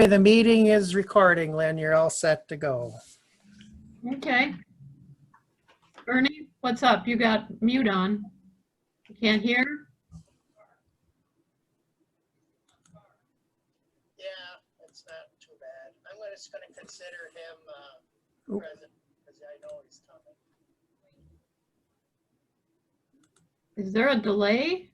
Okay, the meeting is recording, Lynn. You're all set to go. Okay. Ernie, what's up? You got mute on. You can't hear? Yeah, it's not too bad. I'm just going to consider him present because I know he's coming. Is there a delay?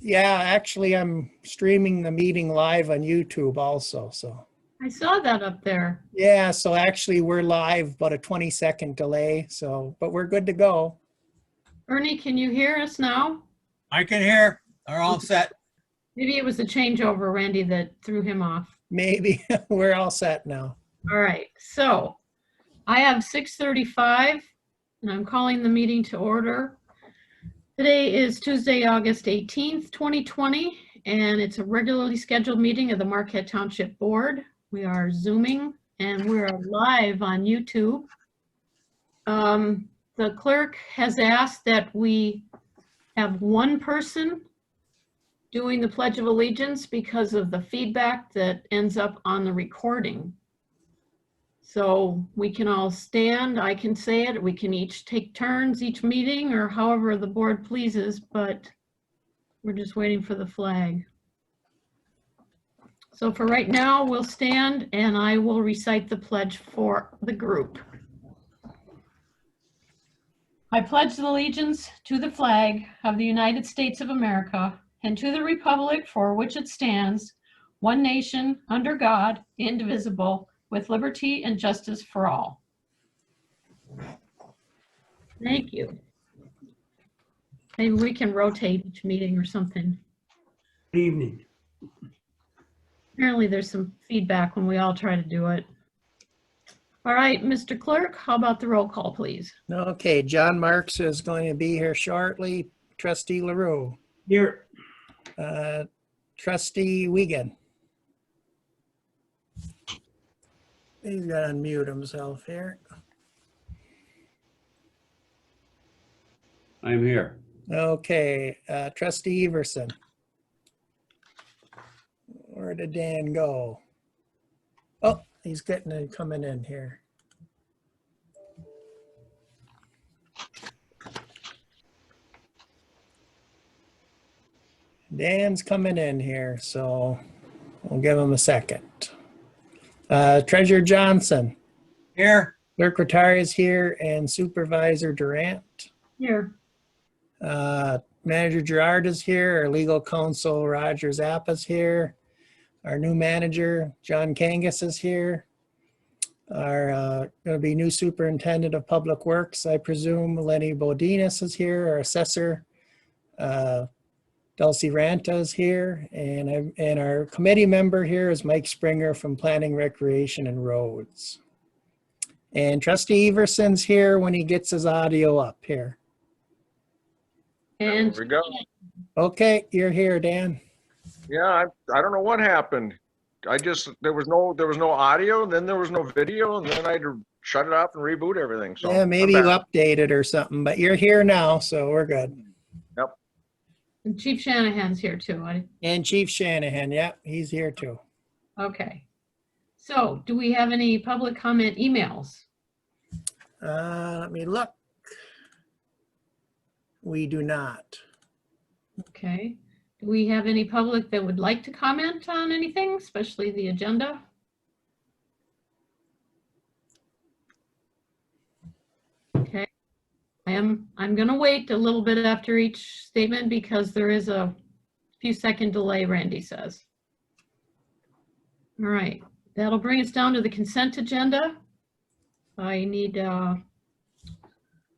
Yeah, actually, I'm streaming the meeting live on YouTube also. So I saw that up there. yeah, so actually we're live, but a 20-second delay. So, but we're good to go. Ernie, can you hear us now? I can hear. Are all set. Maybe it was the changeover, Randy, that threw him off. Maybe we're all set now. All right, so I have 6:35 and I'm calling the meeting to order. Today is Tuesday, August 18th, 2020, and it's a regularly scheduled meeting of the Marquette Township Board. We are Zooming and we're live on YouTube. The clerk has asked that we have one person doing the Pledge of Allegiance because of the feedback that ends up on the recording. So we can all stand, I can say it, we can each take turns each meeting or however the board pleases, but we're just waiting for the flag. So for right now, we'll stand and I will recite the pledge for the group. I pledge allegiance to the flag of the United States of America and to the republic for which it stands, one nation, under God, indivisible, with liberty and justice for all. Thank you. Maybe we can rotate each meeting or something. Good evening. Apparently there's some feedback when we all try to do it. All right, Mr. Clerk, how about the roll call, please? Okay, John Marks is going to be here shortly. Trustee LaRue. Here. Trustee Wiegand. He's got to unmute himself here. I'm here. Okay, Trustee Everson. Where did Dan go? Oh, he's coming in here. Dan's coming in here, so we'll give him a second. Treasurer Johnson. Here. Clerk Rattari is here and Supervisor Durant. Here. Manager Gerard is here. Our legal counsel Roger Zappa is here. Our new manager John Kangas is here. Our going to be new superintendent of public works, I presume Lenny Bodinas is here. Our assessor Dulcie Ranta is here, and our committee member here is Mike Springer from Planning, Recreation, and Roads. And Trustee Everson's here when he gets his audio up here. And There we go. Okay, you're here, Dan. Yeah, I don't know what happened. There was no audio, then there was no video, and then I had to shut it off and reboot everything. So Yeah, maybe you updated or something, but you're here now, so we're good. Yep. And Chief Shanahan's here too. And Chief Shanahan, yeah, he's here too. Okay. So do we have any public comment emails? Let me look. We do not. Okay. Do we have any public that would like to comment on anything, especially the agenda? Okay. I'm going to wait a little bit after each statement because there is a few second delay, Randy says. All right. That'll bring us down to the consent agenda. I need a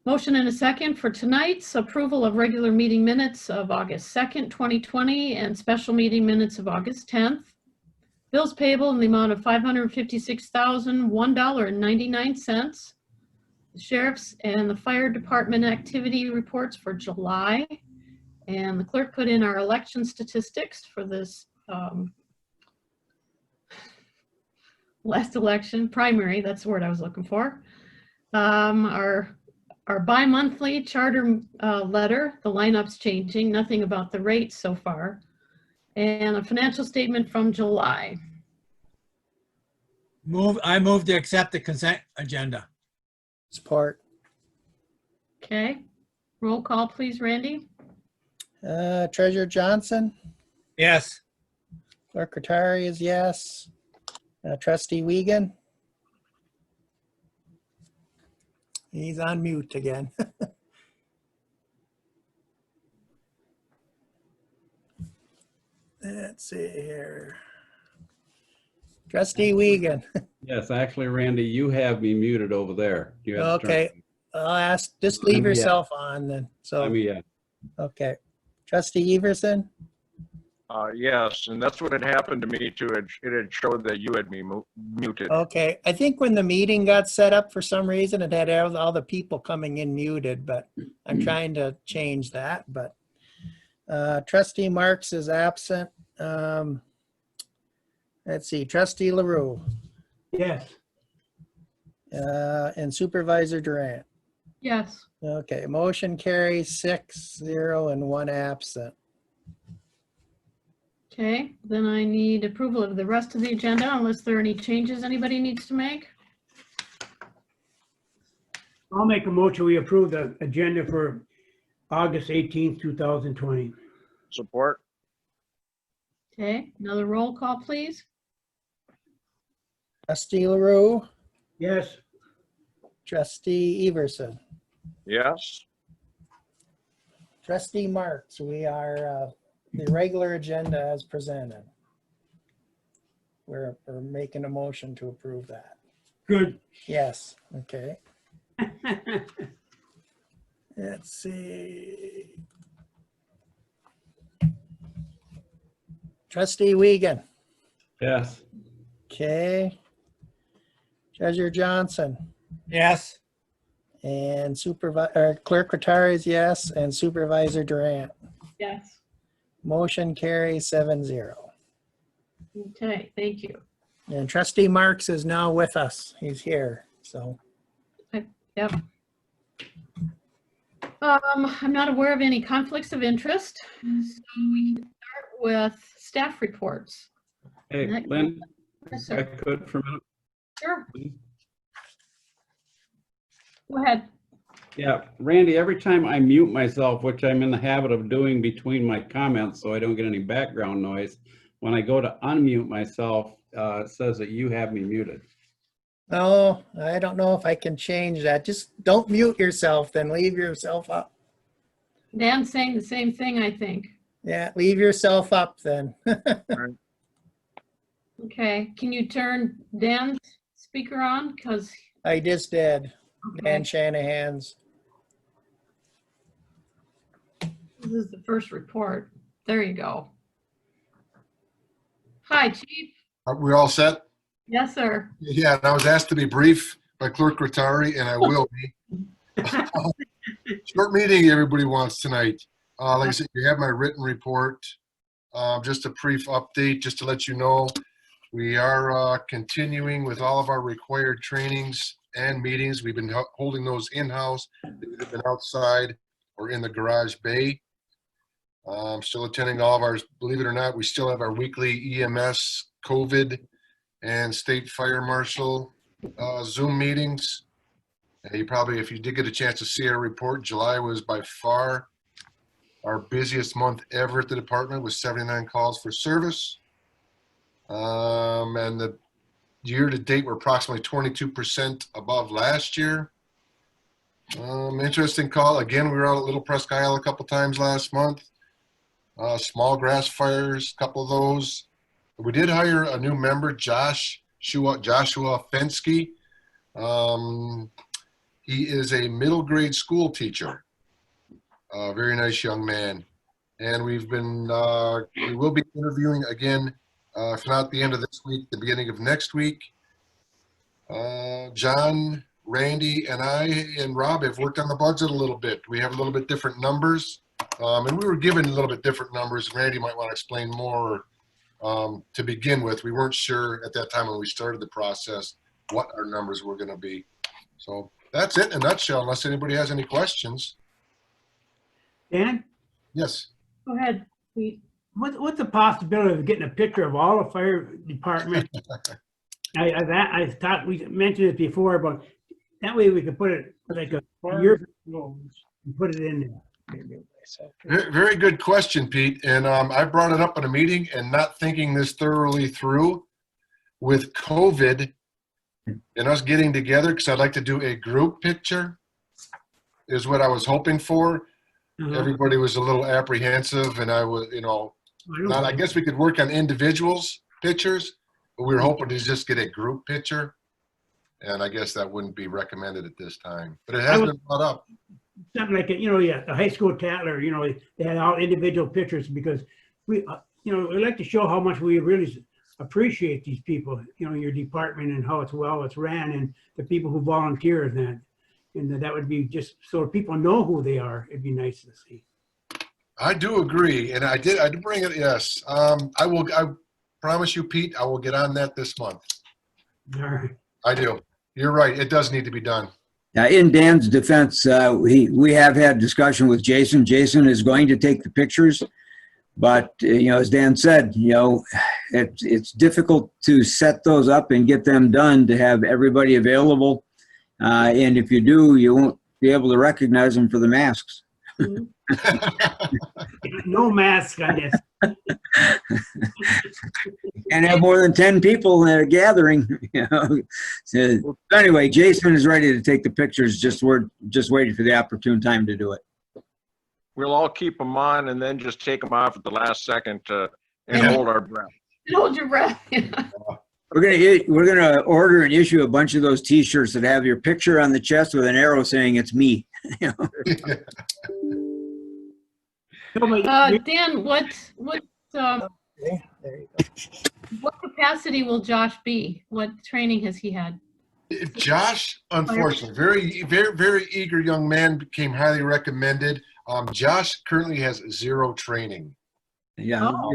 motion and a second for tonight's approval of regular meeting minutes of August 2nd, 2020 and special meeting minutes of August 10th. Bills payable in the amount of $556,001.99. The sheriff's and the fire department activity reports for July. And the clerk put in our election statistics for this last election, primary, that's the word I was looking for. Our bi-monthly charter letter, the lineup's changing, nothing about the rates so far. And a financial statement from July. I move to accept the consent agenda. Support. Okay, roll call, please, Randy. Treasurer Johnson, Yes. Clerk Rattari is yes. Trustee Wiegand. He's on mute again. Let's see here. Trustee Wiegand. Yes, actually, Randy, you have me muted over there. You have to turn- Okay, I'll ask, just leave Yeah. yourself on then. I So, mean, yeah. okay. Trustee Everson, Yes, and that's what had happened to me too. It had showed that you had me muted. okay. I think when the meeting got set up for some reason, it had all the people coming in muted, but I'm trying to change that, but Trustee Marks is absent. Let's see, Trustee LaRue Yes. and Supervisor Durant. Yes. Okay, motion carries 6-0 and 1 absent. Okay, then I need approval of the rest of the agenda unless there are any changes anybody needs to make. I'll make a motion, we approve the agenda for August 18th, 2020. Support? Okay, another roll call, please. Trustee LaRue, Yes, Trustee Everson, Yes. Trustee Marks, we are the regular agenda as presented. We're making a motion to approve that. good. Yes, okay. Let's see. Trustee Wiegand, Yes. okay. Treasurer Johnson Yes. and Clerk Rattari is yes, and Supervisor Durant. Yes. Motion carries 7-0. Okay, thank you. And Trustee Marks is now with us. He's here, so. Yep. I'm not aware of any conflicts of interest, so we can start with staff reports. Hey, That- Lynn, Yes, if I sir. could for a minute, Sure. please. Go ahead. Yeah, Randy, every time I mute myself, which I'm in the habit of doing between my comments so I don't get any background noise, when I go to unmute myself, it says that you have me muted. Oh, I don't know if I can change that. Just don't mute yourself, then leave yourself up. Dan's saying the same thing, I think. Yeah, leave yourself up then. Okay, can you turn Dan's speaker on? Because, I just did. Dan okay, Shanahan's. this is the first report. There you go. Hi, Chief. Are we all set? Yes, sir. Yeah, and I was asked to be brief by Clerk Rattari, and I will be. Short meeting everybody wants tonight. Like I said, you have my written report. Just a brief update, just to let you know, we are continuing with all of our required trainings and meetings. We've been holding those in-house. They've been outside or in the garage bay. Still attending all of ours. Believe it or not, we still have our weekly EMS, COVID, and state fire marshal Zoom meetings. You probably, if you did get a chance to see our report, July was by far our busiest month ever at the department with 79 calls for service. And the year to date, we're approximately 22% above last year. Interesting call. Again, we were out at Little Presque Isle a couple times last month. Small grass fires, a couple of those. We did hire a new member, Joshua Fensky. He is a middle grade school teacher. A very nice young man. And we will be interviewing again, if not the end of this week, the beginning of next week. John, Randy, and I and Rob have worked on the budget a little bit. We have a little bit different numbers. And we were given a little bit different numbers. Randy might want to explain more. To begin with, we weren't sure at that time when we started the process what our numbers were going to be. So that's it in a nutshell, unless anybody has any questions. Dan? Yes. Go ahead. Pete. What's the possibility of getting a picture of all the fire departments? I thought we mentioned it before, but that way we could put it like a year and put it in there. Very good question, Pete. And I brought it up in a meeting and not thinking this thoroughly through with COVID and us getting together, because I'd like to do a group picture is what I was hoping for. Everybody was a little apprehensive, and I was, I guess we could work on individuals' pictures, but we were hoping to just get a group picture. And I guess that wouldn't be recommended at this time, but it has been brought up. Something like, the high school tatler, they had all individual pictures because we like to show how much we really appreciate these people, your department and how it's ran and the people who volunteer in that. And that would be just so people know who they are. It'd be nice to see. I do agree. And I did bring it. Yes. I promise you, Pete, I will get on that this month. All right. I do. You're right. It does need to be done. Now, in Dan's defense, we have had discussion with Jason. Jason is going to take the pictures, but as Dan said, it's difficult to set those up and get them done to have everybody available. And if you do, you won't be able to recognize them for the masks. No mask, I guess. And have more than 10 people that are gathering. So anyway, Jason is ready to take the pictures. We're just waiting for the opportune time to do it. We'll all keep them on and then just take them off at the last second and hold our breath. Hold your breath. We're gonna order and issue a bunch of those T-shirts that have your picture on the chest with an arrow saying it's me. Dan, what Okay, there you go. what capacity will Josh be? What training has he had? Josh, unfortunately, very, very, very eager young man, became highly recommended. Josh currently has 0 training. Yeah, Oh.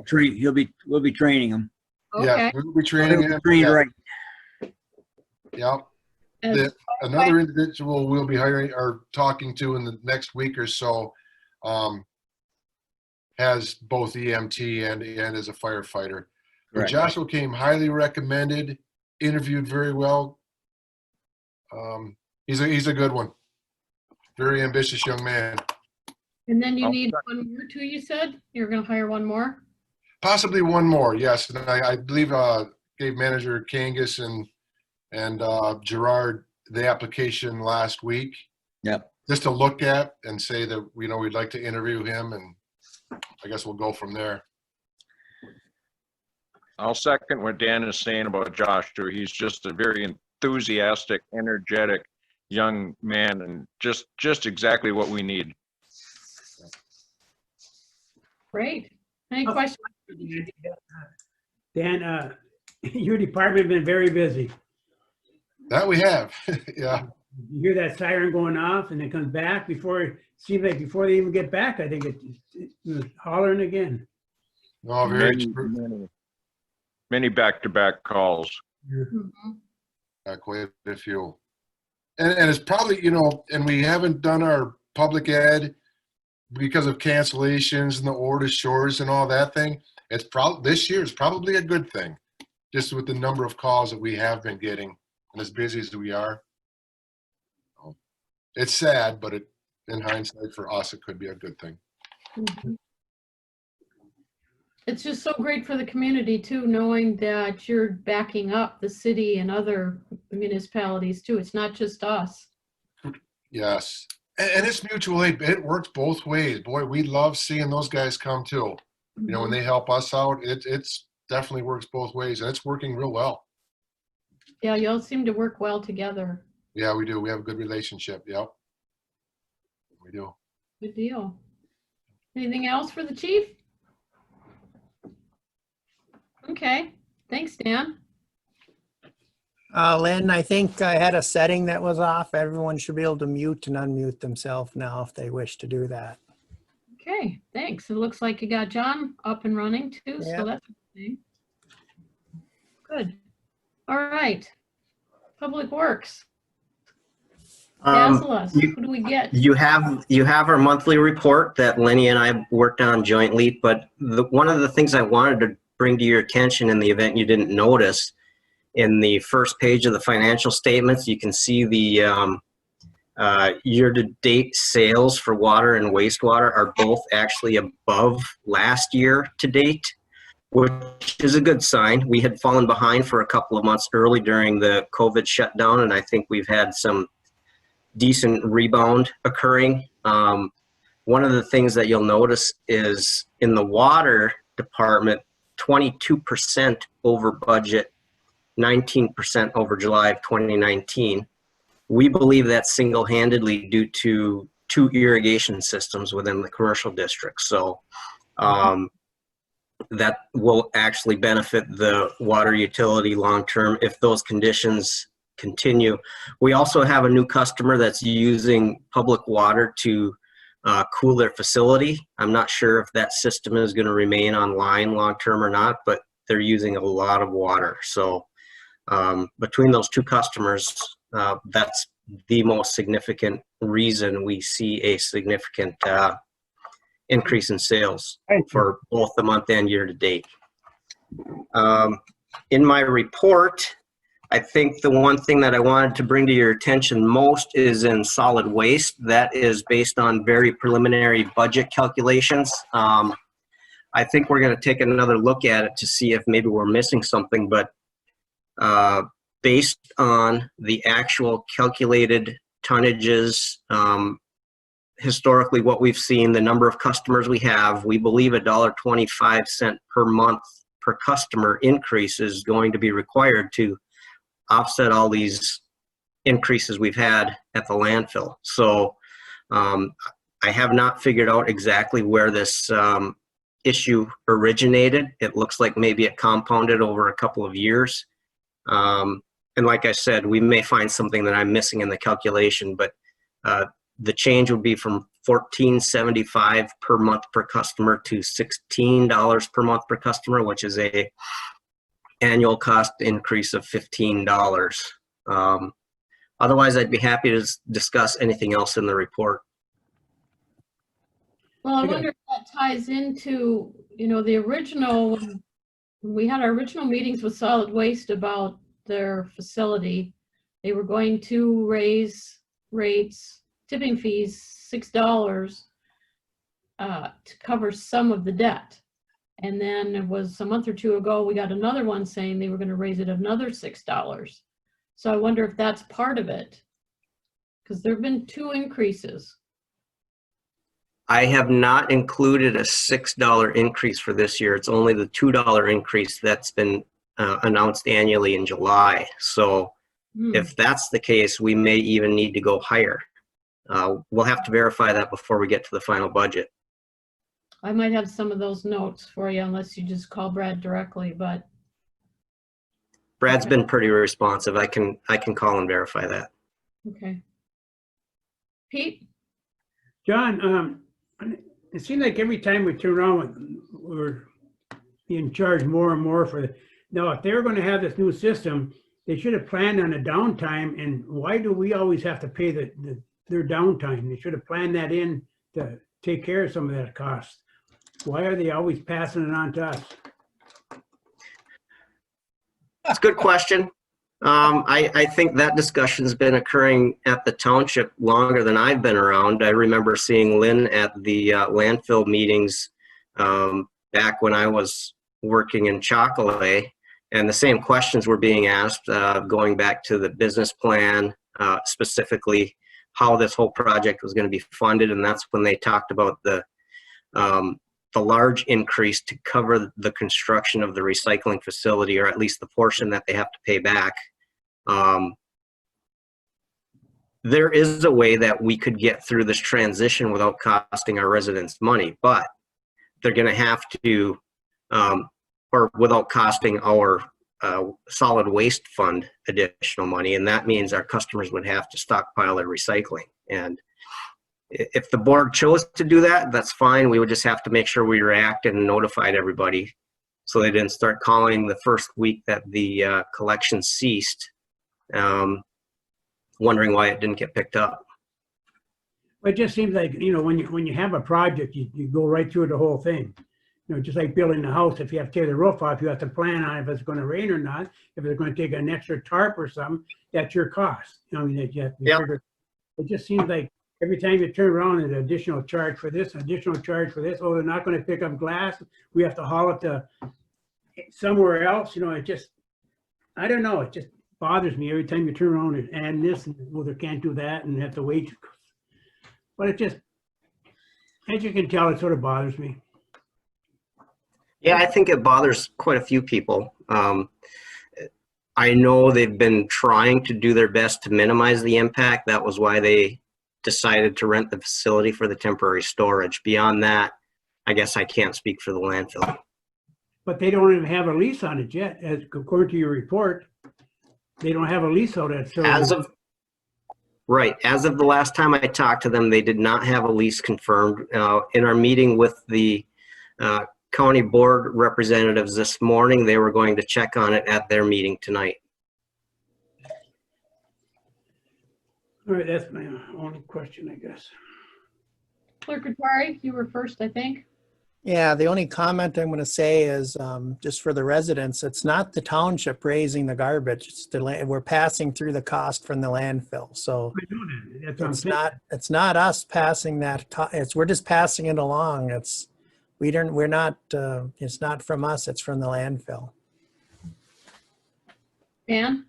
we'll be training him. Okay. Yeah, we'll be training him. Trained Yeah. right. Yep. As- Another individual we'll be hiring or talking to in the next week or so has both EMT and is a firefighter. But Correct. Joshua came highly recommended, interviewed very well. He's a good one. Very ambitious young man. And then you Oh, need one more too, you said? You're going to hire one more? Possibly one more, yes. And I believe gave manager Kangas and Gerard the application last week. Yep. Just to look at and say that we'd like to interview him, and I guess we'll go from there. I'll second what Dan is saying about Josh too. He's just a very enthusiastic, energetic young man, and just exactly what we need. Great. Any questions? Dan, your department has been very busy. That we have, yeah. You hear that siren going off and it comes back seems like before they even get back, I think it's hollering again. No, very true. Many back-to-back calls. Mhm. Quite a few. And it's probably, and we haven't done our public ed because of cancellations and the order shores and all that thing. It's probably, this year is probably a good thing, just with the number of calls that we have been getting and as busy as we are. It's sad, but in hindsight for us, it could be a good thing. Mhm. It's just so great for the community too, knowing that you're backing up the city and other municipalities too. It's not just us. Yes. And it's mutual aid. It works both ways. Boy, we love seeing those guys come too. When they help us out, it's definitely works both ways, and it's working real well. Yeah, y'all seem to work well together. Yeah, we do. We have a good relationship. Yep. We do. Good deal. Anything else for the chief? Okay, thanks, Dan. Lynn, I think I had a setting that was off. Everyone should be able to mute and unmute themselves now if they wish to do that. Okay, thanks. It looks like you got John up and running too, Yeah. so that's okay. Good. All right. Public Works. Dazzle us. Who do we get? You have our monthly report that Lenny and I worked on jointly, but one of the things I wanted to bring to your attention in the event you didn't notice, in the first page of the financial statements, you can see the year-to-date sales for water and wastewater are both actually above last year to date, which is a good sign. We had fallen behind for a couple of months early during the COVID shutdown, and I think we've had some decent rebound occurring. One of the things that you'll notice is in the water department, 22% over budget, 19% over July of 2019. We believe that's single-handedly due to 2 irrigation systems within the commercial district. So that will actually benefit the water utility long-term if those conditions continue. We also have a new customer that's using public water to cool their facility. I'm not sure if that system is going to remain online long-term or not, but they're using a lot of water. So between those 2 customers, that's the most significant reason we see a significant increase in sales for both the month and year to date. In my report, I think the one thing that I wanted to bring to your attention most is in solid waste. That is based on very preliminary budget calculations. I think we're going to take another look at it to see if maybe we're missing something, but based on the actual calculated tonnages, historically what we've seen, the number of customers we have, we believe $1.25 per month per customer increase is going to be required to offset all these increases we've had at the landfill. So I have not figured out exactly where this issue originated. It looks like maybe it compounded over a couple of years. And like I said, we may find something that I'm missing in the calculation, but the change would be from $14.75 per month per customer to $16 per month per customer, which is a annual cost increase of $15. Otherwise, I'd be happy to discuss anything else in the report. Well, I wonder if that ties into, the original, when we had our original meetings with solid waste about their facility, they were going to raise rates, tipping fees, $6 to cover some of the debt. And then it was a month or 2 ago, we got another one saying they were going to raise it another $6. So I wonder if that's part of it, because there have been 2 increases. I have not included a $6 increase for this year. It's only the $2 increase that's been announced annually in July. So if that's the case, we may even need to go higher. We'll have to verify that before we get to the final budget. I might have some of those notes for you unless you just call Brad directly, but. Brad's been pretty responsive. I can call and verify that. Okay. Pete? John, it seems like every time we turn around, we're being charged more and more for it. Now, if they're going to have this new system, they should have planned on the downtime. And why do we always have to pay their downtime? They should have planned that in to take care of some of that cost. Why are they always passing it on to us? That's a good question. I think that discussion has been occurring at the township longer than I've been around. I remember seeing Lynn at the landfill meetings back when I was working in Chocolate, and the same questions were being asked, going back to the business plan, specifically how this whole project was going to be funded, and that's when they talked about the large increase to cover the construction of the recycling facility, or at least the portion that they have to pay back. There is a way that we could get through this transition without costing our residents money, but they're going to have to, or without costing our solid waste fund additional money, and that means our customers would have to stockpile their recycling. And if the board chose to do that, that's fine. We would just have to make sure we reacted and notified everybody so they didn't start calling the first week that the collection ceased. wondering why it didn't get picked up. It just seems like, when you have a project, you go right through the whole thing. Just like building a house, if you have to tear the roof off, you have to plan on if it's going to rain or not. If it's going to take an extra tarp or something, that's your cost. That you have to figure. It just seems like every time you turn around, an additional charge for this, an additional charge for this. Oh, they're not going to pick up glass. We have to haul it to somewhere else. It just, I don't know. It just bothers me every time you turn around and add this, and well, they can't do that, and have to wait. But it just, as you can tell, it sort of bothers me. Yeah, I think it bothers quite a few people. I know they've been trying to do their best to minimize the impact. That was why they decided to rent the facility for the temporary storage. Beyond that, I guess I can't speak for the landfill. But they don't even have a lease on it yet, according to your report. They don't have a lease on it. So As of the last time I talked to them, they did not have a lease confirmed. In our meeting with the county board representatives this morning, they were going to check on it at their meeting tonight. all right, that's my only question, I guess. Clerk Rattari, you were first, I think. Yeah, the only comment I'm going to say is just for the residents, it's not the township raising the garbage. It's we're passing through the cost from the landfill. So I know that. That's what I'm saying. it's not us passing that. We're just passing it along. It's not from us. It's from the landfill. Dan?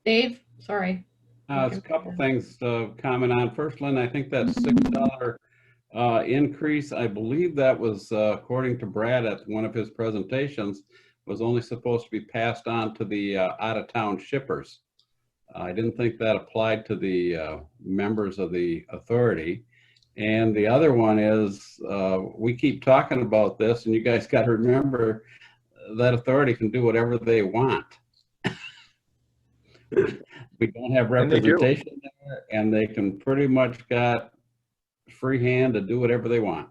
Dave? Sorry. There's a couple things to comment on. First, Lynn, I think that $6 increase, I believe that was, according to Brad at one of his presentations, was only supposed to be passed on to the out-of-town shippers. I didn't think that applied to the members of the authority. And the other one is, we keep talking about this, and you guys got to remember that authority can do whatever they want. We don't have representation there, and they can pretty much got free hand to do whatever they want.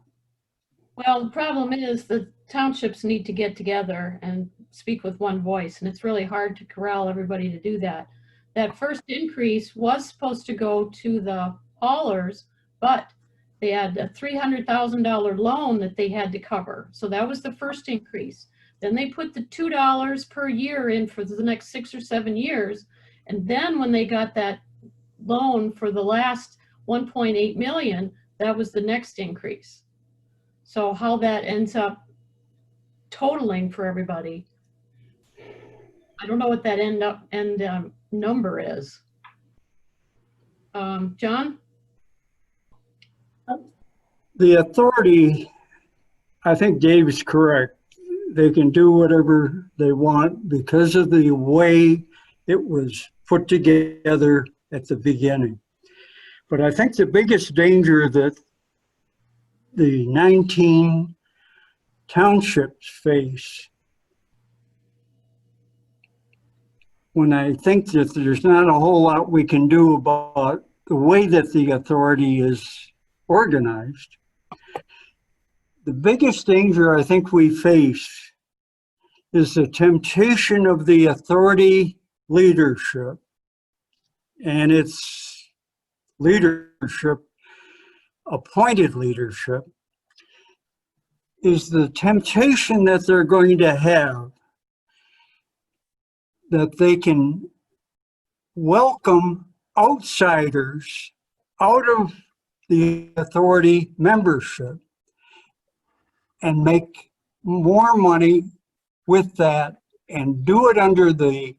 Well, the problem is the townships need to get together and speak with one voice, and it's really hard to corral everybody to do that. That first increase was supposed to go to the haulers, but they had a $300,000 loan that they had to cover. So that was the first increase. Then they put the $2 per year in for the next 6 or 7 years. And then when they got that loan for the last 1.8 million, that was the next increase. So how that ends up totaling for everybody, I don't know what that end number is. John? The authority, I think Dave is correct. They can do whatever they want because of the way it was put together at the beginning. But I think the biggest danger that the 19 townships face, when I think that there's not a whole lot we can do about the way that the authority is organized, the biggest danger I think we face is the temptation of the authority leadership and its leadership, appointed leadership, is the temptation that they're going to have that they can welcome outsiders out of the authority membership and make more money with that and do it under the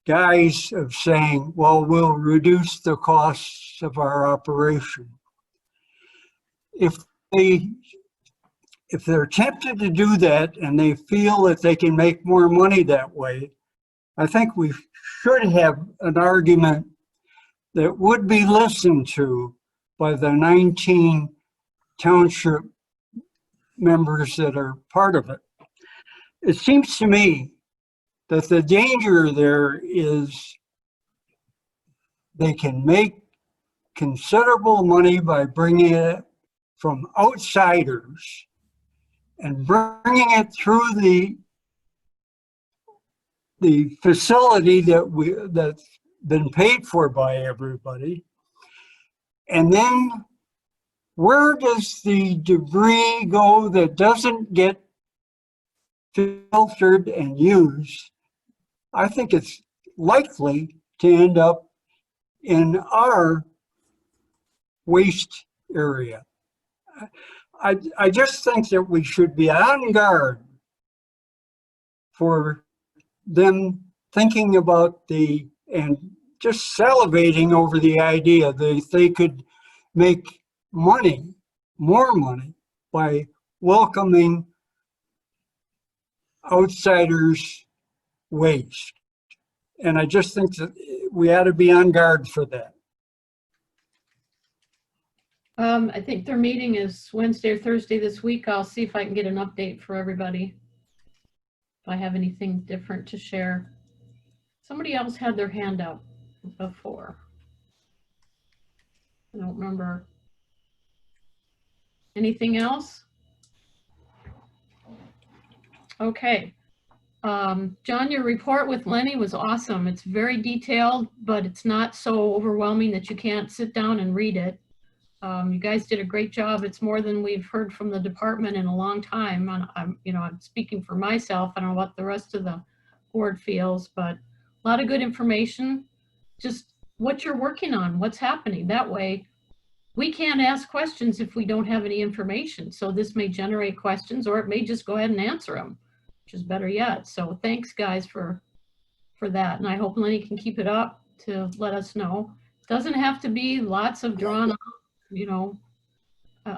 guise of saying, well, we'll reduce the costs of our operation. If they're tempted to do that and they feel that they can make more money that way, I think we should have an argument that would be listened to by the 19 township members that are part of it. It seems to me that the danger there is they can make considerable money by bringing it from outsiders and bringing it through the facility that been paid for by everybody. And then where does the debris go that doesn't get filtered and used? I think it's likely to end up in our waste area. I just think that we should be on guard for them thinking about and just salivating over the idea that they could make money, more money, by welcoming outsiders' waste. And I just think that we ought to be on guard for that. I think their meeting is Wednesday or Thursday this week. I'll see if I can get an update for everybody. If I have anything different to share. Somebody else had their hand up before. I don't remember. Anything else? Okay. John, your report with Lenny was awesome. It's very detailed, but it's not so overwhelming that you can't sit down and read it. You guys did a great job. It's more than we've heard from the department in a long time. And I'm speaking for myself. I don't know what the rest of the board feels, but a lot of good information. Just what you're working on, what's happening. That way, we can't ask questions if we don't have any information. So this may generate questions, or it may just go ahead and answer them, which is better yet. So thanks, guys, for that. And I hope Lenny can keep it up to let us know. Doesn't have to be lots of drawn up,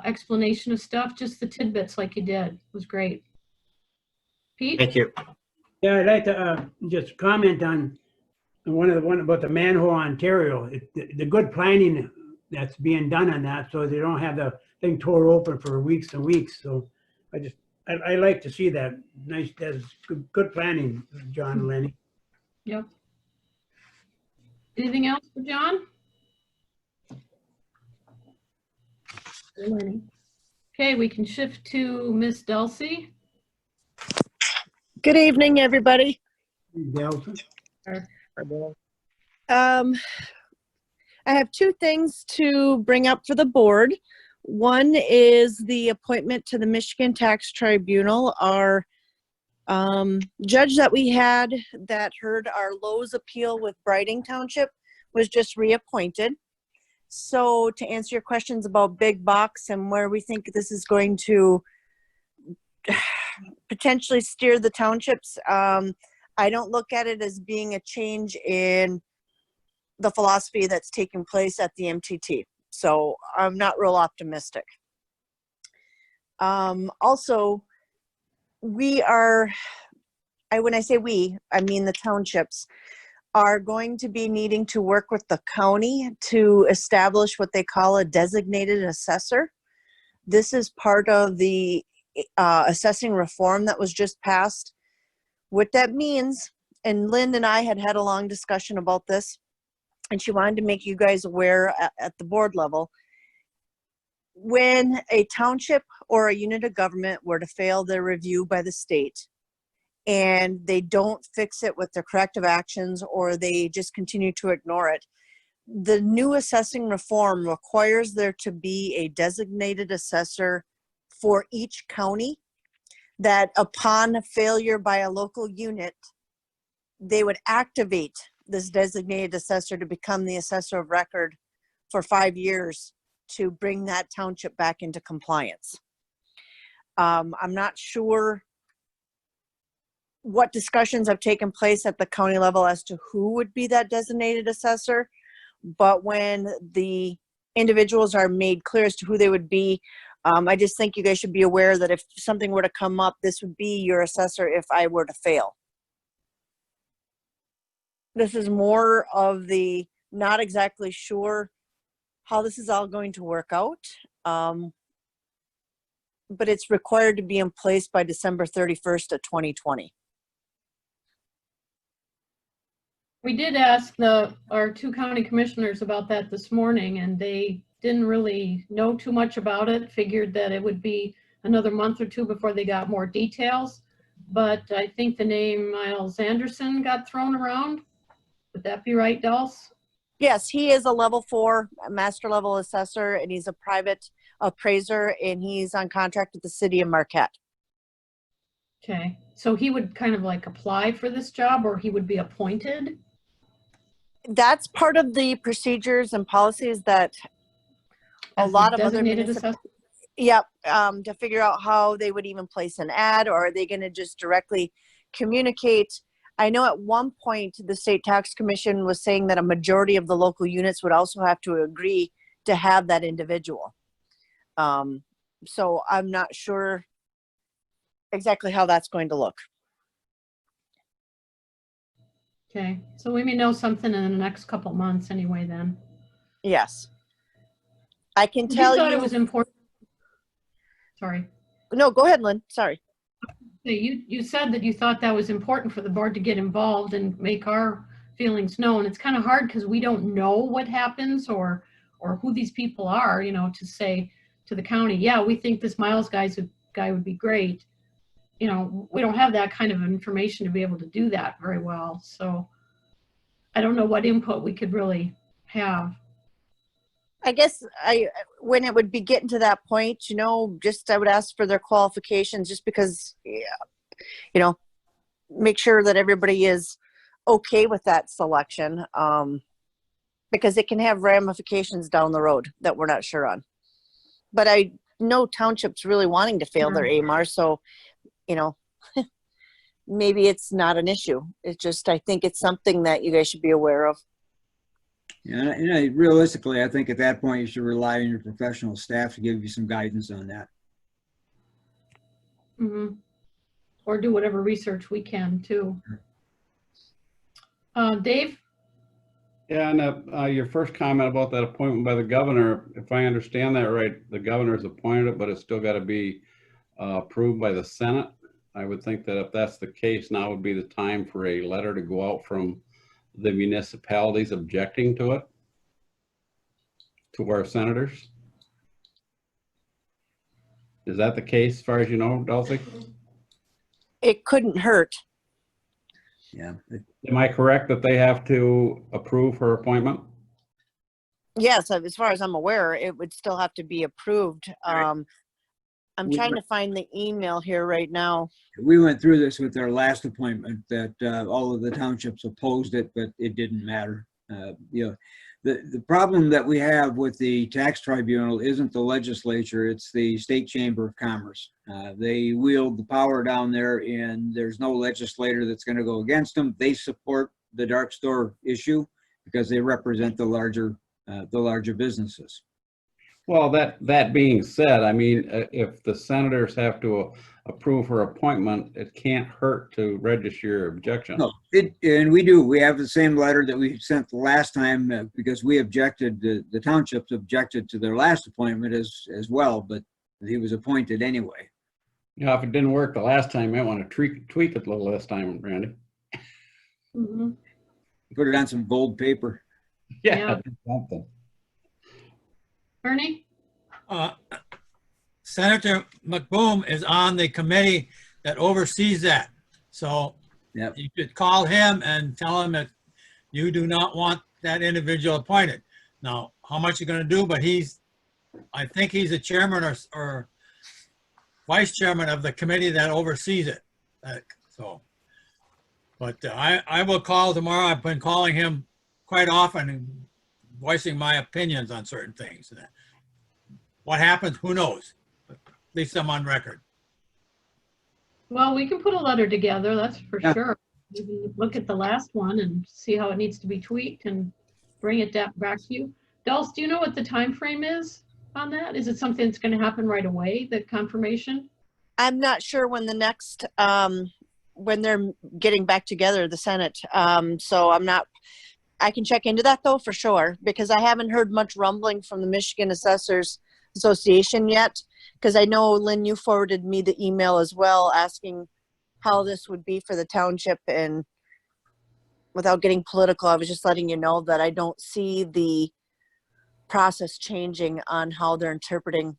explanation of stuff, just the tidbits like you did. It was great. Pete? Thank you. Yeah, I'd like to just comment on one about the manhole Ontario. The good planning that's being done on that, so they don't have the thing tore open for weeks and weeks. So I like to see that. Nice, that's good planning, John and Lenny. Yep. Anything else for John? Lenny. Okay, we can shift to Miss Delsey. Good evening, everybody. Delta. I have two things to bring up for the board. One is the appointment to the Michigan Tax Tribunal. Our judge that we had that heard our Lowe's appeal with Briding Township was just reappointed. So to answer your questions about big box and where we think this is going to potentially steer the townships, I don't look at it as being a change in the philosophy that's taking place at the MTT. So I'm not real optimistic. Also, we are, when I say we, I mean the townships, are going to be needing to work with the county to establish what they call a designated assessor. This is part of the assessing reform that was just passed. What that means, and Lynn and I had a long discussion about this, and she wanted to make you guys aware at the board level. When a township or a unit of government were to fail their review by the state, and they don't fix it with their corrective actions, or they just continue to ignore it, the new assessing reform requires there to be a designated assessor for each county, that upon failure by a local unit, they would activate this designated assessor to become the assessor of record for 5 years to bring that township back into compliance. I'm not sure what discussions have taken place at the county level as to who would be that designated assessor, but when the individuals are made clear as to who they would be, I just think you guys should be aware that if something were to come up, this would be your assessor if I were to fail. This is more of the not exactly sure how this is all going to work out, but it's required to be in place by December 31st of 2020. We did ask our two county commissioners about that this morning, and they didn't really know too much about it, figured that it would be another month or two before they got more details. But I think the name Miles Anderson got thrown around. Would that be right, Dulce? Yes, he is a level 4 master level assessor, and he's a private appraiser, and he's on contract with the city of Marquette. Okay, so he would kind of like apply for this job, or he would be appointed? That's part of the procedures and policies that a As lot of other designated municipalities. assessor? Yep, to figure out how they would even place an ad, or are they going to just directly communicate? I know at one point the state tax commission was saying that a majority of the local units would also have to agree to have that individual. So I'm not sure exactly how that's going to look. Okay, so we may know something in the next couple months anyway then. Yes. I can You tell thought you. it was important. Sorry. No, go ahead, Lynn. Sorry. You said that you thought that was important for the board to get involved and make our feelings known. It's kind of hard because we don't know what happens or who these people are, you know, to say to the county, yeah, we think this Miles guy would be great. You know, we don't have that kind of information to be able to do that very well. So I don't know what input we could really have. I guess when it would be getting to that point, you know, just I would ask for their qualifications, just because, yeah, you know, make sure that everybody is okay with that selection, because it can have ramifications down the road that we're not sure on. But I know townships really wanting to fail their AMR, so, you know, maybe it's not an issue. It's just, I think it's something that you guys should be aware of. Yeah, and realistically, I think at that point you should rely on your professional staff to give you some guidance on that. Mm-hmm. Or do whatever research we can too. Dave? Yeah, and your first comment about that appointment by the governor, if I understand that right, the governor's appointed it, but it's still got to be approved by the Senate. I would think that if that's the case, now would be the time for a letter to go out from the municipalities objecting to it, to our senators. Is that the case as far as you know, Dulcie? It couldn't hurt. Yeah. Am I correct that they have to approve her appointment? Yes, as far as I'm aware, it would still have to be approved. I'm trying to find the email here right now. We went through this with our last appointment, that all of the townships opposed it, but it didn't matter. You know, the problem that we have with the tax tribunal isn't the legislature, it's the state chamber of commerce. They wield the power down there, and there's no legislator that's going to go against them. They support the dark store issue because they represent the larger businesses. Well, that being said, I mean, if the senators have to approve her appointment, it can't hurt to register your objection. No, and we do. We have the same letter that we sent the last time because we objected. The townships objected to their last appointment as well, but he was appointed anyway. Yeah, if it didn't work the last time, I want to tweak it a little this time, Randy. Mm-hmm. Put it on some gold paper. Yeah. Something. Ernie? Senator McBoom is on the committee that oversees that. So yep, you could call him and tell him that you do not want that individual appointed. Now, how much you're going to do, but I think he's the chairman or vice chairman of the committee that oversees it. But I will call tomorrow. I've been calling him quite often and voicing my opinions on certain things. What happens, who knows? At least I'm on record. Well, we can put a letter together, that's for Yeah. sure. We can look at the last one and see how it needs to be tweaked and bring it back to you. Dulce, do you know what the time frame is on that? Is it something that's going to happen right away, the confirmation? I'm not sure when the next, when they're getting back together, the Senate. So I can check into that though for sure, because I haven't heard much rumbling from the Michigan Assessors Association yet. Because I know, Lynn, you forwarded me the email as well asking how this would be for the township, and without getting political, I was just letting you know that I don't see the process changing on how they're interpreting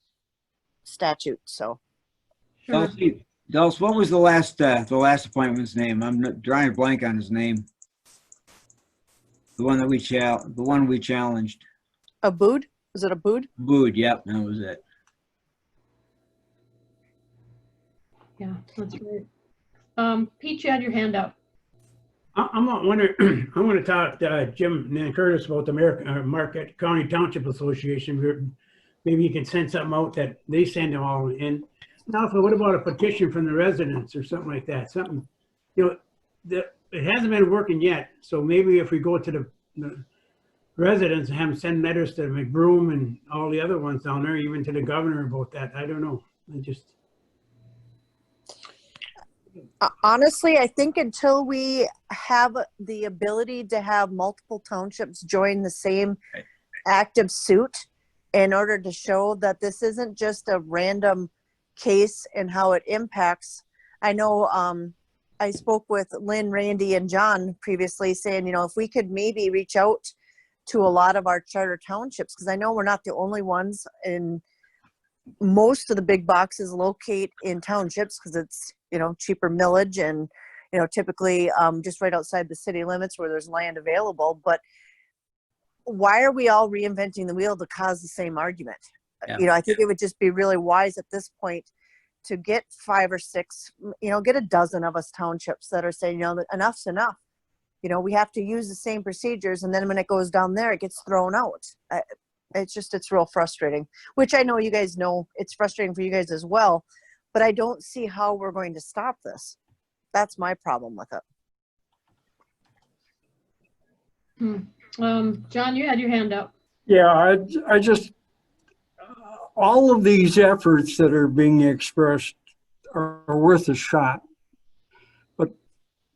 statute. So, Sure. Dulce, what was the last appointment's name? I'm drawing a blank on his name. The one that the one we challenged. Abood? Was it Abood? Booed, yep, that was it. Yeah, that's right. Pete, you had your hand up. I'm wondering, I want to talk to Jim and Curtis about the Marquette County Township Association. Maybe you can send something out that they send them all in. Now, what about a petition from the residents or something like that? Something, it hasn't been working yet. So maybe if we go to the residents and have them send letters to McBroom and all the other ones down there, even to the governor about that. I don't know. Honestly, I think until we have the ability to have multiple townships join the same active suit in order to show that this isn't just a random case and how it impacts. I know I spoke with Lynn, Randy, and John previously saying, if we could maybe reach out to a lot of our charter townships, because I know we're not the only ones, and most of the big boxes locate in townships because it's cheaper millage and typically just right outside the city limits where there's land available. But why are we all reinventing the wheel to cause the same argument? Yeah. I think it would just be really wise at this point to get 5 or 6, get a dozen of us townships that are saying, enough's enough. We have to use the same procedures, and then when it goes down there, it gets thrown out. It's real frustrating, which I know you guys know it's frustrating for you guys as well, but I don't see how we're going to stop this. That's my problem with it. John, you had your hand up. Yeah, I just, all of these efforts that are being expressed are worth a shot. But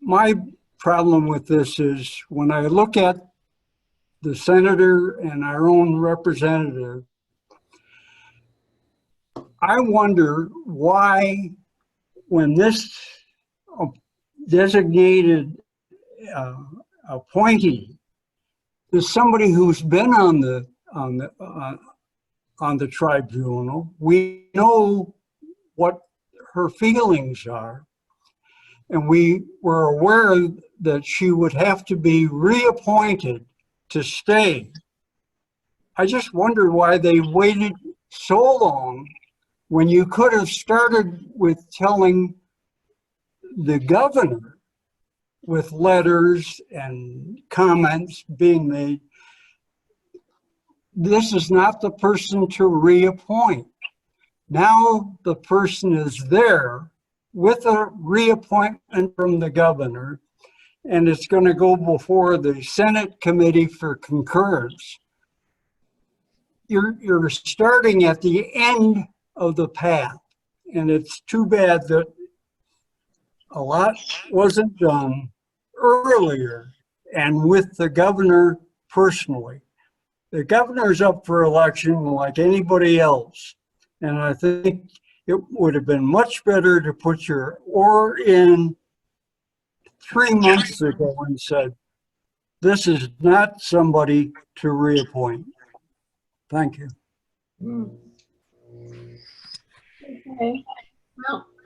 my problem with this is when I look at the senator and our own representative, I wonder why, when this designated appointee is somebody who's been on the tribunal, we know what her feelings are, and we were aware that she would have to be reappointed to stay. I just wonder why they waited so long when you could have started with telling the governor with letters and comments being made, this is not the person to reappoint. Now the person is there with a reappointment from the governor, and it's going to go before the Senate Committee for concurrence. You're starting at the end of the path, and it's too bad that a lot wasn't done earlier and with the governor personally. The governor's up for election like anybody else, and I think it would have been much better to put your oar in 3 months ago and said, this is not somebody to reappoint. Thank you. Okay.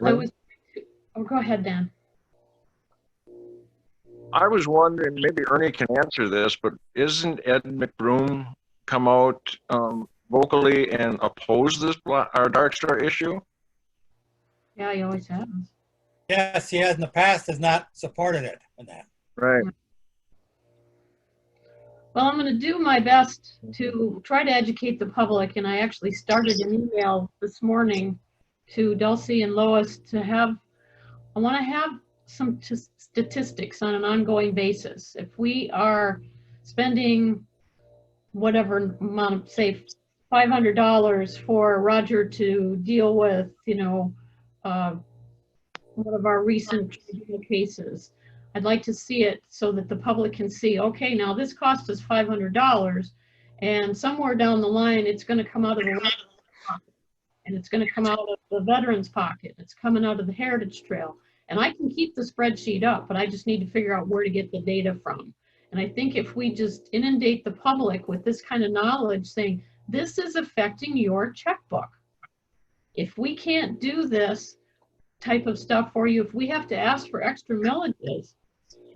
Well, go ahead, Dan. I was wondering, maybe Ernie can answer this, but isn't Ed McBroom come out vocally and oppose this our Dark Star issue? Yeah, he always has. Yes, he has in the past, has not supported it in that. Right. Well, I'm going to do my best to try to educate the public, and I actually started an email this morning to Dulcie and Lois I want to have some statistics on an ongoing basis. If we are spending whatever amount, say $500 for Roger to deal with, one of our recent cases, I'd like to see it so that the public can see, okay, now this cost us $500, and somewhere down the line, it's going to come out of the pocket, and it's going to come out of the veterans' pocket. It's coming out of the Heritage Trail. And I can keep the spreadsheet up, but I just need to figure out where to get the data from. And I think if we just inundate the public with this kind of knowledge saying, this is affecting your checkbook. If we can't do this type of stuff for you, if we have to ask for extra millages,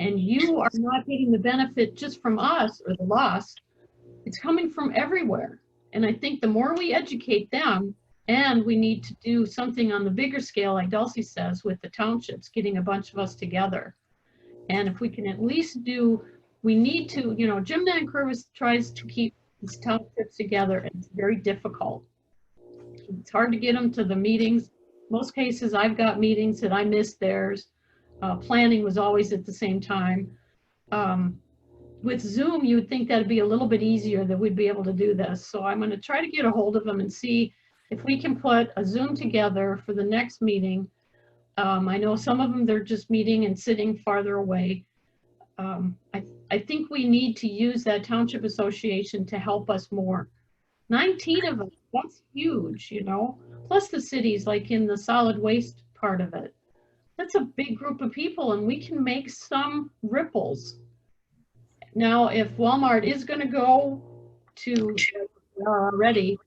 And you are not getting the benefit just from us or the loss. It's coming from everywhere. And I think the more we educate them, and we need to do something on the bigger scale, like Dulcie says, with the townships, getting a bunch of us together. And if we can at least do, we need to, you know, Jim Nankervis tries to keep these townships together, and it's very difficult. It's hard to get them to the meetings. Most cases, I've got meetings that I missed theirs. Planning was always at the same time. With Zoom, you would think that'd be a little bit easier, that we'd be able to do this. So I'm going to try to get a hold of them and see if we can put a Zoom together for the next meeting. I know some of them, they're just meeting and sitting farther away. I think we need to use that township association to help us more. 19 of us, that's huge, you know, plus the cities like in the solid waste part of it. That's a big group of people, and we can make some ripples. Now, if Walmart is going to go to already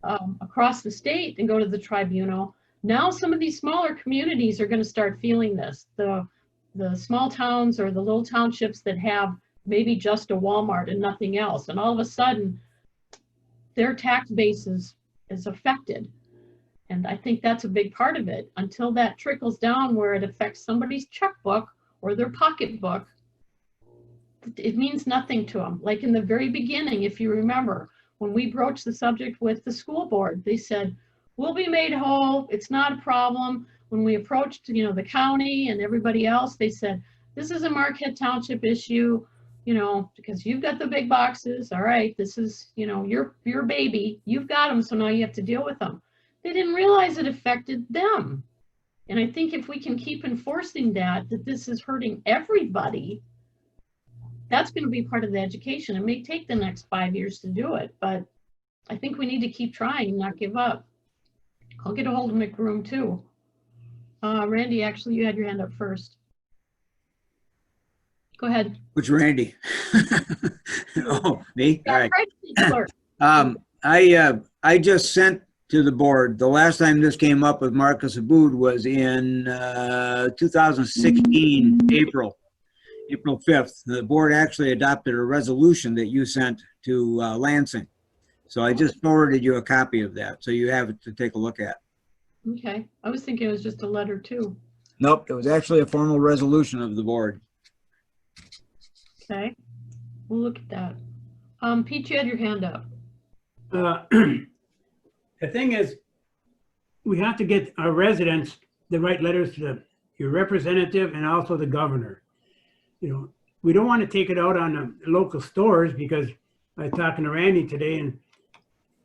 across the state and go to the tribunal, now some of these smaller communities are going to start feeling this. The small towns or the little townships that have maybe just a Walmart and nothing else, and all of a sudden their tax base is affected. And I think that's a big part of it. Until that trickles down where it affects somebody's checkbook or their pocketbook, it means nothing to them. Like in the very beginning, if you remember, when we broached the subject with the school board, they said, we'll be made whole, it's not a problem. When we approached, you know, the county and everybody else, they said, this is a Marquette Township issue, you know, because you've got the big boxes. All right, this is, you know, your baby, you've got them, so now you have to deal with them. They didn't realize it affected them. And I think if we can keep enforcing that this is hurting everybody, that's going to be part of the education. It may take the next 5 years to do it, but I think we need to keep trying, not give up. I'll get a hold of McBroom too. Randy, actually, you had your hand up first. Go ahead. Which Randy? Oh, me? All right. Clerk. I just sent to the board, the last time this came up with Marcus Abood was in 2016, April 5th. The board actually adopted a resolution that you sent to Lansing. So I just forwarded you a copy of that, so you have it to take a look at. Okay, I was thinking it was just a letter too. Nope, it was actually a formal resolution of the board. Okay, we'll look at that. Pete, you had your hand up. The thing is, we have to get our residents the right letters to your representative and also the governor. You know, we don't want to take it out on the local stores, because I was talking to Randy today, and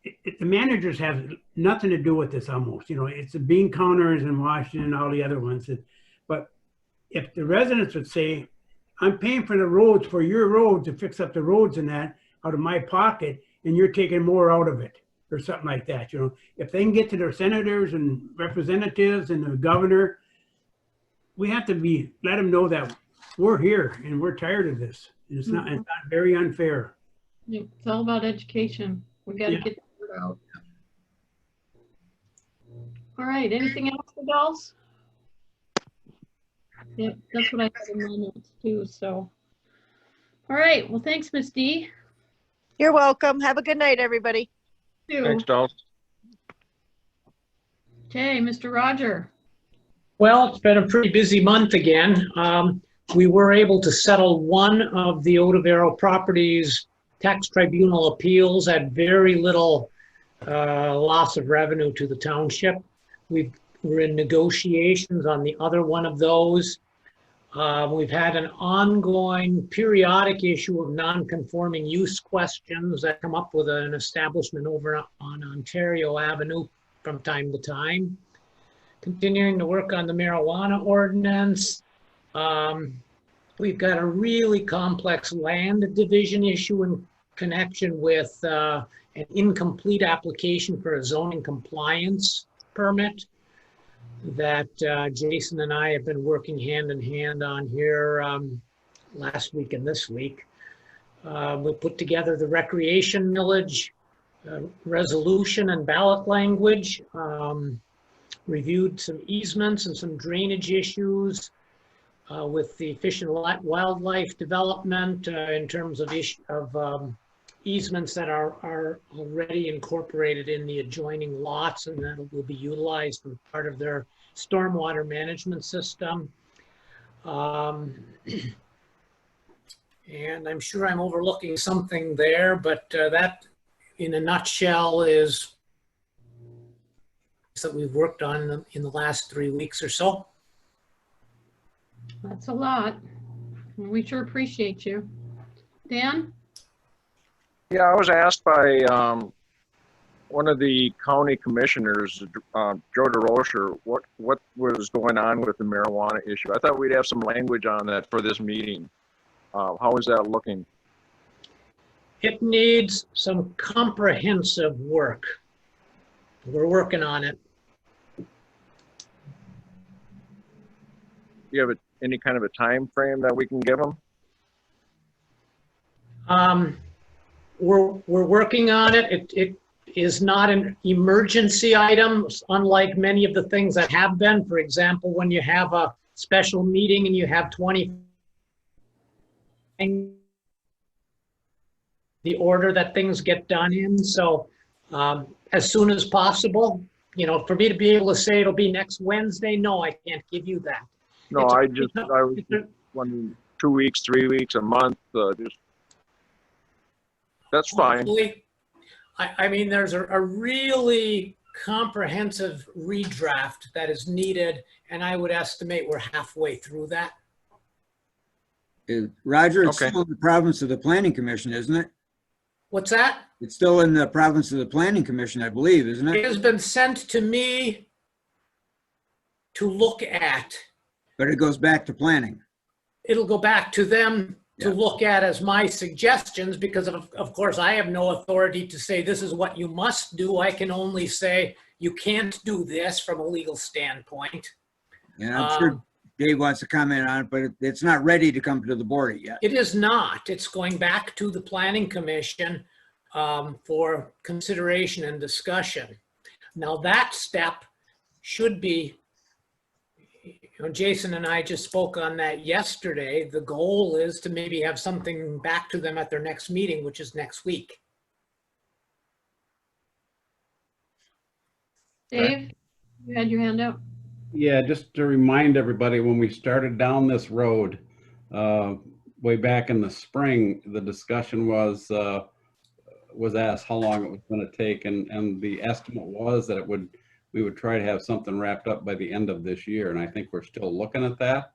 the managers have nothing to do with this almost. You know, it's the bean counters in Washington and all the other ones. But if the residents would say, I'm paying for the roads, for your roads, to fix up the roads and that out of my pocket, and you're taking more out of it, or something like that. You know, if they can get to their senators and representatives and the governor, we have to let them know that we're here and we're tired of this. And it's not very unfair. It's all about education. We got to get the word out. All right, anything else for dolls? Yeah, that's what I had in my notes too, so. All right, well, thanks, Miss D. You're welcome. Have a good night, everybody. Thanks, Dolph. Okay, Mr. Roger. Well, it's been a pretty busy month again. We were able to settle one of the Odavero Properties tax tribunal appeals at very little loss of revenue to the township. We're in negotiations on the other one of those. We've had an ongoing periodic issue of non-conforming use questions that come up with an establishment over on Ontario Avenue from time to time. Continuing to work on the marijuana ordinance. We've got a really complex land division issue in connection with an incomplete application for a zoning compliance permit that Jason and I have been working hand in hand on here last week and this week. We put together the recreation millage resolution and ballot language, reviewed some easements and some drainage issues. with the Fish and Wildlife Development in terms of easements that are already incorporated in the adjoining lots, and that will be utilized for part of their stormwater management system. And I'm sure I'm overlooking something there, but that in a nutshell is that we've worked on in the last 3 weeks or so. That's a lot. We sure appreciate you. Dan? Yeah, I was asked by one of the county commissioners, Joe DeRocher, what was going on with the marijuana issue. I thought we'd have some language on that for this meeting. How is that looking? It needs some comprehensive work. We're working on it. Do you have any kind of a time frame that we can give them? We're working on it. It is not an emergency item, unlike many of the things that have been. For example, when you have a special meeting and you have 20, the order that things get done in. So as soon as possible, you know, for me to be able to say it'll be next Wednesday, no, I can't give you that. No, I was just wondering 2 weeks, 3 weeks, a month, that's fine. Hopefully. I mean, there's a really comprehensive redraft that is needed, and I would estimate we're halfway through that. Roger, it's Okay. still in the province of the Planning Commission, isn't it? What's that? It's still in the province of the Planning Commission, I believe, isn't It it? has been sent to me to look at. But it goes back to planning. It'll go back to them to Yeah. look at as my suggestions, because of course I have no authority to say this is what you must do. I can only say you can't do this from a legal standpoint. And I'm sure Dave wants to comment on it, but it's not ready to come to the board yet. It is not. It's going back to the Planning Commission for consideration and discussion. Now that step should be, you know, Jason and I just spoke on that yesterday. The goal is to maybe have something back to them at their next meeting, which is next week. Dave, you had your hand up. Yeah, just to remind everybody, when we started down this road, way back in the spring, the discussion was asked how long it was going to take, and the estimate was that we would try to have something wrapped up by the end of this year, and I think we're still looking at that.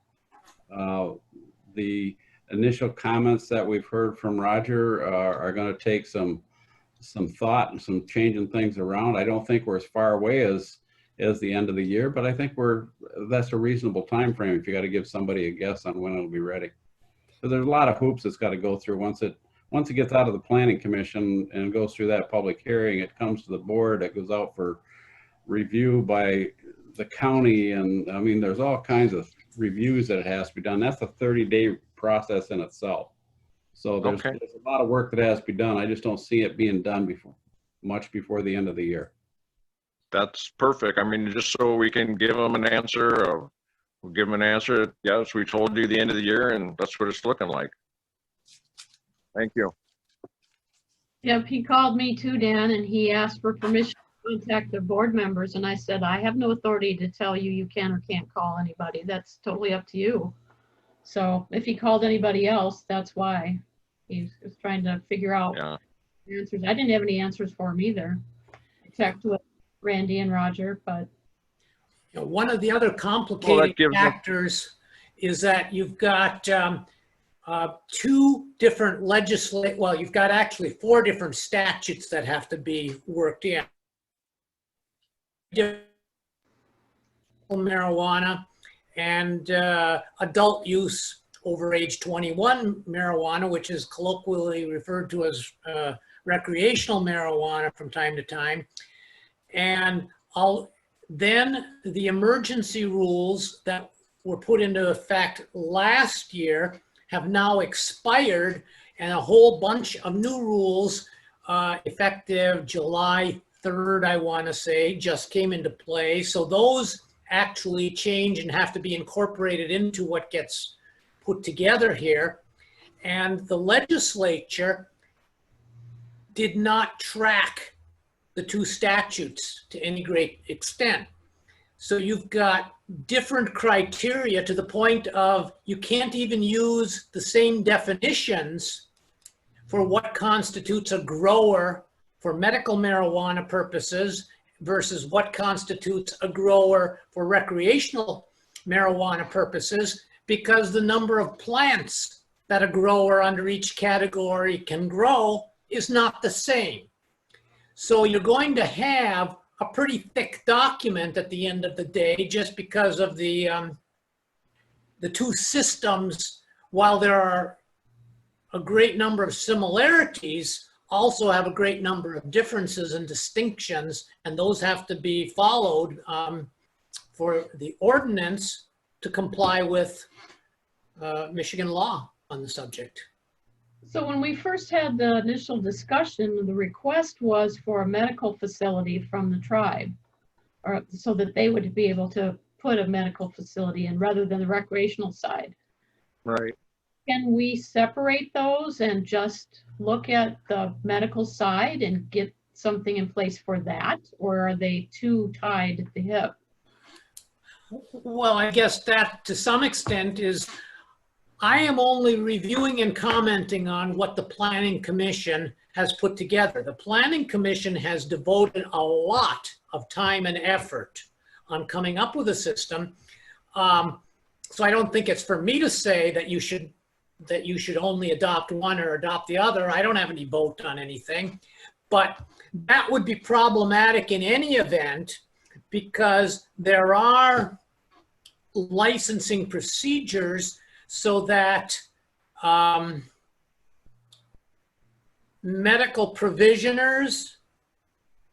The initial comments that we've heard from Roger are going to take some thought and some changing things around. I don't think we're as far away as the end of the year, but I think that's a reasonable time frame if you got to give somebody a guess on when it'll be ready. So there's a lot of hoops that's got to go through once it gets out of the Planning Commission and goes through that public hearing. It comes to the board. It goes out for review by the county, and I mean, there's all kinds of reviews that it has to be done. That's a 30-day process in itself. So there's a lot of work that has to be done. I just don't see it being done much before the end of the year. That's perfect. I mean, just so we can give them an answer, we'll give them an answer. Yes, we told you the end of the year, and that's what it's looking like. Thank you. Yep, he called me too, Dan, and he asked for permission to contact the board members, and I said, I have no authority to tell you you can or can't call anybody. That's totally up to you. So if he called anybody else, that's why. He's just trying to figure out answers. I didn't have any answers for him either. I checked with Randy and Roger, but You know, one of the other complicating factors is that you've got two different you've got actually 4 different statutes that have to be worked in. Marijuana and adult use over age 21 marijuana, which is colloquially referred to as recreational marijuana from time to time. And then the emergency rules that were put into effect last year have now expired, and a whole bunch of new rules effective July 3rd, I want to say, just came into play. So those actually change and have to be incorporated into what gets put together here. And the legislature did not track the two statutes to any great extent. So you've got different criteria to the point of you can't even use the same definitions for what constitutes a grower for medical marijuana purposes versus what constitutes a grower for recreational marijuana purposes, because the number of plants that a grower under each category can grow is not the same. So you're going to have a pretty thick document at the end of the day, just because of the two systems, while there are a great number of similarities, also have a great number of differences and distinctions, and those have to be followed for the ordinance to comply with Michigan law on the subject. So when we first had the initial discussion, the request was for a medical facility from the tribe, or so that they would be able to put a medical facility in rather than the recreational side. Right. Can we separate those and just look at the medical side and get something in place for that? Or are they too tied at the hip? Well, I guess that to some extent is, I am only reviewing and commenting on what the Planning Commission has put together. The Planning Commission has devoted a lot of time and effort on coming up with a system. So I don't think it's for me to say that you should only adopt one or adopt the other. I don't have any vote on anything, but that would be problematic in any event, because there are licensing procedures so that medical provisioners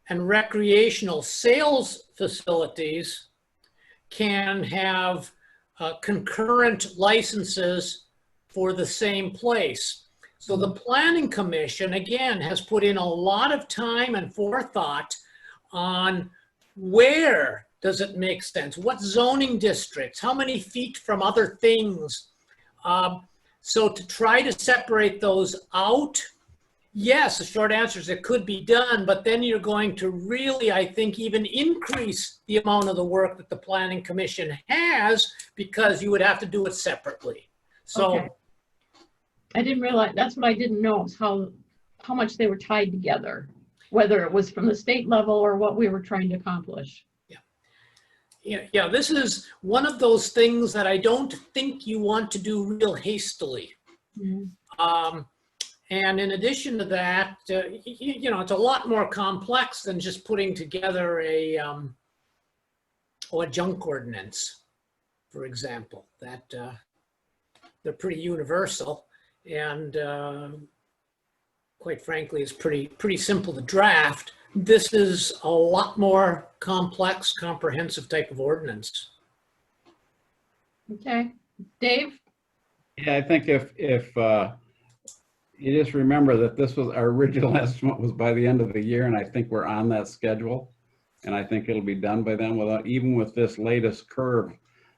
and recreational sales facilities can have concurrent licenses for the same place. So the Planning Commission, again, has put in a lot of time and forethought on where does it make sense, what zoning districts, how many feet from other things. So to try to separate those out, yes, the short answer is it could be done, but then you're going to really, I think, even increase the amount of the work that the Planning Commission has, because you would have to do it separately. So Okay. I didn't realize, that's what I didn't know, is how much they were tied together, whether it was from the state level or what we were trying to accomplish. yeah, this is one of those things that I don't think you want to do real hastily. Mm-hmm. And in addition to that, you know, it's a lot more complex than just putting together a junk ordinance, for example. That they're pretty universal, and quite frankly, it's pretty simple to draft. This is a lot more complex, comprehensive type of ordinance. Okay, Dave? Yeah, I think if you just remember that this was, our original estimate was by the end of the year, and I think we're on that schedule. And I think it'll be done by then, without, even with this latest curve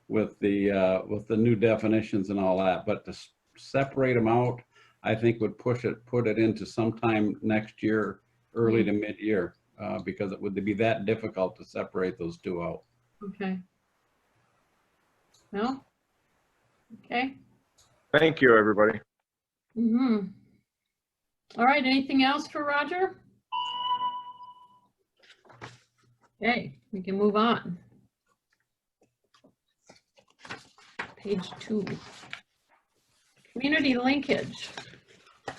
with the new definitions and all that. But to separate them out, I think would put it into sometime next year, early to mid-year, because it would be that difficult to separate those two out. Okay. No? Okay. Thank you, everybody. Mm-hmm. All right, anything else for Roger? Okay, we can move on. Page 2. Community linkage. I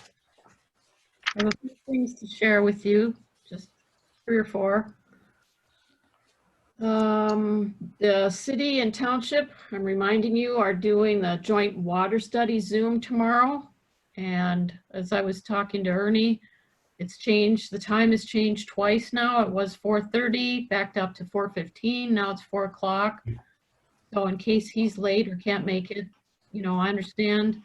have a few things to share with you, just 3 or 4. The city and township, I'm reminding you, are doing the joint water study Zoom tomorrow. And as I was talking to Ernie, it's changed, the time has changed twice now. It was 4:30, backed up to 4:15, now it's 4 o'clock. So in case he's late or can't make it, you know, I understand,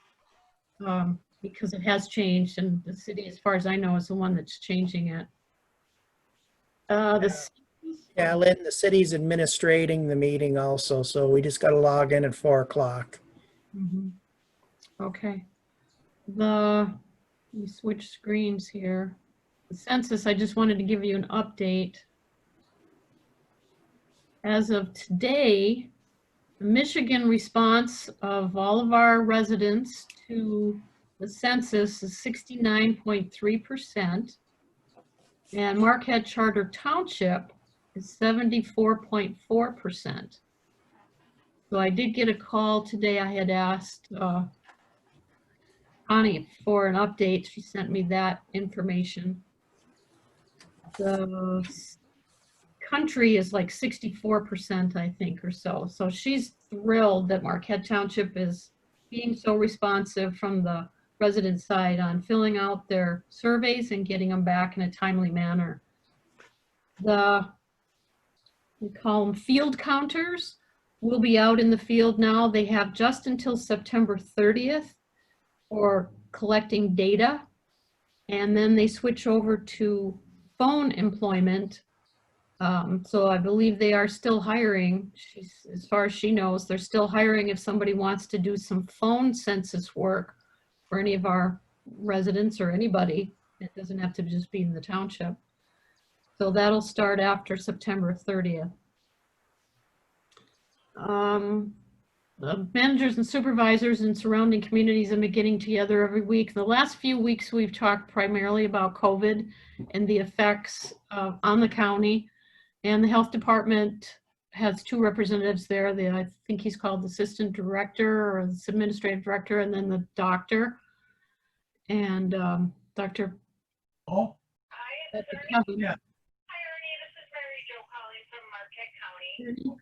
because it has changed, and the city, as far as I know, is the one that's changing it. The Yeah, Lynn, the city's administrating the meeting also, so we just got to log in at 4 o'clock. Mhm. Okay. Let me switch screens here. The census, I just wanted to give you an update. As of today, the Michigan response of all of our residents to the census is 69.3%. And Marquette Charter Township is 74.4%. So I did get a call today. I had asked Connie for an update. She sent me that information. The country is like 64%, I think, or so. So she's thrilled that Marquette Township is being so responsive from the resident side on filling out their surveys and getting them back in a timely manner. We call them field counters, will be out in the field now. They have just until September 30th for collecting data. And then they switch over to phone employment. So I believe they are still hiring. As far as she knows, they're still hiring if somebody wants to do some phone census work for any of our residents or anybody. It doesn't have to just be in the township. So that'll start after September 30th. The managers and supervisors in surrounding communities have been getting together every week. The last few weeks, we've talked primarily about COVID and the effects on the county. And the health department has 2 representatives there. I think he's called the assistant director or the administrative director, and then the doctor. And Dr. Oh, Kevin. yeah. Hi, Ernie. This is Mary Jo calling from Marquette County.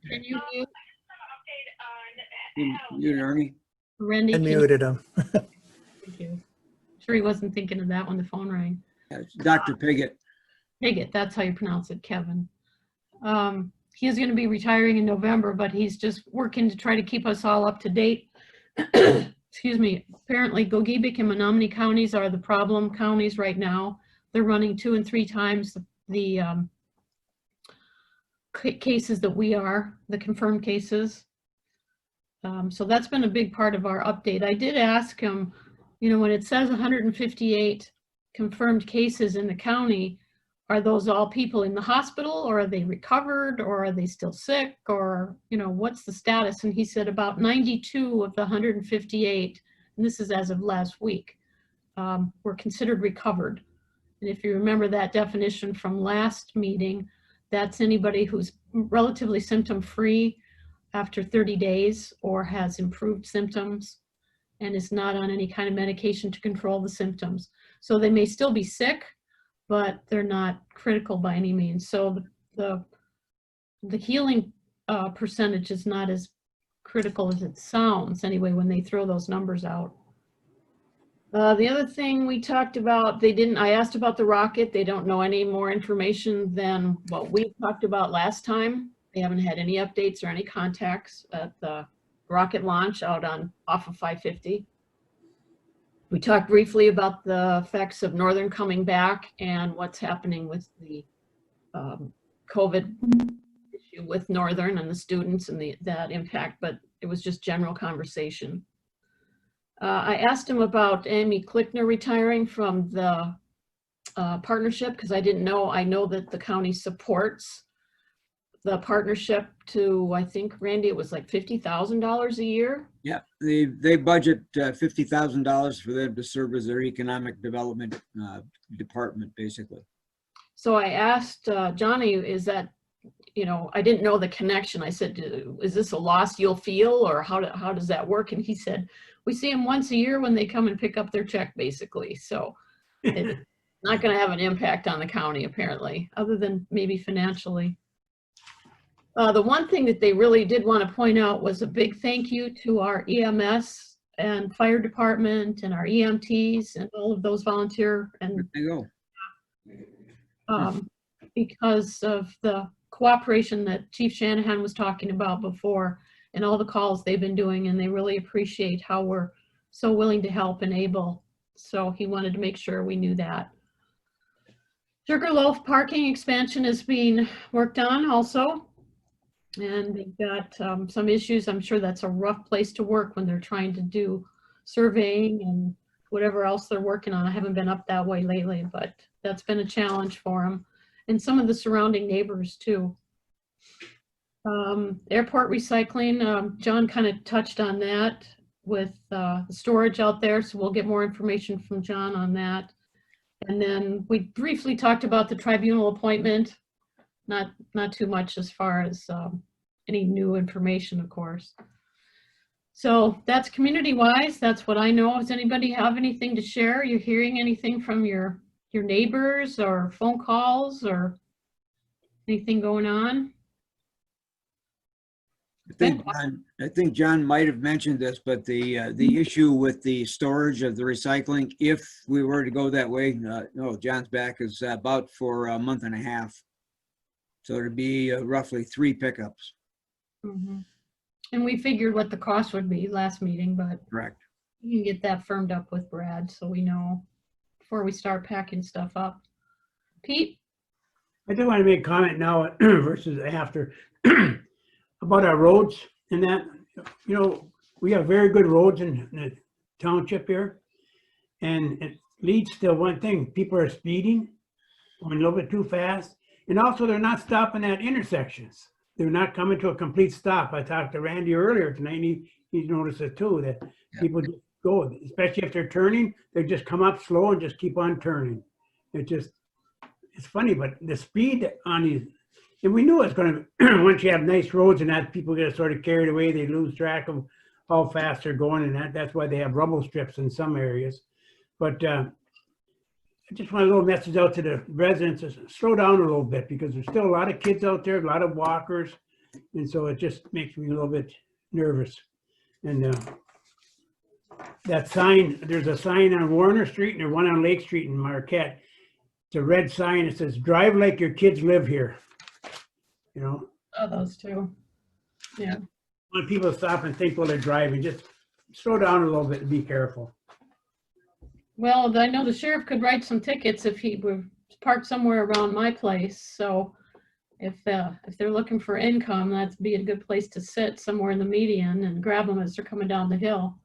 Can you mute Some update on You, Ernie? Randy? I muted him. Thank you. Sure he wasn't thinking of that when the phone rang. Dr. Piggott. Piggott, that's how you pronounce it, Kevin. He is going to be retiring in November, but he's just working to try to keep us all up to date. Excuse me. Apparently, Gogebic and Menominee counties are the problem counties right now. They're running 2 and 3 times the cases that we are, the confirmed cases. So that's been a big part of our update. I did ask him, you know, when it says 158 confirmed cases in the county, are those all people in the hospital, or are they recovered, or are they still sick, or, you know, what's the status? And he said about 92 of the 158, and this is as of last week, were considered recovered. And if you remember that definition from last meeting, that's anybody who's relatively symptom-free after 30 days or has improved symptoms and is not on any kind of medication to control the symptoms. So they may still be sick, but they're not critical by any means. So the healing percentage is not as critical as it sounds anyway when they throw those numbers out. The other thing we talked about, I asked about the rocket. They don't know any more information than what we talked about last time. They haven't had any updates or any contacts at the rocket launch out off of 550. We talked briefly about the effects of Northern coming back and what's happening with the COVID issue with Northern and the students and that impact, but it was just general conversation. I asked him about Amy Klickner retiring from the partnership because I didn't know. I know that the county supports the partnership to, I think, Randy, it was like $50,000 a year. Yeah, they budget $50,000 for them to serve as their economic development department, basically. So I asked Johnny, is that, you know, I didn't know the connection. I said, is this a loss you'll feel, or how does that work? And he said, we see them once a year when they come and pick up their check, basically. So it's not going to have an impact on the county, apparently, other than maybe financially. The one thing that they really did want to point out was a big thank you to our EMS and fire department and our EMTs and all of those volunteer and There you go. because of the cooperation that Chief Shanahan was talking about before and all the calls they've been doing, and they really appreciate how we're so willing to help and able. So he wanted to make sure we knew that. Sugarloaf parking expansion is being worked on also. And they've got some issues. I'm sure that's a rough place to work when they're trying to do surveying and whatever else they're working on. I haven't been up that way lately, but that's been a challenge for them. And some of the surrounding neighbors too. Airport recycling, John kind of touched on that with the storage out there. So we'll get more information from John on that. And then we briefly talked about the tribunal appointment. Not too much as far as any new information, of course. So that's community-wise. That's what I know. Does anybody have anything to share? Are you hearing anything from your neighbors or phone calls or anything going on? I think John might have mentioned this, but the issue with the storage of the recycling, if we were to go that way, no, John's back, is about for a month and a half. So it'd be roughly 3 pickups. Mm-hmm. And we figured what the cost would be last meeting, but Correct. you can get that firmed up with Brad so we know before we start packing stuff up. Pete? I just want to make a comment now versus after about our roads and that, you know, we have very good roads in the township here. And it leads to one thing, people are speeding, going a little bit too fast. And also they're not stopping at intersections. They're not coming to a complete stop. I talked to Randy earlier tonight, and he noticed it too, that people just go, especially if they're turning, they just come up slow and just keep on turning. It's funny, but the speed on these, and we knew it's going to, once you have nice roads and that, people get sort of carried away, they lose track of how fast they're going, and that's why they have rumble strips in some areas. But I just want a little message out to the residents, to slow down a little bit, because there's still a lot of kids out there, a lot of walkers, and so it just makes me a little bit nervous. And that sign, there's a sign on Warner Street and there's one on Lake Street in Marquette. It's a red sign. It says, "Drive like your kids live here." You know? Oh, those two. Yeah. When people stop and think while they're driving, just slow down a little bit and be careful. Well, I know the sheriff could write some tickets if he were parked somewhere around my place. So if they're looking for income, that'd be a good place to sit somewhere in the median and grab them as they're coming down the hill.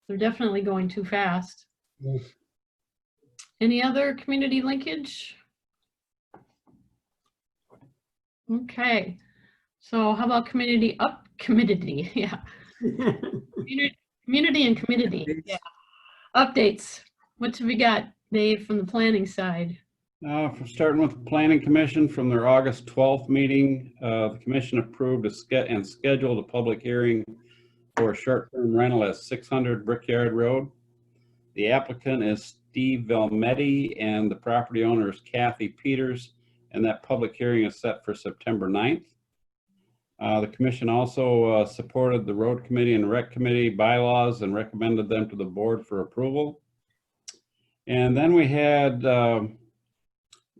They're definitely going too fast. Yes. Any other community linkage? Okay. So how about community? Yeah. Community and community. Yeah. Updates. What have we got, Dave, from the planning side? Starting with the Planning Commission, from their August 12th meeting, the commission approved and scheduled a public hearing for a short-term rental at 600 Brickyard Road. The applicant is Steve Velmetti and the property owner is Kathy Peters, and that public hearing is set for September 9th. The commission also supported the Road Committee and Rec Committee bylaws and recommended them to the board for approval. And then we had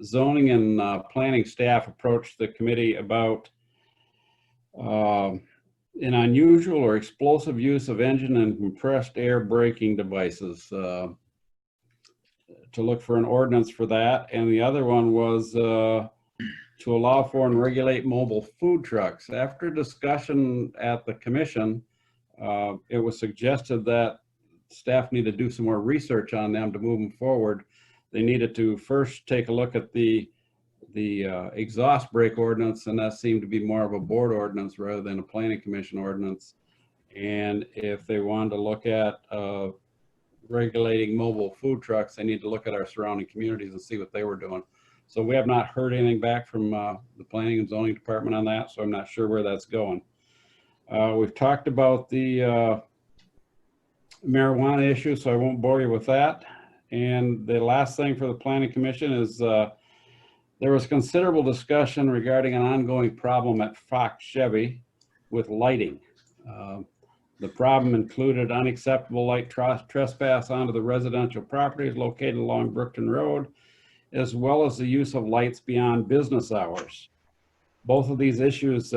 zoning and planning staff approach the committee about an unusual or explosive use of engine and compressed air braking devices, to look for an ordinance for that. And the other one was to allow for and regulate mobile food trucks. After discussion at the commission, it was suggested that staff need to do some more research on them to move them forward. They needed to first take a look at the exhaust brake ordinance, and that seemed to be more of a board ordinance rather than a planning commission ordinance. And if they wanted to look at regulating mobile food trucks, they need to look at our surrounding communities and see what they were doing. So we have not heard anything back from the planning and zoning department on that, so I'm not sure where that's going. We've talked about the marijuana issue, so I won't bore you with that. And the last thing for the planning commission is there was considerable discussion regarding an ongoing problem at Fox Chevy with lighting. The problem included unacceptable light trespass onto the residential properties located along Brookton Road, as well as the use of lights beyond business hours. Both of these issues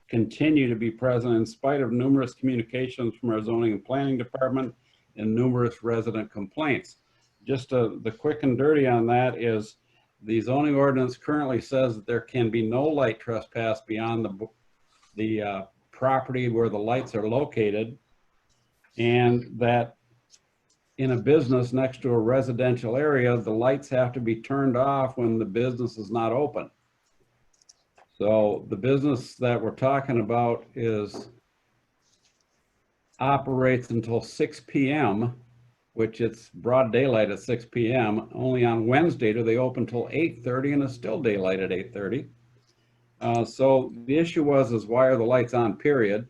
continue to be present in spite of numerous communications from our zoning and planning department and numerous resident complaints. Just the quick and dirty on that is The zoning ordinance currently says that there can be no light trespass beyond the property where the lights are located, and that in a business next to a residential area, the lights have to be turned off when the business is not open. So the business that we're talking about operates until 6 p.m., which it's broad daylight at 6 p.m. Only on Wednesday do they open till 8:30, and it's still daylight at 8:30. So the issue is why are the lights on, period?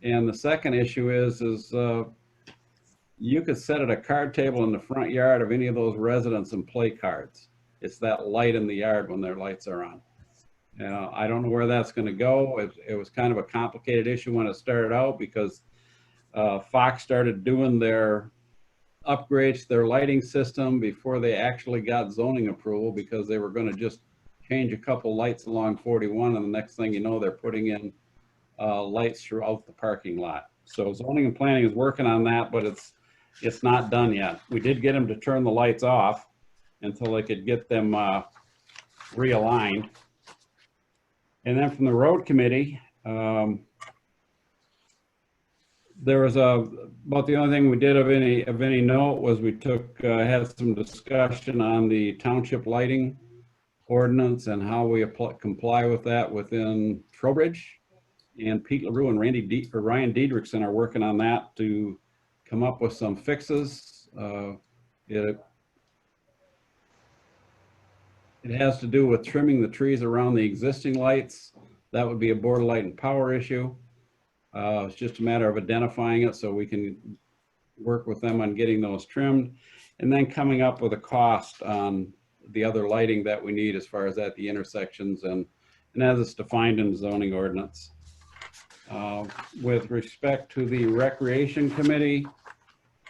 And the second issue is you could sit at a card table in the front yard of any of those residents and play cards. It's that light in the yard when their lights are on. I don't know where that's going to go. It was kind of a complicated issue when it started out because Fox started doing their upgrades to their lighting system before they actually got zoning approval, because they were going to just change a couple lights along 41, and the next thing you know, they're putting in lights throughout the parking lot. So zoning and planning is working on that, but it's not done yet. We did get them to turn the lights off until they could get them realigned. And then from the road committee, there was about the only thing we did of any note was we had some discussion on the township lighting ordinance and how we comply with that within Trowbridge. And Pete LaRue and Ryan Diedrichson are working on that to come up with some fixes. It has to do with trimming the trees around the existing lights. That would be a board light and power issue. It's just a matter of identifying it so we can work with them on getting those trimmed, and then coming up with a cost on the other lighting that we need as far as at the intersections and as it's defined in the zoning ordinance. With respect to the recreation committee,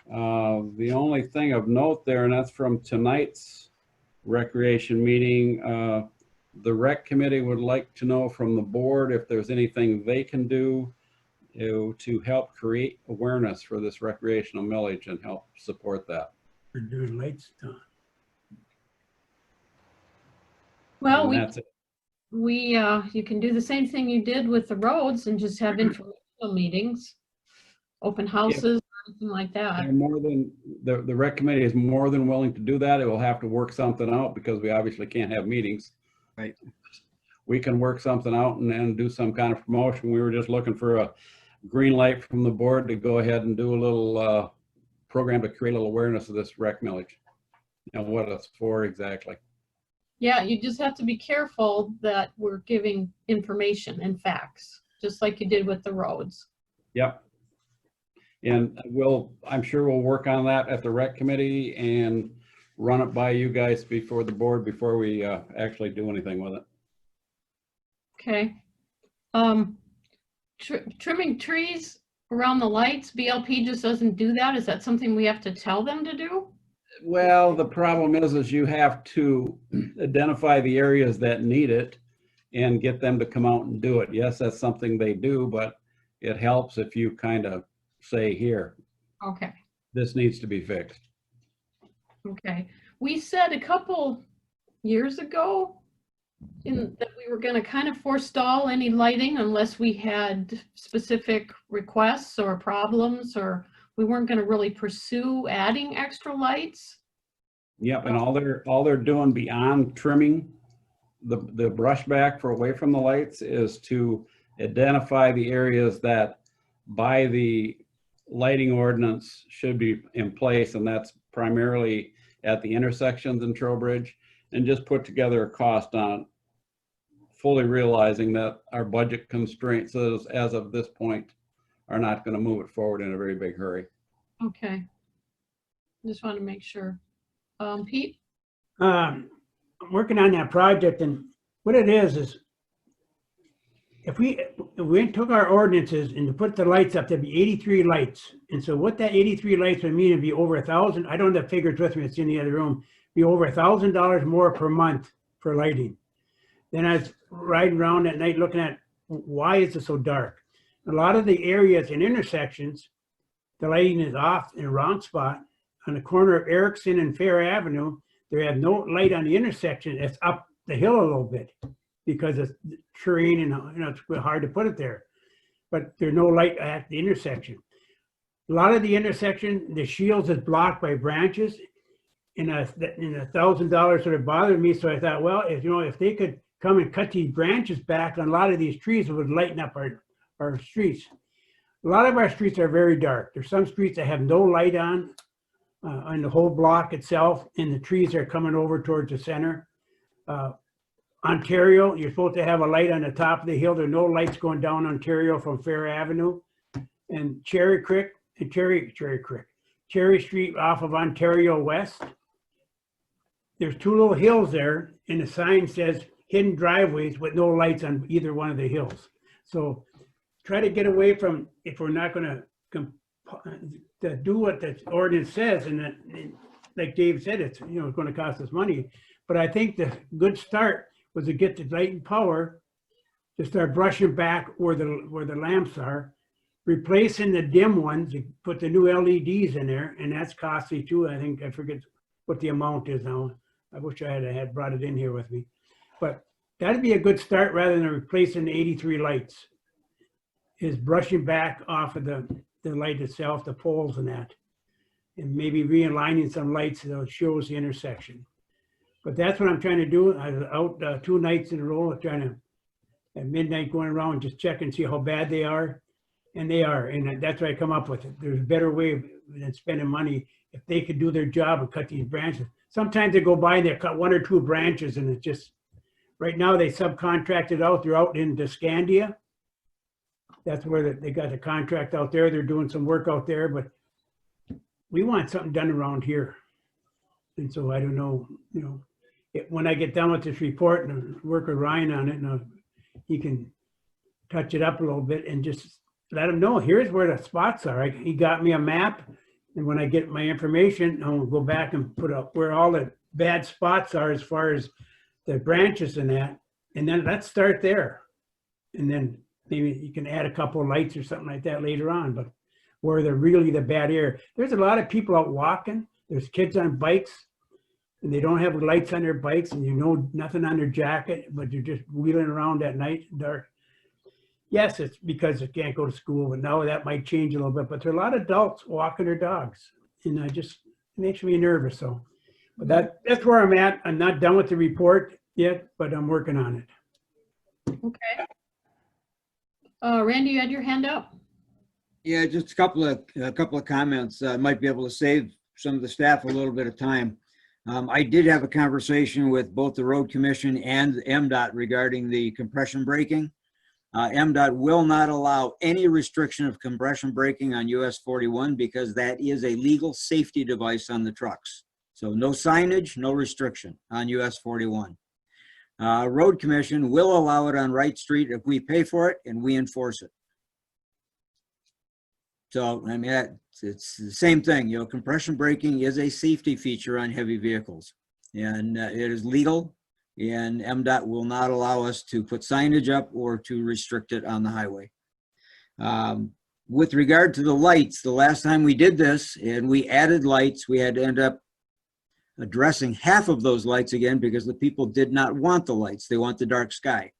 the only thing of note there, and that's from tonight's recreation meeting, the rec committee would like to know from the board if there's anything they can do to help create awareness for this recreational millage and help support that. We're doing lights on. Well, And that's it. you can do the same thing you did with the roads and just have informational meetings, open houses, or anything like that. They're more than, the rec committee is more than willing to do that. It will have to work something out because we obviously can't have meetings. Right. We can work something out and do some kind of promotion. We were just looking for a green light from the board to go ahead and do a little program to create a little awareness of this rec millage and what it's for exactly. Yeah, you just have to be careful that we're giving information and facts, just like you did with the roads. Yep. And I'm sure we'll work on that at the rec committee and run it by you guys before the board before we actually do anything with it. Okay. Trimming trees around the lights, BLP just doesn't do that. Is that something we have to tell them to do? Well, the problem is you have to identify the areas that need it and get them to come out and do it. Yes, that's something they do, but it helps if you kind of say, here, Okay. this needs to be fixed. Okay. We said a couple years ago that we were going to kind of forestall any lighting unless we had specific requests or problems, or we weren't going to really pursue adding extra lights. Yep, and all they're doing beyond trimming the brush back for away from the lights is to identify the areas that by the lighting ordinance should be in place, and that's primarily at the intersections in Trowbridge, and just put together a cost on it, fully realizing that our budget constraints as of this point are not going to move it forward in a very big hurry. Okay. Just want to make sure. Pete? I'm working on that project, and what it is if we took our ordinances and put the lights up, there'd be 83 lights. And so what that 83 lights would mean would be over 1,000. I don't have figures with me, it's in the other room. Be over $1,000 more per month for lighting. Then I was riding around at night looking at why is it so dark? A lot of the areas and intersections, the lighting is off in a wrong spot. On the corner of Erickson and Fair Avenue, They have no light on the intersection. It's up the hill a little bit because it's terrain and, you know, it's hard to put it there. But there's no light at the intersection. A lot of the intersection, the shields is blocked by branches, and $1,000 sort of bothered me. So I thought, well, if you know, if they could come and cut these branches back on a lot of these trees, it would lighten up our streets. A lot of our streets are very dark. There's some streets that have no light on the whole block itself, and the trees are coming over towards the center. Ontario, you're supposed to have a light on the top of the hill. There are no lights going down Ontario from Fair Avenue. And Cherry Street off of Ontario West. There's two little hills there, and the sign says hidden driveways with no lights on either one of the hills. So try to get away from, if we're not going to do what the ordinance says, and like Dave said, it's, you know, it's going to cost us money. But I think the good start was to get the light and power to start brushing back where the lamps are, replacing the dim ones, put the new LEDs in there, and that's costly too. I think, I forget what the amount is now. I wish I had brought it in here with me. But that'd be a good start rather than replacing the 83 lights, is brushing back off of the light itself, the poles and that, and maybe realigning some lights so it shows the intersection. But that's what I'm trying to do. I was out 2 nights in a row trying to, at midnight, going around just check and see how bad they are. And they are, and that's what I come up with. There's a better way than spending money if they could do their job and cut these branches. Sometimes they go by and they cut 1 or 2 branches, and it's just, right now they subcontracted out. They're out in Descandia. That's where they got the contract out there. They're doing some work out there, but we want something done around here. And so I don't know, you know, when I get done with this report and work with Ryan on it, and he can touch it up a little bit and just let him know, here's where the spots are. He got me a map, and when I get my information, I'll go back and put up where all the bad spots are as far as the branches and that, and then let's start there. And then maybe you can add a couple of lights or something like that later on, but where they're really the bad area. There's a lot of people out walking. There's kids on bikes, and they don't have lights on their bikes, and you know nothing on their jacket, but you're just wheeling around at night, dark. Yes, it's because they can't go to school, but now that might change a little bit. But there are a lot of adults walking their dogs, and it makes me nervous. So, but that's where I'm at. I'm not done with the report yet, but I'm working on it. Okay. Randy, you had your hand up. Yeah, just a couple of comments. I might be able to save some of the staff a little bit of time. I did have a conversation with both the Road Commission and MDOT regarding the compression braking. MDOT will not allow any restriction of compression braking on US 41 because that is a legal safety device on the trucks. So no signage, no restriction on US 41. Road Commission will allow it on Wright Street if we pay for it and we enforce it. So, I mean, it's the same thing, you know, compression braking is a safety feature on heavy vehicles, and it is legal, and MDOT will not allow us to put signage up or to restrict it on the highway. With regard to the lights, the last time we did this and we added lights, we had to end up addressing half of those lights again because the people did not want the lights. They want the dark sky.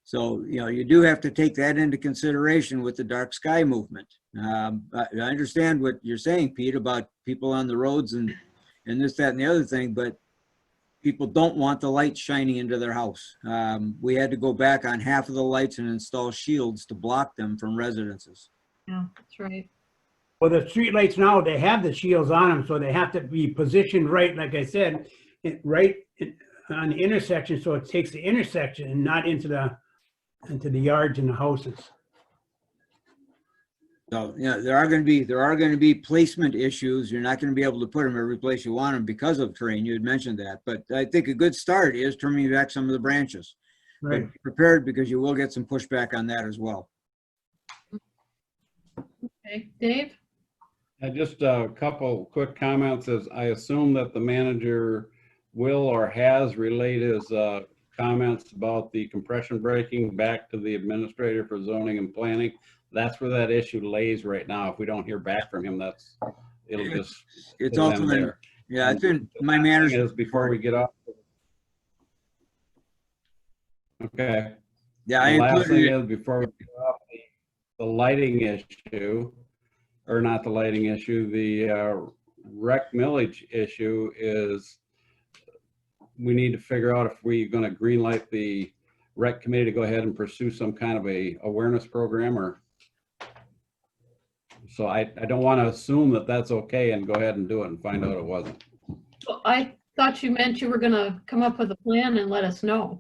So, you know, you do have to take that into consideration with the dark sky movement. I understand what you're saying, Pete, about people on the roads and this, that, and the other thing, but people don't want the lights shining into their house. We had to go back on half of the lights and install shields to block them from residences. Yeah, that's right. Well, the street lights now, they have the shields on them, so they have to be positioned right, like I said, right on the intersection, so it takes the intersection and not into the yards and the houses. So, you know, there are going to be placement issues. You're not going to be able to put them every place you want them because of terrain. You had mentioned that, but I think a good start is trimming back some of the branches. Right. But be prepared because you will get some pushback on that as well. Okay, Dave? Just a couple quick comments. As I assume that the manager will or has relayed his comments about the compression braking back to the administrator for zoning and planning. That's where that issue lays right now. If we don't hear back from him, it's Yeah, it's been my Thing manners. is before we get off. Okay. Yeah, I The last thing included, is before we get off the lighting issue, or not the lighting issue, the rec millage issue is we need to figure out if we're going to green light the rec committee to go ahead and pursue some kind of a awareness program, or so I don't want to assume that that's okay and go ahead and do it and find out it wasn't. Well, I thought you meant you were gonna come up with a plan and let us know.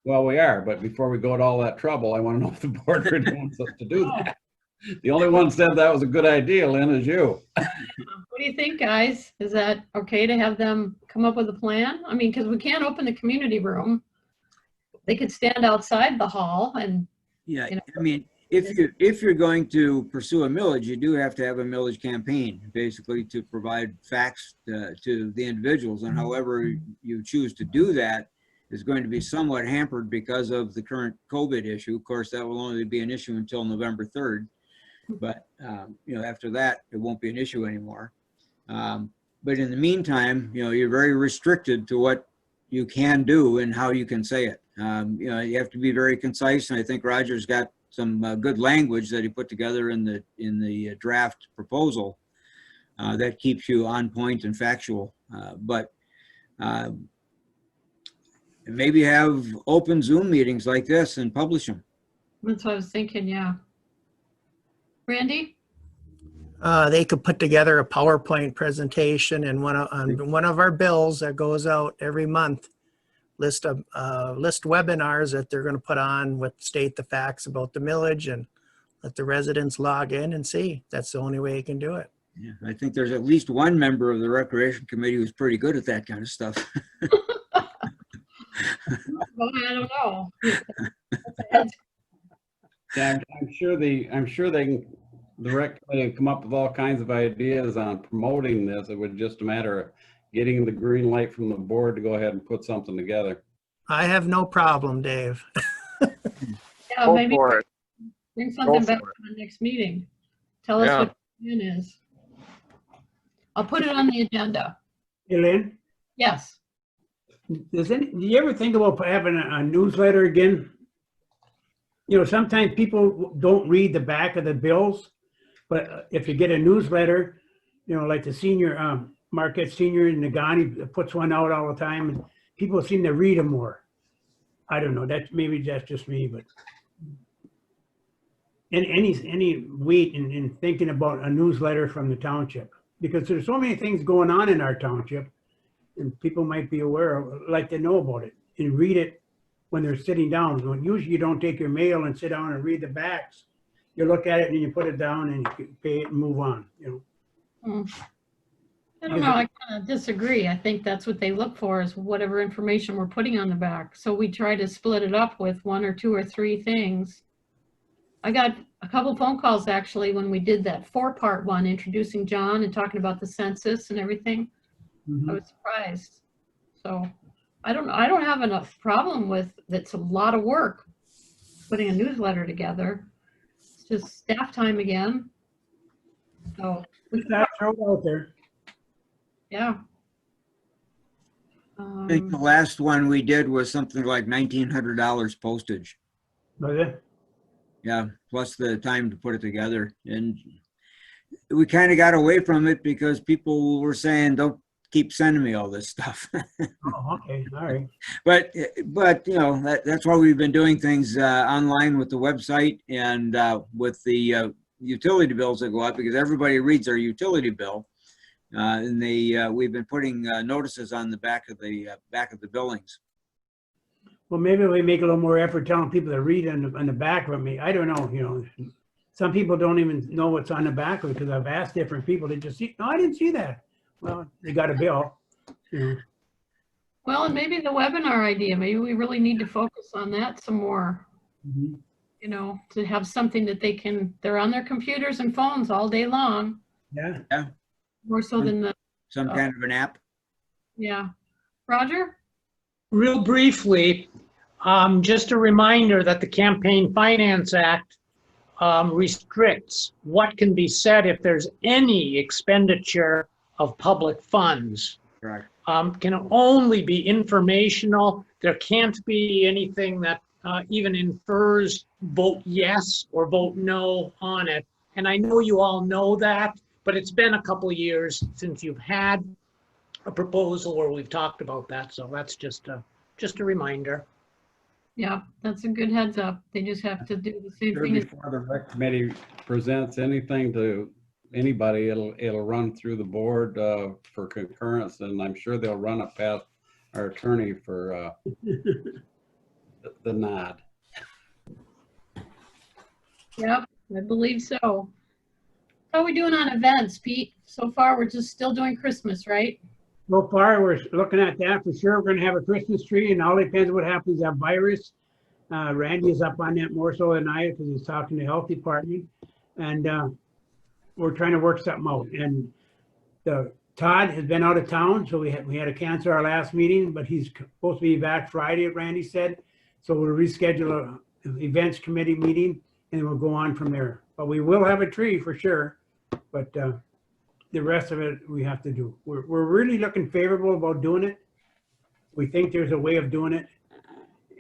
Well, we are, but before we go to all that trouble, I want to know if the board really wants us to do that. The only one said that was a good idea, Lynn, is you. What do you think, guys? Is that okay to have them come up with a plan? I mean, because we can't open the community room. They could stand outside the hall and, yeah, you know, I mean, if you're going to pursue a millage, you do have to have a millage campaign, basically to provide facts to the individuals, and however you choose to do that is going to be somewhat hampered because of the current COVID issue. Of course, that will only be an issue until November 3rd, but you know, after that, it won't be an issue anymore. But in the meantime, you know, you're very restricted to what you can do and how you can say it. You know, you have to be very concise, and I think Roger's got some good language that he put together in the draft proposal that keeps you on point and factual. But maybe have open Zoom meetings like this and publish them. that's what I was thinking, yeah. Randy? They could put together a PowerPoint presentation and on one of our bills that goes out every month, list webinars that they're going to put on with state the facts about the millage and let the residents log in and see. That's the only way you can do it. Yeah, I think there's at least one member of the Recreation Committee who's pretty good at that kind of stuff. Well, I don't know. Yeah, I'm sure they can, the rec committee can come up with all kinds of ideas on promoting this. It would just a matter of getting the green light from the board to go ahead and put something together. I have no problem, Dave. Yeah, Go maybe for it. bring something Go back for for the next meeting. Tell us Yeah. what the plan is. I'll put it on the agenda. Hey, Lynn, Yes. do you ever think about having a newsletter again? You know, sometimes people don't read the back of the bills, but if you get a newsletter, you know, like the senior, Marquette Senior in Nagani puts one out all the time, and people seem to read them more. I don't know, maybe that's just me, but. And any weight in thinking about a newsletter from the township, because there's so many things going on in our township, and people might be aware of, like to know about it and read it when they're sitting down. Usually you don't take your mail and sit down and read the backs. You look at it and you put it down and you pay it and move on, you know. I don't know, I kind of disagree. I think that's what they look for is whatever information we're putting on the back. So we try to split it up with 1 or 2 or 3 things. I got a couple phone calls actually when we did that 4-part one, introducing John and talking about the census and everything. I was surprised. So I don't have enough problem with, it's a lot of work putting a newsletter together. It's just staff time again. So Throw it out there. yeah. I think the last one we did was something like $1,900 postage. Was it? Yeah, plus the time to put it together. And we kind of got away from it because people were saying, don't keep sending me all this stuff. Oh, okay, all right. But you know, that's why we've been doing things online with the website and with the utility bills that go up, because everybody reads their utility bill. And we've been putting notices on the back of the billings. Well, maybe we make a little more effort telling people to read on the back of me. I don't know, you know. Some people don't even know what's on the back of it because I've asked different people. They just see, no, I didn't see that. Well, they got a bill. You know. Well, and maybe the webinar idea, maybe we really need to focus on that some more. You know, to have something that they're on their computers and phones all day long. Yeah. Yeah. More so than some kind of an app. Yeah. Roger? Real briefly, just a reminder that the Campaign Finance Act restricts what can be said if there's any expenditure of public funds. Correct. Can only be informational. There can't be anything that even infers vote yes or vote no on it. And I know you all know that, but it's been a couple of years since you've had a proposal where we've talked about that. So that's just a reminder. Yeah, that's a good heads up. They just have to do the same Sure, thing. before the rec committee presents anything to anybody, it'll run through the board for concurrence, and I'm sure they'll run it past our attorney for the nod. Yep, I believe so. How are we doing on events, Pete? So far, we're just still doing Christmas, right? So far, we're looking at that for sure. We're gonna have a Christmas tree, and all depends what happens, that virus. Randy is up on that more so than I, because he's talking to the health department. And we're trying to work something out. And Todd has been out of town, so we had to cancel our last meeting, but he's supposed to be back Friday, Randy said. So we'll reschedule a events committee meeting, and we'll go on from there. But we will have a tree for sure, but the rest of it we have to do. We're really looking favorable about doing it. We think there's a way of doing it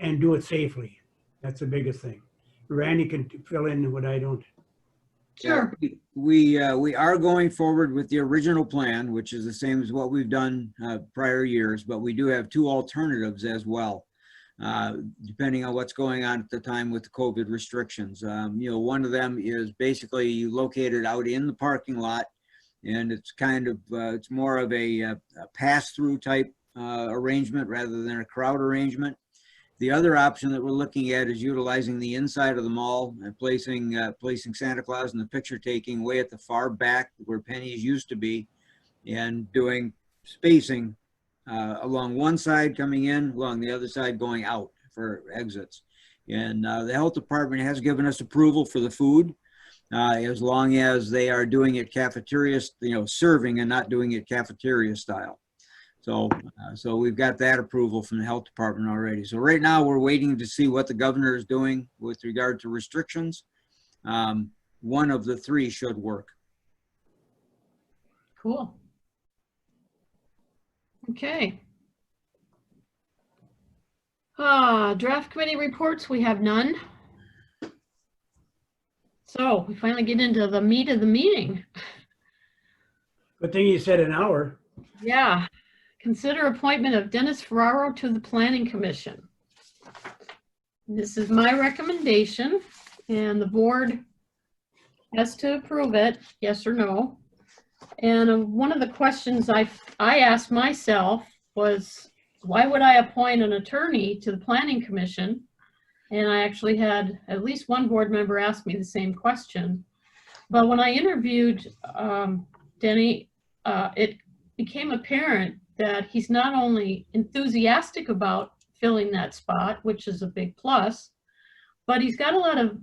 and do it safely. That's the biggest thing. Randy can fill in what I don't. Sure. We are going forward with the original plan, which is the same as what we've done prior years, but we do have two alternatives as well, depending on what's going on at the time with the COVID restrictions. You know, one of them is basically located out in the parking lot, and it's kind of, it's more of a pass-through type arrangement rather than a crowd arrangement. The other option that we're looking at is utilizing the inside of the mall and placing Santa Claus and the picture taking way at the far back where Penny's used to be, and doing spacing along one side coming in, along the other side going out for exits. And the health department has given us approval for the food, as long as they are doing it cafeteria, you know, serving and not doing it cafeteria style. So we've got that approval from the health department already. So right now we're waiting to see what the governor is doing with regard to restrictions. One of the three should work. Cool. Okay. Draft committee reports, we have none. So we finally get into the meat of the meeting. Good thing you said an hour. Yeah. Consider appointment of Dennis Ferraro to the Planning Commission. This is my recommendation, and the board has to approve it, yes or no. And one of the questions I asked myself was, why would I appoint an attorney to the Planning Commission? And I actually had at least one board member ask me the same question. But when I interviewed Denny, it became apparent that he's not only enthusiastic about filling that spot, which is a big plus, but he's got a lot of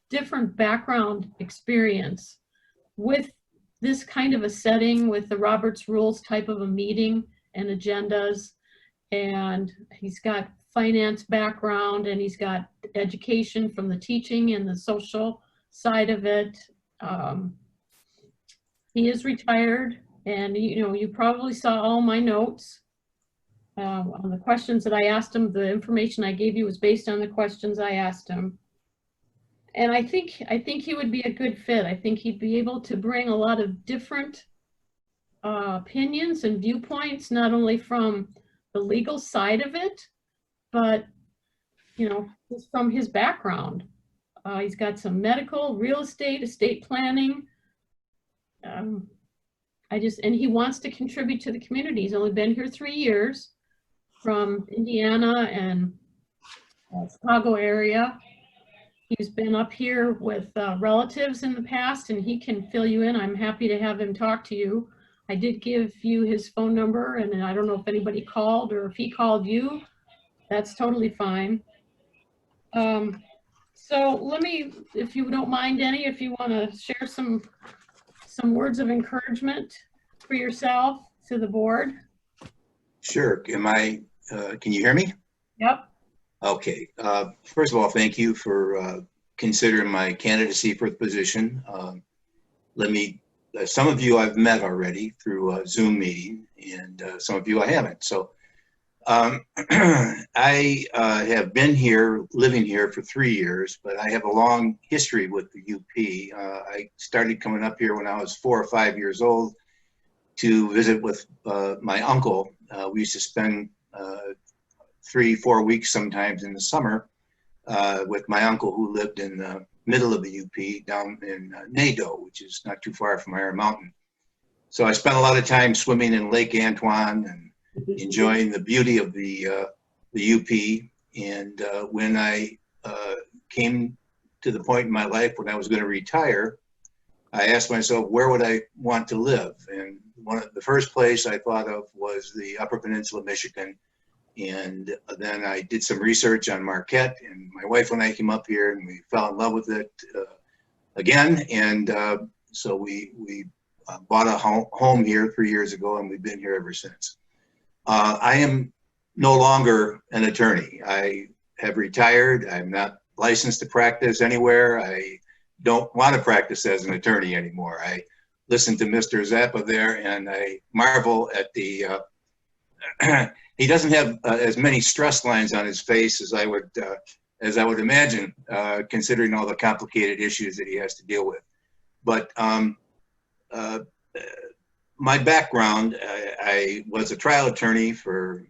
different background experience with this kind of a setting, with the Roberts Rules type of a meeting and agendas. And he's got finance background, and he's got education from the teaching and the social side of it. He is retired. And, you know, you probably saw all my notes on the questions that I asked him. The information I gave you was based on the questions I asked him. And I think he would be a good fit. I think he'd be able to bring a lot of different opinions and viewpoints, not only from the legal side of it, but, you know, just from his background. He's got some medical, real estate, estate planning. And he wants to contribute to the community. He's only been here 3 years, from Indiana and Chicago area. He's been up here with relatives in the past, and he can fill you in. I'm happy to have him talk to you. I did give you his phone number, and I don't know if anybody called or if he called you. That's totally fine. So let me, if you don't mind, Denny, if you want to share some words of encouragement for yourself to the board. Sure. Can you hear me? Yep. Okay. First of all, thank you for considering my candidacy for the position. Let me some of you I've met already through a Zoom meeting, and some of you I haven't. So I have been here, living here for 3 years, but I have a long history with the UP. I started coming up here when I was 4 or 5 years old to visit with my uncle. We used to spend 3-4 weeks sometimes in the summer with my uncle, who lived in the middle of the UP down in Nadeau, which is not too far from Iron Mountain. So I spent a lot of time swimming in Lake Antoine and enjoying the beauty of the UP. And when I came to the point in my life when I was going to retire, I asked myself, where would I want to live? And the first place I thought of was the Upper Peninsula of Michigan. And then I did some research on Marquette, and my wife and I came up here and we fell in love with it again. And so we bought a home here 3 years ago, and we've been here ever since. I am no longer an attorney. I have retired. I'm not licensed to practice anywhere. I don't want to practice as an attorney anymore. I listen to Mr. Zappa there, and I marvel at the he doesn't have as many stress lines on his face as I would imagine, considering all the complicated issues that he has to deal with. But my background, I was a trial attorney for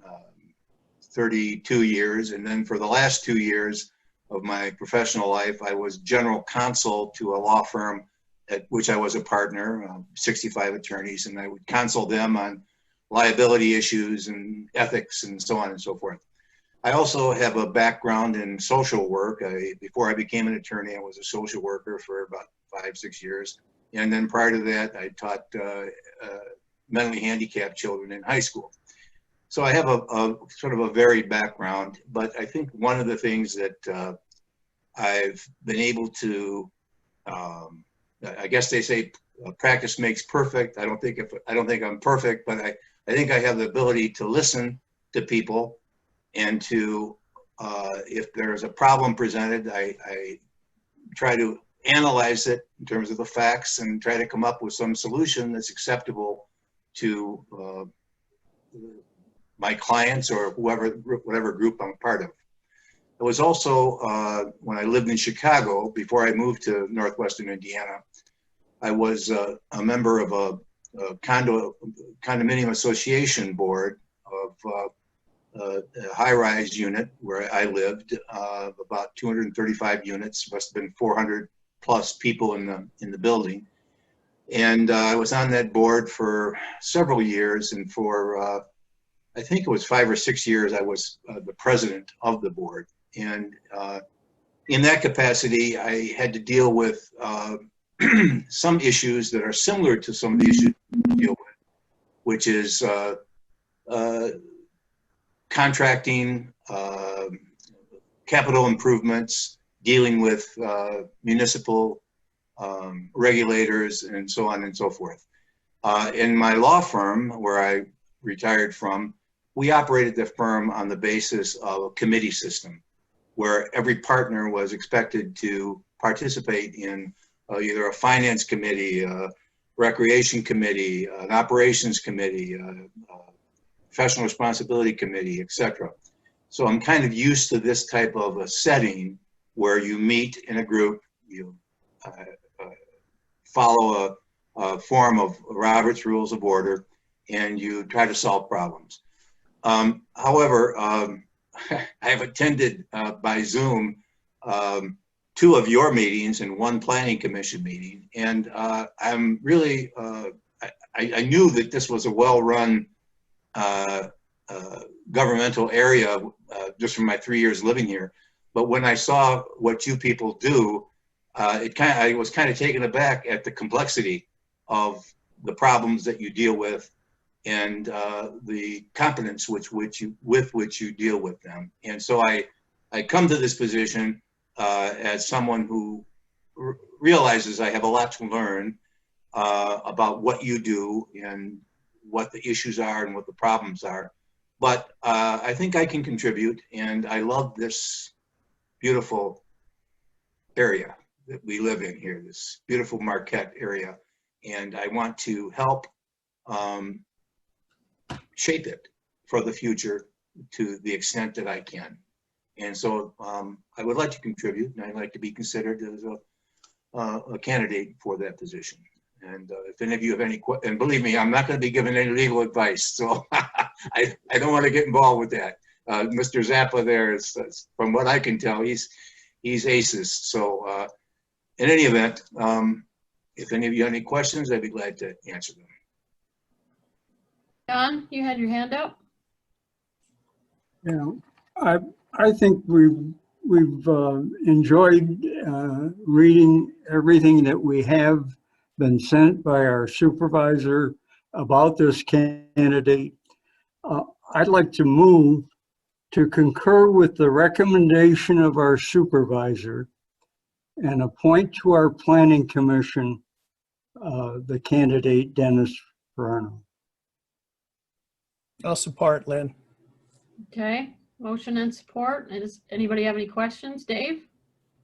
32 years, and then for the last 2 years of my professional life, I was general counsel to a law firm at which I was a partner, 65 attorneys, and I would counsel them on liability issues and ethics and so on and so forth. I also have a background in social work. Before I became an attorney, I was a social worker for about 5-6 years. And then prior to that, I taught mentally handicapped children in high school. So I have a sort of a varied background, but I think one of the things that I've been able to, I guess they say practice makes perfect. I don't think I'm perfect, but I think I have the ability to listen to people, and to, if there's a problem presented, I try to analyze it in terms of the facts and try to come up with some solution that's acceptable to my clients or whatever group I'm a part of. It was also, when I lived in Chicago, before I moved to Northwestern Indiana, I was a member of a condominium association board of a high-rise unit where I lived, about 235 units, must have been 400 plus people in the building. And I was on that board for several years, and for I think it was 5 or 6 years, I was the president of the board. And in that capacity, I had to deal with some issues that are similar to some of the issues we deal with, which is contracting, capital improvements, dealing with municipal regulators, and so on and so forth. In my law firm, where I retired from, we operated the firm on the basis of a committee system, where every partner was expected to participate in either a finance committee, a recreation committee, an operations committee, professional responsibility committee, etc. So I'm kind of used to this type of a setting where you meet in a group, you follow a form of Robert's Rules of Order, and you try to solve problems. However, I have attended by Zoom 2 of your meetings and 1 planning commission meeting, and I'm really, I knew that this was a well-run governmental area just from my 3 years living here. But when I saw what you people do, I was kind of taken aback at the complexity of the problems that you deal with, and the competence with which you deal with them. And so I come to this position as someone who realizes I have a lot to learn about what you do and what the issues are and what the problems are. But I think I can contribute, and I love this beautiful area that we live in here, this beautiful Marquette area. And I want to help shape it for the future to the extent that I can. And so I would like to contribute, and I'd like to be considered as a candidate for that position. And if any of you have any questions, and believe me, I'm not going to be giving any legal advice, so I don't want to get involved with that. Mr. Zappa there is, from what I can tell, he's aces. So in any event, if any of you have any questions, I'd be glad to answer them. John, you had your hand up? You know, I think we've enjoyed reading everything that we have been sent by our supervisor about this candidate. I'd like to move to concur with the recommendation of our supervisor and appoint to our planning commission the candidate Dennis Verano. I'll support Lynn. Okay, motion and support. Does anybody have any questions? Dave?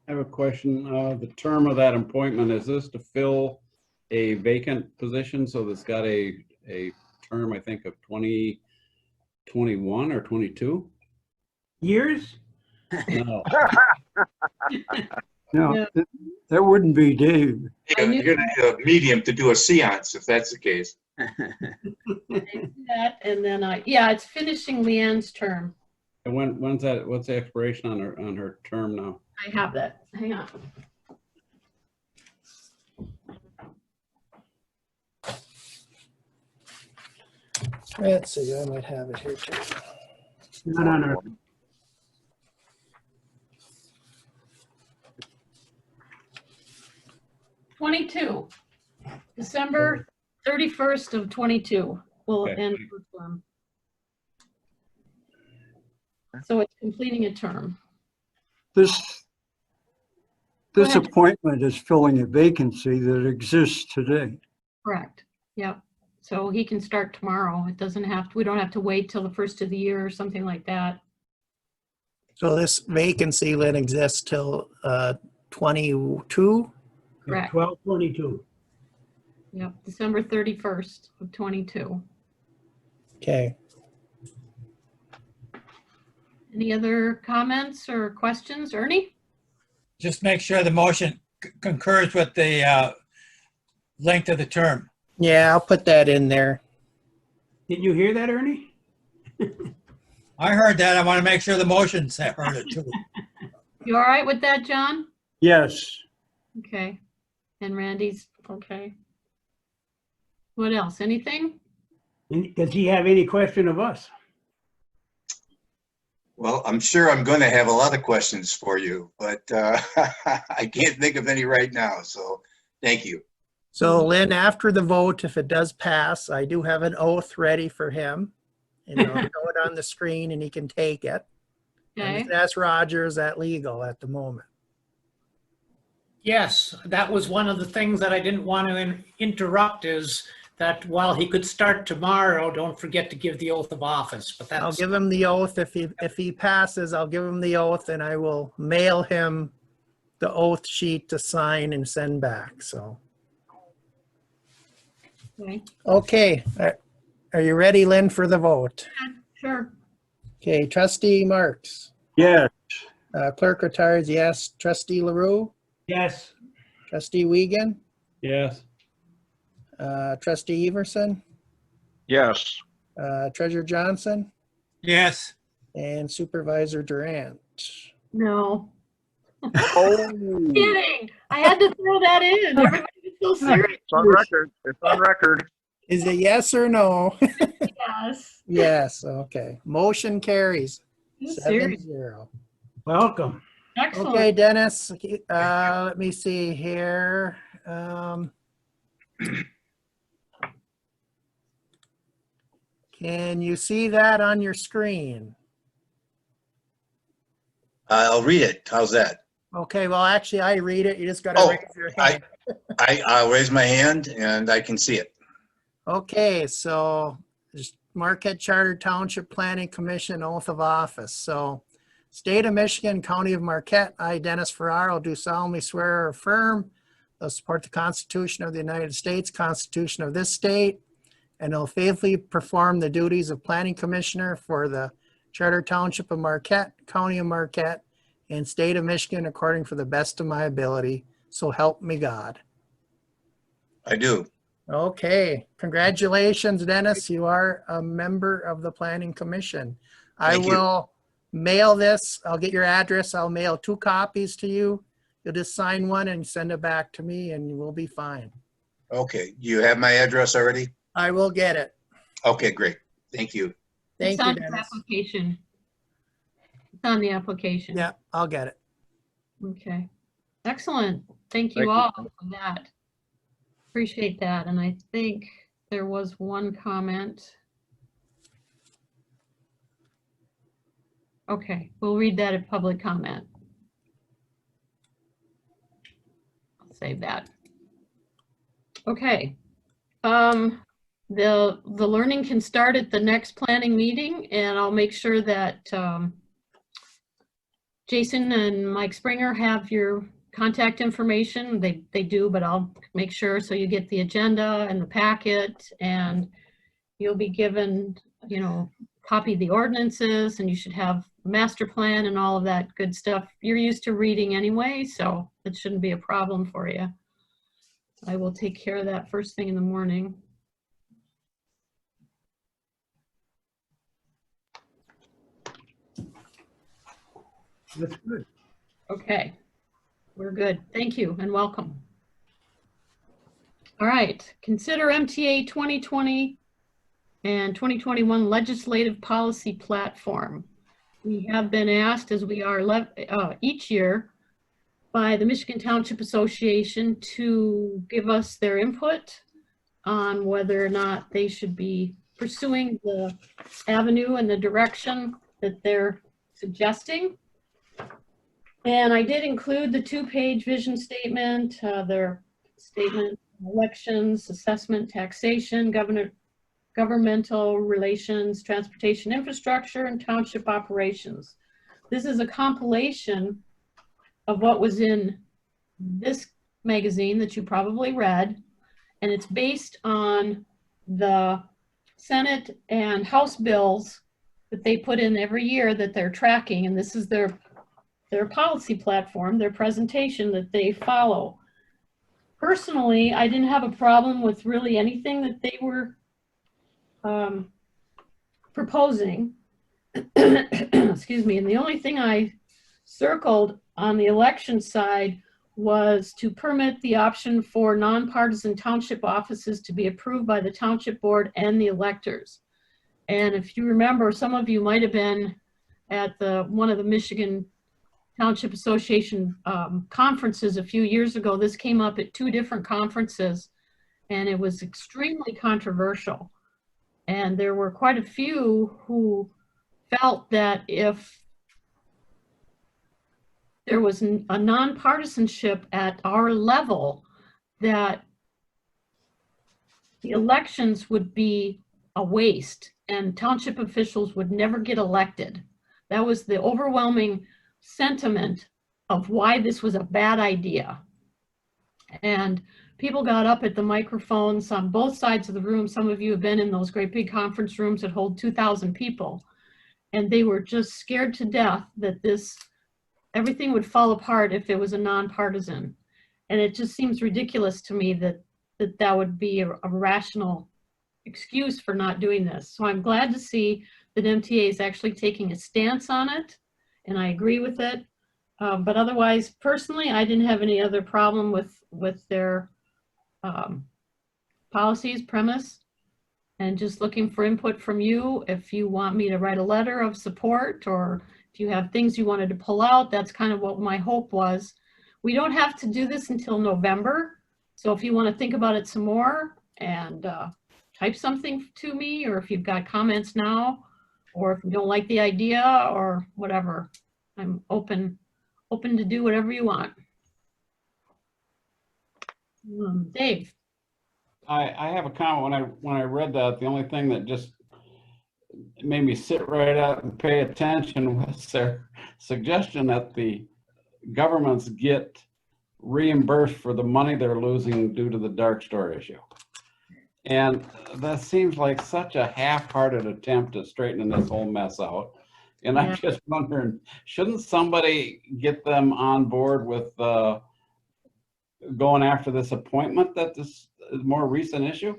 I have a question. The term of that appointment, is this to fill a vacant position? So that's got a term, I think, of 2021 or 22? Years? No. No, that wouldn't be Dave. You're going to need a medium to do a seance if that's the case. That, and then yeah, it's finishing Leanne's term. And when's that? What's the expiration on her term now? I have that. Hang on. Let's see, I might have it here too. Not on our, 22, December 31st of 22 will Okay. end her term. So it's completing a term. This ahead. appointment is filling a vacancy that exists today. Correct. Yep. So he can start tomorrow. It doesn't have to, we don't have to wait till the first of the year or something like that. So this vacancy, Lynn, exists till 22? Correct. 12/22. Yep, December 31st of 22. Okay. Any other comments or questions? Ernie? Just make sure the motion concurs with the length of the term. Yeah, I'll put that in there. Didn't you hear that, Ernie? I heard that. I want to make sure the motion heard it too. You all right with that, John? Yes. Okay. And Randy's okay. What else? Anything? Does he have any question of us? Well, I'm sure I'm going to have a lot of questions for you, but I can't think of any right now. So thank you. So Lynn, after the vote, if it does pass, I do have an oath ready for him. And I'll show it on the screen and he can take it. Okay. And that's Roger, is that legal at the moment? Yes, that was one of the things that I didn't want to interrupt, is that while he could start tomorrow, don't forget to give the oath of office. But I'll that's, give him the oath. If he passes, I'll give him the oath and I will mail him the oath sheet to sign and send back. So, Okay. okay. Are you ready, Lynn, for the vote? Sure. Okay, Trustee Marks. Yes. Clerk retires, yes. Trustee LaRue? Yes. Trustee Wiegand? Yes. Trustee Everson? Yes. Treasurer Johnson? Yes. And Supervisor Durant? No. Oh, Kidding. I had to throw that in. Everybody was so serious. it's on record. It's on record. Is it yes or no? Yes. Yes, okay. Motion carries. You're serious. 7-0. Welcome. Excellent. Okay, Dennis, let me see here. Can you see that on your screen? I'll read it. How's that? Okay, well, actually, I read it. You just got to Oh, raise your hand. I'll raise my hand and I can see it. Okay, so just Marquette Charter Township Planning Commission oath of office. So State of Michigan, County of Marquette, I, Dennis Ferraro, do solemnly swear or affirm support the Constitution of the United States, Constitution of this state, and will faithfully perform the duties of Planning Commissioner for the Charter Township of Marquette, County of Marquette, and State of Michigan according to the best of my ability. So help me God. I do. Okay, congratulations, Dennis. You are a member of the Planning Commission. I Thank you. will mail this. I'll get your address. I'll mail 2 copies to you. You'll just sign one and send it back to me and we'll be fine. Okay. Do you have my address already? I will get it. Okay, great. Thank you. Thank It's you, on the Dennis. application. It's on the application. Yeah, I'll get it. Okay. Excellent. Thank Thank you you. all for that. Appreciate that. And I think there was one comment. Okay, we'll read that at public comment. I'll save that. Okay. The learning can start at the next planning meeting, and I'll make sure that Jason and Mike Springer have your contact information. They do, but I'll make sure so you get the agenda and the packet, and you'll be given, copy of the ordinances, and you should have master plan and all of that good stuff. You're used to reading anyway, so it shouldn't be a problem for you. I will take care of that first thing in the morning. That's good. Okay, we're good. Thank you and welcome. All right, consider MTA 2020 and 2021 legislative policy platform. We have been asked, as we are each year, by the Michigan Township Association to give us their input on whether or not they should be pursuing the avenue and the direction that they're suggesting. And I did include the 2-page vision statement, their statement, elections, assessment, taxation, governmental relations, transportation infrastructure, and township operations. This is a compilation of what was in this magazine that you probably read, and it's based on the Senate and House bills that they put in every year that they're tracking, and this is their policy platform, their presentation that they follow. Personally, I didn't have a problem with really anything that they were proposing. Excuse me. And the only thing I circled on the election side was to permit the option for nonpartisan township offices to be approved by the township board and the electors. And if you remember, some of you might have been at one of the Michigan Township Association conferences a few years ago. This came up at 2 different conferences, and it was extremely controversial. And there were quite a few who felt that if there was a nonpartisanship at our level, that the elections would be a waste and township officials would never get elected. That was the overwhelming sentiment of why this was a bad idea. And people got up at the microphones on both sides of the room. Some of you have been in those great big conference rooms that hold 2,000 people. And they were just scared to death that everything would fall apart if it was a nonpartisan. And it just seems ridiculous to me that would be a rational excuse for not doing this. So I'm glad to see that MTA is actually taking a stance on it, and I agree with it. But otherwise, personally, I didn't have any other problem with their policies, premise, and just looking for input from you. If you want me to write a letter of support, or if you have things you wanted to pull out, that's kind of what my hope was. We don't have to do this until November. So if you want to think about it some more and type something to me, or if you've got comments now, or if you don't like the idea or whatever, I'm open to do whatever you want. Dave. I have a comment. When I read that, the only thing that just made me sit right up and pay attention was their suggestion that the governments get reimbursed for the money they're losing due to the dark store issue. And that seems like such a half-hearted attempt at straightening this whole mess out. And Yeah. I'm just wondering, shouldn't somebody get them on board with going after this appointment that this is more recent issue?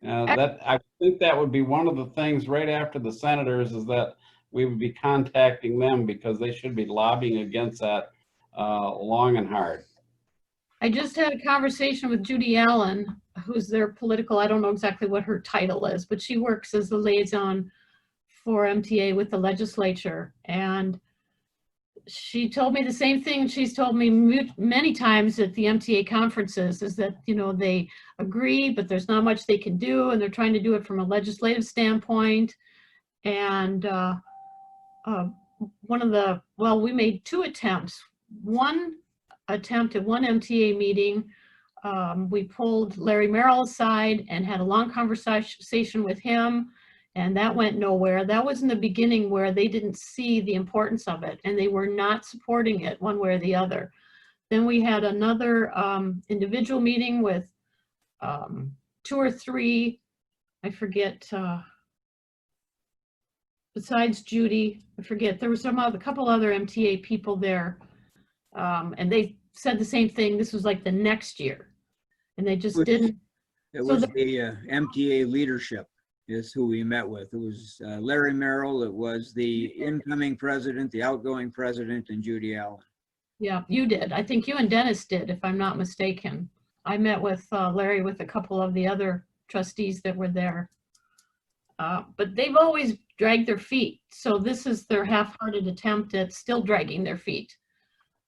That I think that would be one of the things right after the senators is that we would be contacting them because they should be lobbying against that long and hard. I just had a conversation with Judy Allen, who's their political, I don't know exactly what her title is, but she works as the liaison for MTA with the legislature. And she told me the same thing she's told me many times at the MTA conferences, is that, you know, they agree, but there's not much they can do, and they're trying to do it from a legislative standpoint. And we made two attempts. One attempt at one MTA meeting, we pulled Larry Merrill aside and had a long conversation with him, and that went nowhere. That was in the beginning where they didn't see the importance of it and they were not supporting it one way or the other. Then we had another individual meeting with 2 or 3, I forget, besides Judy, I forget, there was a couple other MTA people there, and they said the same thing. This was like the next year, and they just didn't. It was the MTA leadership is who we met with. It was Larry Merrill, it was the incoming president, the outgoing president, and Judy Allen. Yeah, you did. I think you and Dennis did, if I'm not mistaken. I met with Larry with a couple of the other trustees that were there. But they've always dragged their feet. So this is their half-hearted attempt at still dragging their feet,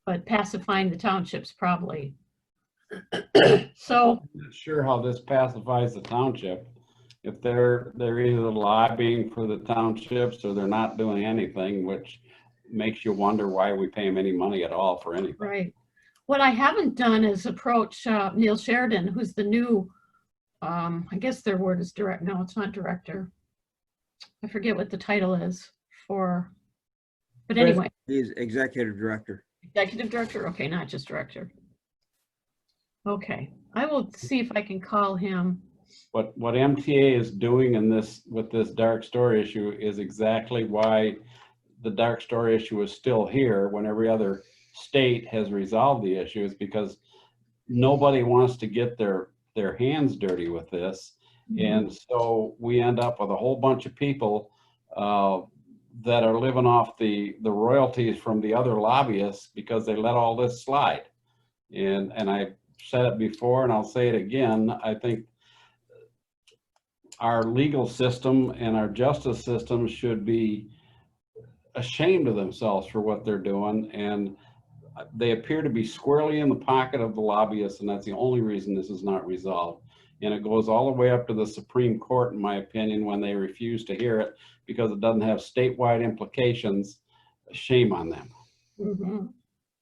but pacifying the townships probably. So I'm not sure how this pacifies the township. If they're either lobbying for the townships or they're not doing anything, which makes you wonder why we pay them any money at all for anything. right. What I haven't done is approach Neil Sheridan, who's the new, I guess their word is direct. No, it's not director. I forget what the title is for, but anyway. He's executive director. Executive director? Okay, not just director. Okay, I will see if I can call him. What MTA is doing in this with this dark store issue is exactly why the dark store issue is still here when every other state has resolved the issue, is because nobody wants to get their hands dirty with this. And so we end up with a whole bunch of people that are living off the royalties from the other lobbyists because they let all this slide. And I said it before and I'll say it again, I think our legal system and our justice system should be ashamed of themselves for what they're doing. And they appear to be squarely in the pocket of the lobbyists, and that's the only reason this is not resolved. And it goes all the way up to the Supreme Court, in my opinion, when they refuse to hear it because it doesn't have statewide implications. Shame on them. Mm-hmm.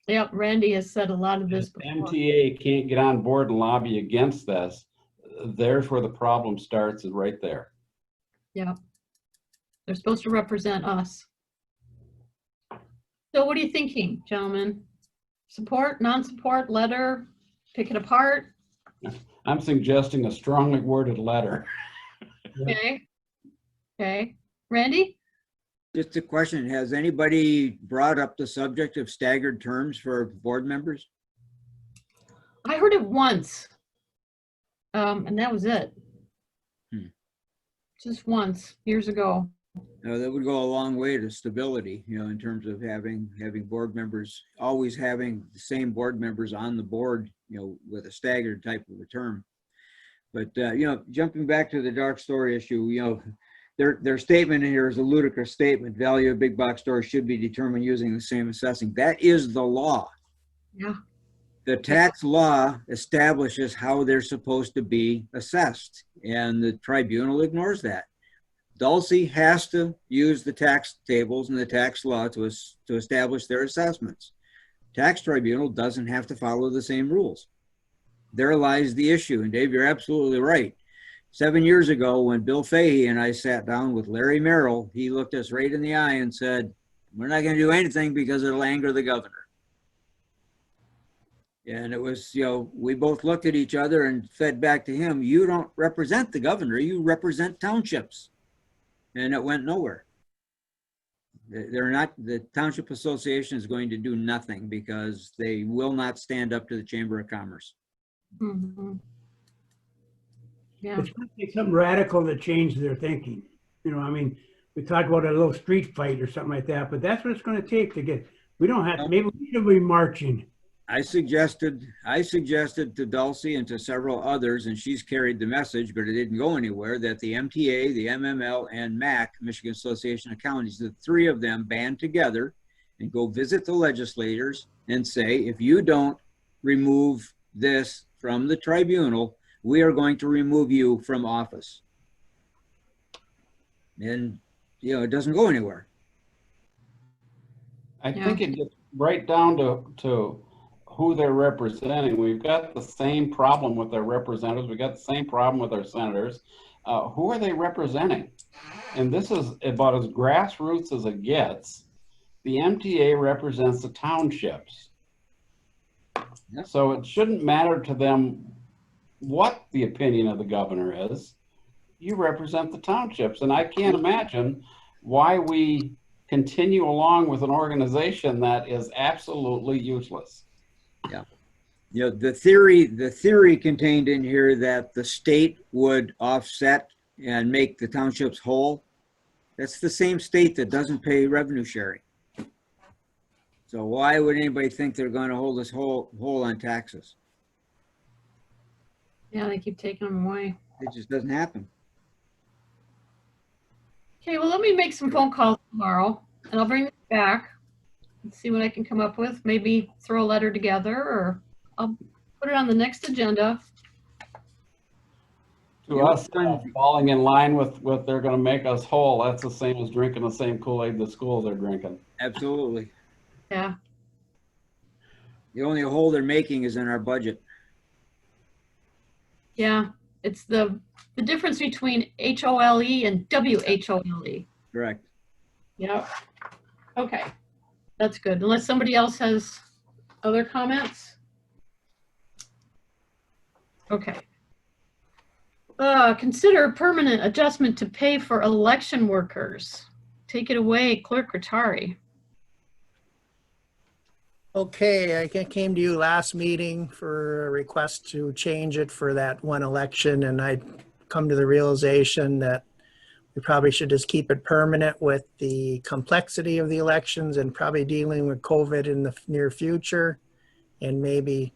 Yep, Randy has said a lot of this before. MTA can't get on board and lobby against this. There's where the problem starts, is right there. Yeah. They're supposed to represent us. So what are you thinking, gentlemen? Support, non-support, letter, pick it apart? I'm suggesting a strongly worded letter. Okay. Okay. Randy? Just a question, has anybody brought up the subject of staggered terms for board members? I heard it once. And that was it. Just once, years ago. That would go a long way to stability, you know, in terms of having board members, always having the same board members on the board, you know, with a staggered type of a term. But, you know, jumping back to the dark store issue, you know, their statement in here is a ludicrous statement. Value of big box stores should be determined using the same assessing. That is the law. Yeah. The tax law establishes how they're supposed to be assessed, and the tribunal ignores that. Dulce has to use the tax tables and the tax law to establish their assessments. Tax tribunal doesn't have to follow the same rules. There lies the issue. And Dave, you're absolutely right. 7 years ago, when Bill Fahey and I sat down with Larry Merrill, he looked us right in the eye and said, we're not going to do anything because it'll anger the governor. And it was, we both looked at each other and fed back to him, you don't represent the governor, you represent townships. And it went nowhere. The Township Association is going to do nothing because they will not stand up to the Chamber of Commerce. Mhm. Yeah. It's going to take something radical to change their thinking. I mean, we talk about a little street fight or something like that, but that's what it's going to take to get, we don't have, maybe we should be marching. I suggested to Dulcie and to several others, and she's carried the message, but it didn't go anywhere, that the MTA, the MML, and MAC, Michigan Association of Counties, the three of them band together and go visit the legislators and say, if you don't remove this from the tribunal, we are going to remove you from office. And, it doesn't go anywhere. I think it gets right down to who they're representing. We've got the same problem with our representatives. We got the same problem with our senators. Who are they representing? And this is about as grassroots as it gets. The MTA represents the townships. Yep. So it shouldn't matter to them what the opinion of the governor is. You represent the townships. And I can't imagine why we continue along with an organization that is absolutely useless. Yeah. The theory contained in here that the state would offset and make the townships whole. That's the same state that doesn't pay revenue sharing. So why would anybody think they're going to hold us whole on taxes? Yeah, they keep taking them away. It just doesn't happen. Okay, well, let me make some phone calls tomorrow and I'll bring it back and see what I can come up with. Maybe throw a letter together, or I'll put it on the next agenda. To us, falling in line with what they're going to make us whole, that's the same as drinking the same Kool-Aid the schools are drinking. Absolutely. Yeah. The only hole they're making is in our budget. Yeah. It's the difference between HOLE and WHOLE. Correct. Yeah. Okay. That's good. Unless somebody else has other comments. Okay. Consider permanent adjustment to pay for election workers. Take it away, Clerk Rattari. Okay, I came to you last meeting for a request to change it for that one election, and I'd come to the realization that we probably should just keep it permanent with the complexity of the elections and probably dealing with COVID in the near future and maybe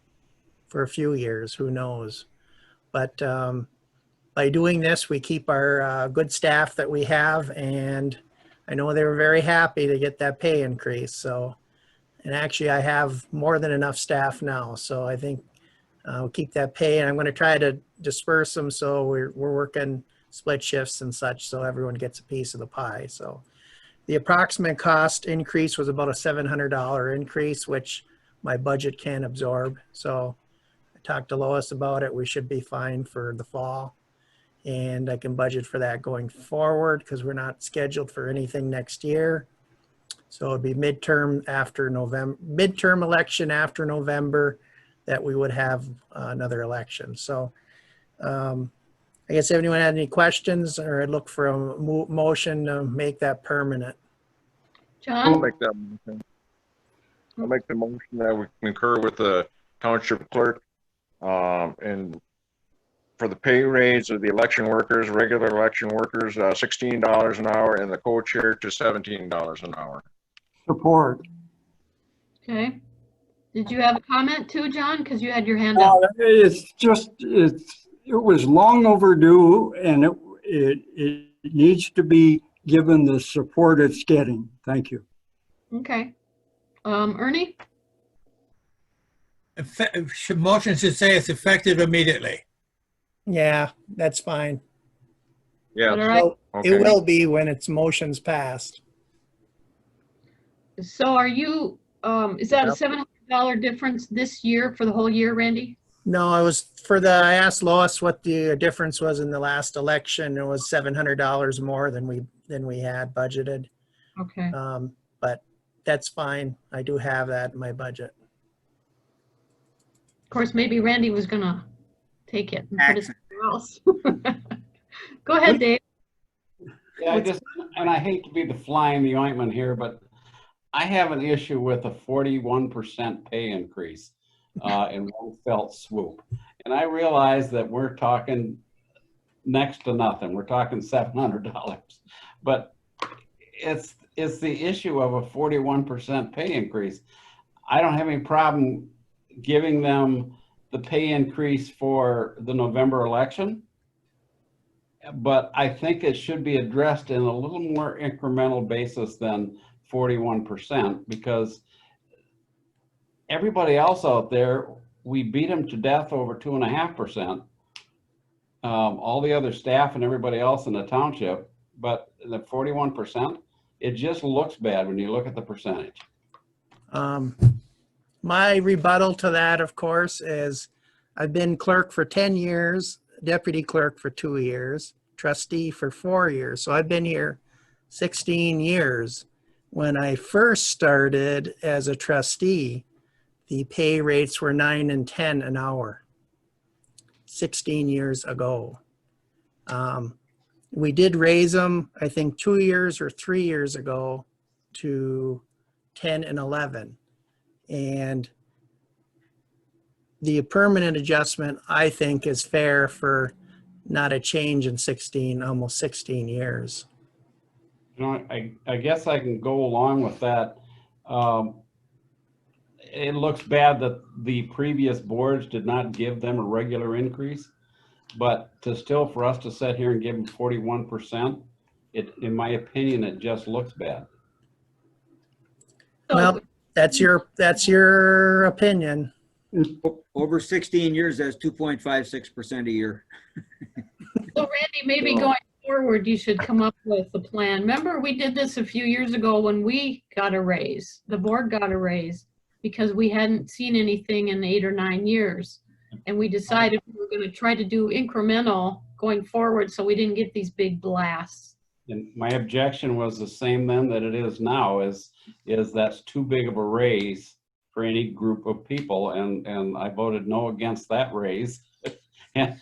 for a few years, who knows. But by doing this, we keep our good staff that we have, and I know they were very happy to get that pay increase. So, and actually I have more than enough staff now. So I think we'll keep that pay, and I'm going to try to disperse them so we're working split shifts and such so everyone gets a piece of the pie. So the approximate cost increase was about a $700 increase, which my budget can absorb. So I talked to Lois about it. We should be fine for the fall, and I can budget for that going forward because we're not scheduled for anything next year. So it'd be midterm election after November that we would have another election. So I guess if anyone had any questions, or I'd look for a motion to make that permanent. I'll John? make that motion. I'll make the motion that we concur with the township clerk and for the pay raise of the election workers, regular election workers, $16 an hour, and the co-chair to $17 an hour. Support. Okay. Did you have a comment too, John? Because you had your hand up. It was long overdue, and it needs to be given the support it's getting. Thank you. Okay. Ernie? Motion should say it's effective immediately. Yeah, that's fine. Yeah. All right. It will be when its motion's passed. So are you, is that a $700 difference this year for the whole year, Randy? No, it was I asked Lois what the difference was in the last election. It was $700 more than we had budgeted. Okay. But that's fine. I do have that in my budget. course, maybe Randy was gonna take it and put it Accent. somewhere else. Go ahead, Dave. Yeah, and I hate to be the fly in the ointment here, but I have an issue with a 41% pay increase in one felt swoop. And I realize that we're talking next to nothing. We're talking $700, but it's the issue of a 41% pay increase. I don't have any problem giving them the pay increase for the November election, but I think it should be addressed in a little more incremental basis than 41%, because everybody else out there, we beat them to death over 2.5%. All the other staff and everybody else in the township, but the 41%, it just looks bad when you look at the percentage. My rebuttal to that, of course, is I've been clerk for 10 years, deputy clerk for 2 years, trustee for 4 years. So I've been here 16 years. When I first started as a trustee, the pay rates were $9 and $10 an hour, 16 years ago. We did raise them, I think 2 years or 3 years ago to 10 and 11. And the permanent adjustment, I think, is fair for not a change in almost 16 years. You know, I guess I can go along with that. It looks bad that the previous boards did not give them a regular increase, but for us to sit here and give them 41%, in my opinion, it just looks bad. Well, that's your opinion. Over 16 years, that's 2.56% a year. So Randy, maybe going forward, you should come up with a plan. Remember, we did this a few years ago when we got a raise. The board got a raise because we hadn't seen anything in 8 or 9 years. And we decided we were going to try to do incremental going forward so we didn't get these big blasts. And my objection was the same then that it is now, is that's too big of a raise for any group of people. And I voted no against that raise. And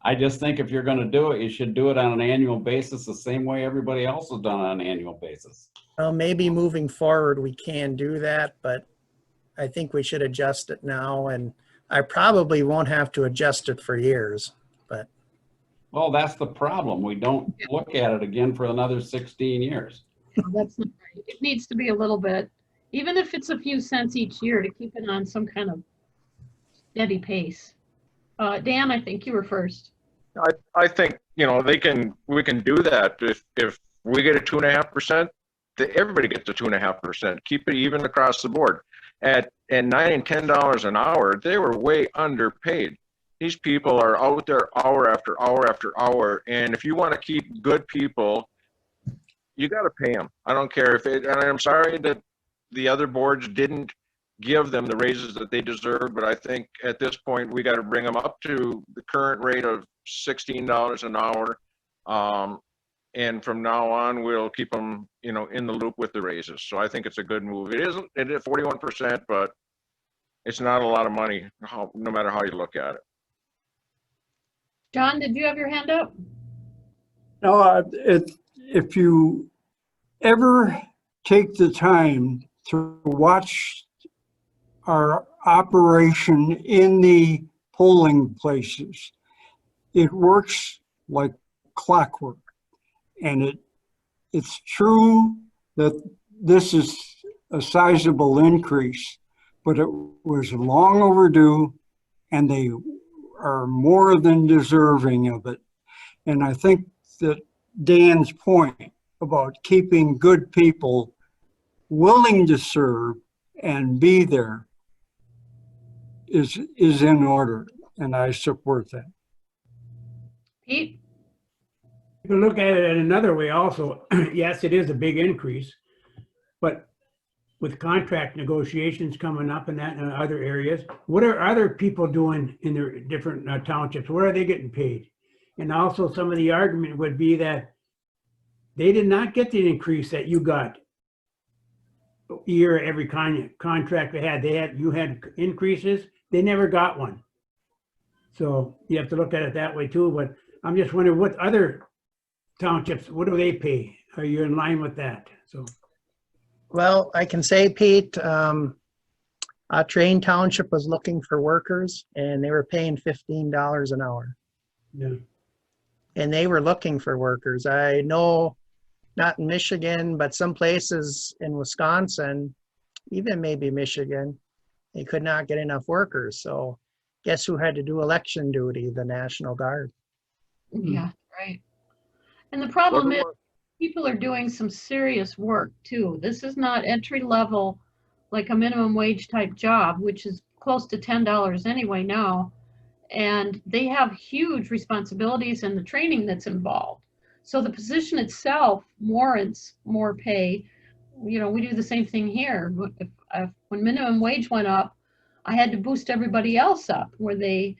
I just think if you're going to do it, you should do it on an annual basis the same way everybody else has done on an annual basis. Well, maybe moving forward we can do that, but I think we should adjust it now, and I probably won't have to adjust it for years, but. Well, that's the problem. We don't look at it again for another 16 years. No, that's not right. It needs to be a little bit, even if it's a few cents each year, to keep it on some kind of steady pace. Dan, I think you were first. I think, you know, we can do that. If we get a 2.5%, everybody gets a 2.5%. Keep it even across the board. At $9 and $10 an hour, they were way underpaid. These people are out there hour after hour after hour, and if you want to keep good people, you got to pay them. I don't care and I'm sorry that the other boards didn't give them the raises that they deserve, but I think at this point we got to bring them up to the current rate of $16 an hour. And from now on, we'll keep them, you know, in the loop with the raises. So I think it's a good move. It is 41%, but it's not a lot of money, no matter how you look at it. John, did you have your hand up? No, if you ever take the time to watch our operation in the polling places, it works like clockwork. And it's true that this is a sizable increase, but it was long overdue, and they are more than deserving of it. And I think that Dan's point about keeping good people willing to serve and be there is in order, and I support that. Pete? You can look at it in another way also. Yes, it is a big increase, but with contract negotiations coming up and that in other areas, what are other people doing in their different townships? Where are they getting paid? And also some of the argument would be that they did not get the increase that you got every contract they had. You had increases, they never got one. So you have to look at it that way too, but I'm just wondering what other townships, what do they pay? Are you in line with that? So, Well, I can say, Pete, Train Township was looking for workers and they were paying $15 an hour. yeah. And they were looking for workers. I know, not in Michigan, but some places in Wisconsin, even maybe Michigan, they could not get enough workers. So guess who had to do election duty? The National Guard. Yeah, right. And the problem Wasn't is, one- people are doing some serious work too. This is not entry level, like a minimum wage type job, which is close to $10 anyway now. And they have huge responsibilities and the training that's involved. So the position itself warrants more pay. You know, we do the same thing here. When minimum wage went up, I had to boost everybody else up where they,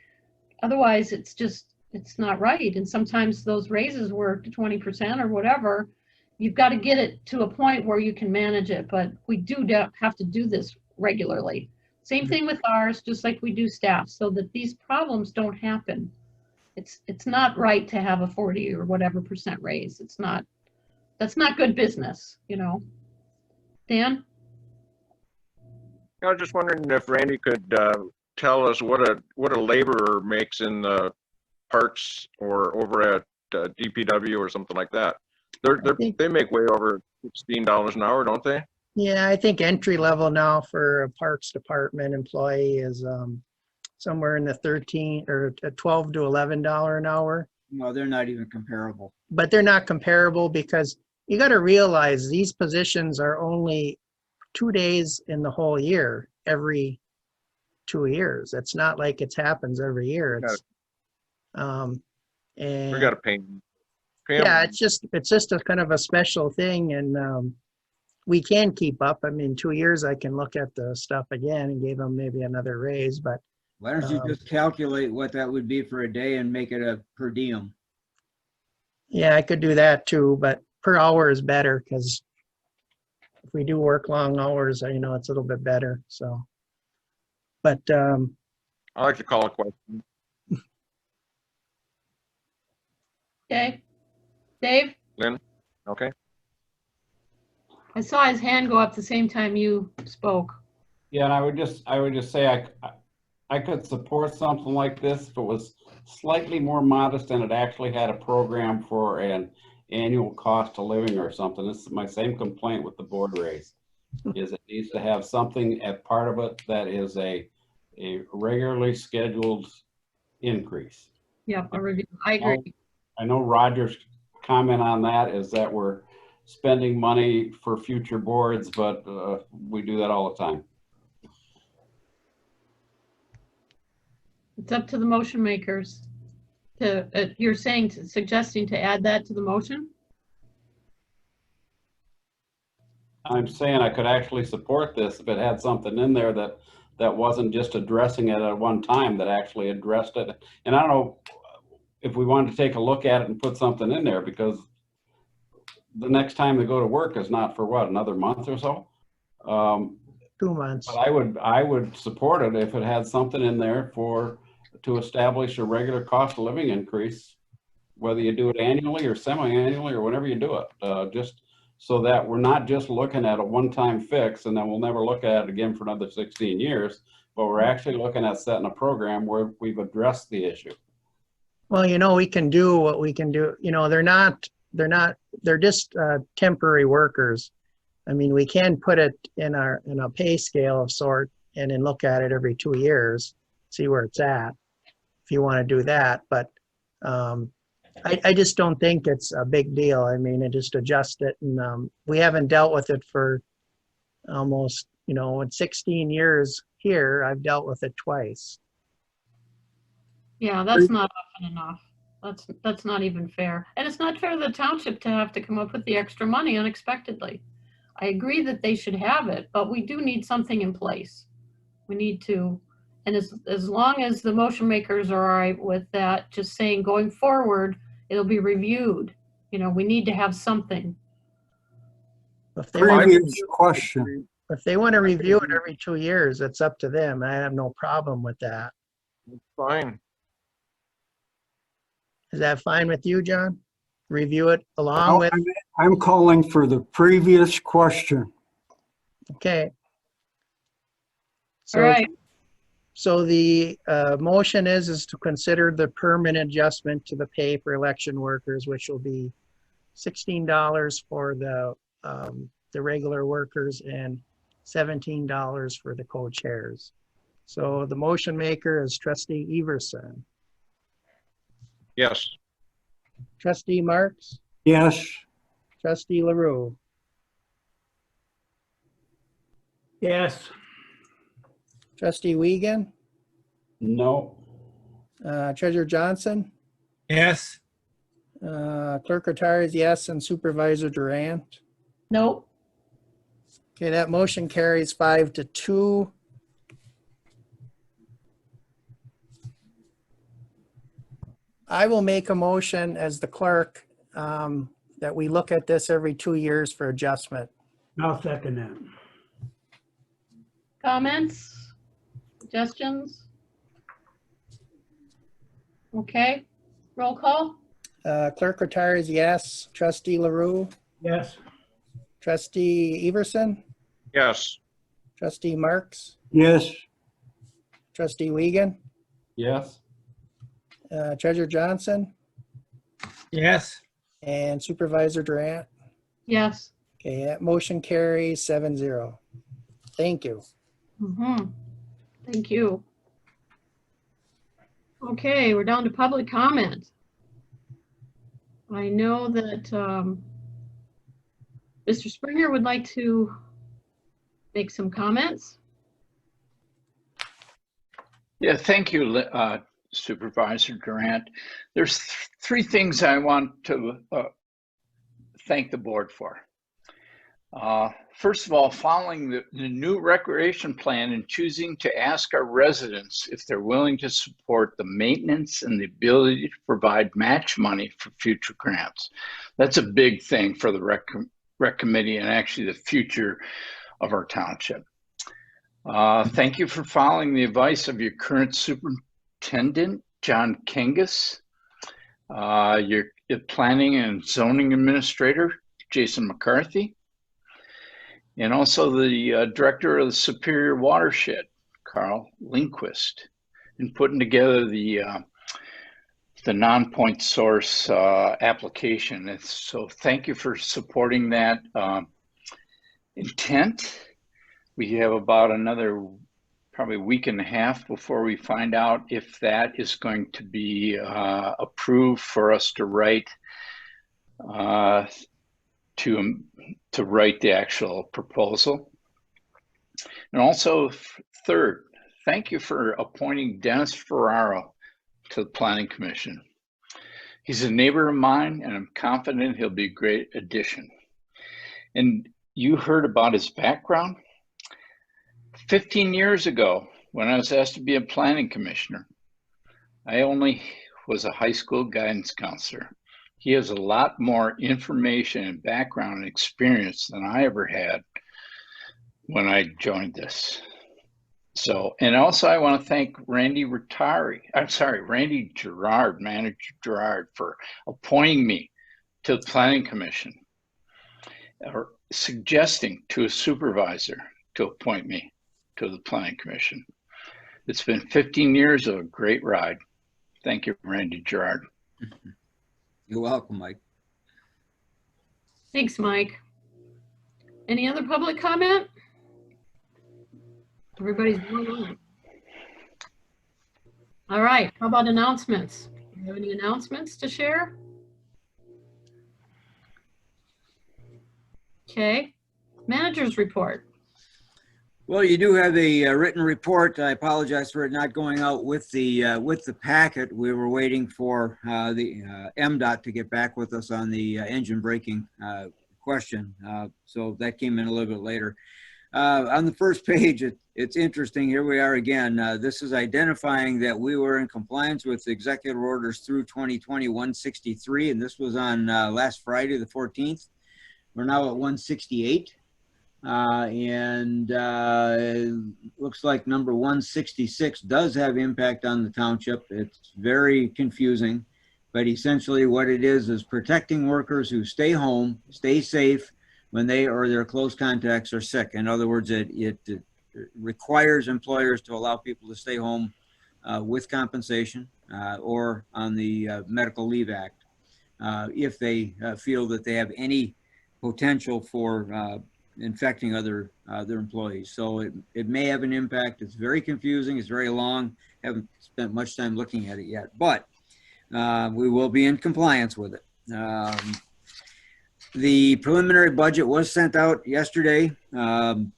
otherwise it's just, it's not right. And sometimes those raises were to 20% or whatever. You've got to get it to a point where you can manage it, but we do have to do this regularly. Same thing with ours, just like we do staff, so that these problems don't happen. It's not right to have a 40 or whatever % raise. It's not, that's not good business, you know. Dan? I was just wondering if Randy could tell us what a laborer makes in the parks or over at DPW or something like that. They make way over $16 an hour, don't they? Yeah, I think entry level now for a Parks Department employee is somewhere in the 13 or 12 to $11 an hour. Well, they're not even comparable. But they're not comparable because you got to realize these positions are only 2 days in the whole year, every 2 years. It's not like it happens every year. It's and We got to pay them. yeah, it's just a kind of a special thing, and we can keep up. I mean, 2 years I can look at the stuff again and gave them maybe another raise, but Why don't you just calculate what that would be for a day and make it a per diem? yeah, I could do that too, but per hour is better because if we do work long hours, you know, it's a little bit better. So, but I like to call a question. Okay. Dave? Lynn? Okay. I saw his hand go up the same time you spoke. Yeah, and I would just say I could support something like this if it was slightly more modest and it actually had a program for an annual cost of living or something. This is my same complaint with the board raise, is it needs to have something as part of it that is a regularly scheduled increase. Yeah, a review. I agree. I know Roger's comment on that is that we're spending money for future boards, but we do that all the time. It's up to the motion makers to, you're saying, suggesting to add that to the motion? I'm saying I could actually support this if it had something in there that wasn't just addressing it at one time, that actually addressed it. And I don't know if we wanted to take a look at it and put something in there, because the next time they go to work is not for what, another month or so? 2 months. But I would support it if it had something in there to establish a regular cost of living increase, whether you do it annually or semi-annually or whenever you do it, just so that we're not just looking at a one-time fix and then we'll never look at it again for another 16 years, but we're actually looking at setting a program where we've addressed the issue. Well, you know, we can do what we can do. You know, they're just temporary workers. I mean, we can put it in a pay scale of sort and then look at it every 2 years, see where it's at, if you want to do that. But I just don't think it's a big deal. I mean, I just adjust it, and we haven't dealt with it for almost, you know, in 16 years here, I've dealt with it twice. Yeah, that's not often enough. That's not even fair. And it's not fair to the township to have to come up with the extra money unexpectedly. I agree that they should have it, but we do need something in place. We need to, and as long as the motion makers are all right with that, just saying going forward, it'll be reviewed. You know, we need to have something. Previous question. If they want to review it every 2 years, it's up to them. I have no problem with that. Fine. Is that fine with you, John? Review it along with, I'm calling for the previous question. okay. All So, right, so the motion is to consider the permanent adjustment to the pay for election workers, which will be $16 for the regular workers and $17 for the co-chairs. So the motion maker is trustee Everson. Yes. Trustee Marks, Yes, trustee LaRue, Yes. trustee Wiegand, No. treasurer Johnson, Yes, clerk Rattari is yes, and supervisor Durant. nope. Okay, that motion carries 5-2. I will make a motion as the clerk that we look at this every 2 years for adjustment. I'll second that. Comments? Suggestions? Okay, roll call? Clerk Rattari is yes, trustee LaRue, Yes. trustee Everson, Yes. trustee Marks, yes, trustee Wiegand, Yes. treasurer Johnson, yes, and supervisor Durant. Yes. Okay, that motion carries 7-0. Thank you. Thank you. Okay, we're down to public comment. I know that Mr. Springer would like to make some comments. Yeah, thank you, Supervisor Durant. There's three things I want to thank the board for. First of all, following the new recreation plan and choosing to ask our residents if they're willing to support the maintenance and the ability to provide match money for future grants. That's a big thing for the rec committee and actually the future of our township. Thank you for following the advice of your current superintendent, John Kangas, your planning and zoning administrator, Jason McCarthy, and also the director of the Superior Watershed, Carl Lindquist, in putting together the non-point source application. So thank you for supporting that intent. We have about another probably week and a half before we find out if that is going to be approved for us to write to write the actual proposal. And also, third, thank you for appointing Dennis Ferraro to the Planning Commission. He's a neighbor of mine, and I'm confident he'll be a great addition. And you heard about his background. 15 years ago, when I was asked to be a planning commissioner, I only was a high school guidance counselor. He has a lot more information and background and experience than I ever had when I joined this. So, and also I want to thank Randy Gerard, Manager Gerard, for appointing me to the Planning Commission, or suggesting to a supervisor to appoint me to the Planning Commission. It's been 15 years of a great ride. Thank you, Randy Gerard. You're welcome, Mike. Thanks, Mike. Any other public comment? Everybody's going on. All right, how about announcements? Do you have any announcements to share? Okay, manager's report. Well, you do have a written report. I apologize for it not going out with the packet. We were waiting for the MDOT to get back with us on the engine braking question. So that came in a little bit later. On the first page, it's interesting. Here we are again. This is identifying that we were in compliance with executive orders through 2020-163, and this was on last Friday, the 14th. We're now at 168. Looks like number 166 does have impact on the township. It's very confusing, but essentially what it is protecting workers who stay home, stay safe when they or their close contacts are sick. In other words, it requires employers to allow people to stay home with compensation or on the Medical Leave Act if they feel that they have any potential for infecting other employees. So it may have an impact. It's very confusing. It's very long. Haven't spent much time looking at it yet, but we will be in compliance with it. The preliminary budget was sent out yesterday,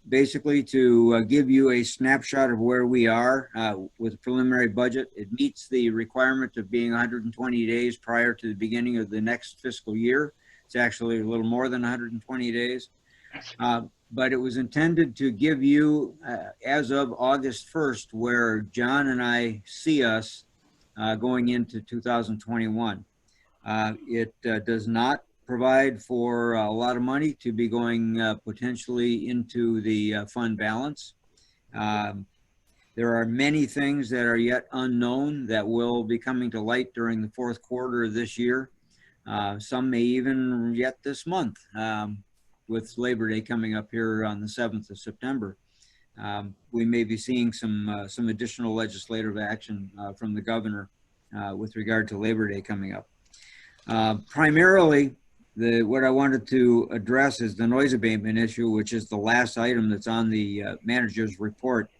basically to give you a snapshot of where we are with the preliminary budget. It meets the requirement of being 120 days prior to the beginning of the next fiscal year. It's actually a little more than 120 days. But it was intended to give you, as of August 1st, where John and I see us going into 2021. It does not provide for a lot of money to be going potentially into the fund balance. There are many things that are yet unknown that will be coming to light during the fourth quarter of this year. Some may even yet this month, with Labor Day coming up here on the 7th of September. We may be seeing some additional legislative action from the governor with regard to Labor Day coming up. Primarily, what I wanted to address is the noise abatement issue, which is the last item that's on the manager's report.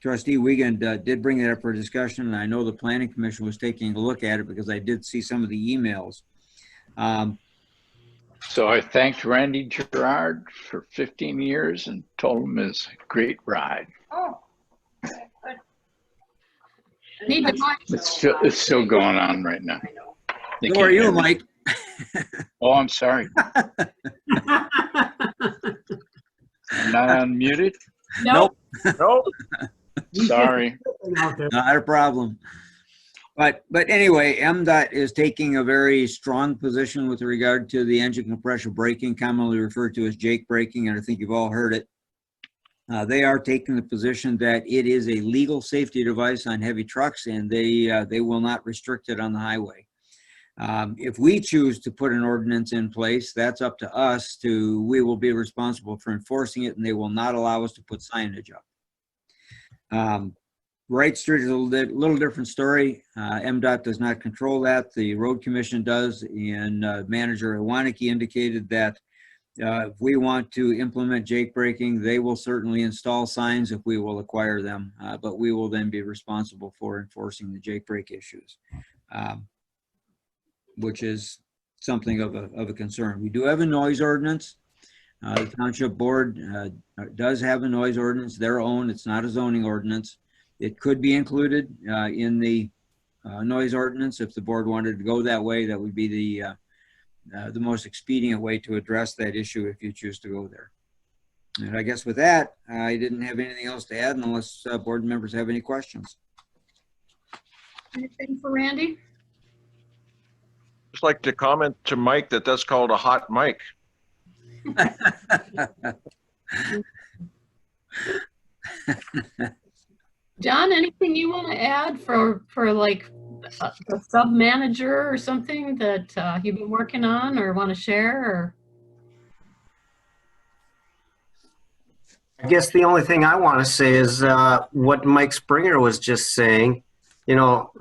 Trustee Wiegand did bring that up for discussion, and I know the Planning Commission was taking a look at it because I did see some of the emails. So I thanked Randy Gerard for 15 years and told him it's a great ride. Oh, need to watch. It's still going on right now. Who are you, Mike? Oh, I'm sorry. I'm not unmuted? Nope. Nope. Sorry. Not a problem. But anyway, MDOT is taking a very strong position with regard to the engine compressor braking, commonly referred to as Jake braking, and I think you've all heard it. They are taking the position that it is a legal safety device on heavy trucks, and they will not restrict it on the highway. If we choose to put an ordinance in place, that's up to us. We will be responsible for enforcing it, and they will not allow us to put signage up. Wright Street is a little different story. MDOT does not control that. The Road Commission does, and Manager Iwaniki indicated that if we want to implement Jake braking, they will certainly install signs if we will acquire them, but we will then be responsible for enforcing the Jake brake issues, which is something of a concern. We do have a noise ordinance. The Township Board does have a noise ordinance, their own. It's not a zoning ordinance. It could be included in the noise ordinance if the board wanted to go that way. That would be the most expedient way to address that issue if you choose to go there. And I guess with that, I didn't have anything else to add unless board members have any questions. Anything for Randy? Just like to comment to Mike that that's called a hot mic. John, anything you want to add for like a sub manager or something that you've been working on or want to share? Or I guess the only thing I want to say is what Mike Springer was just saying. You know,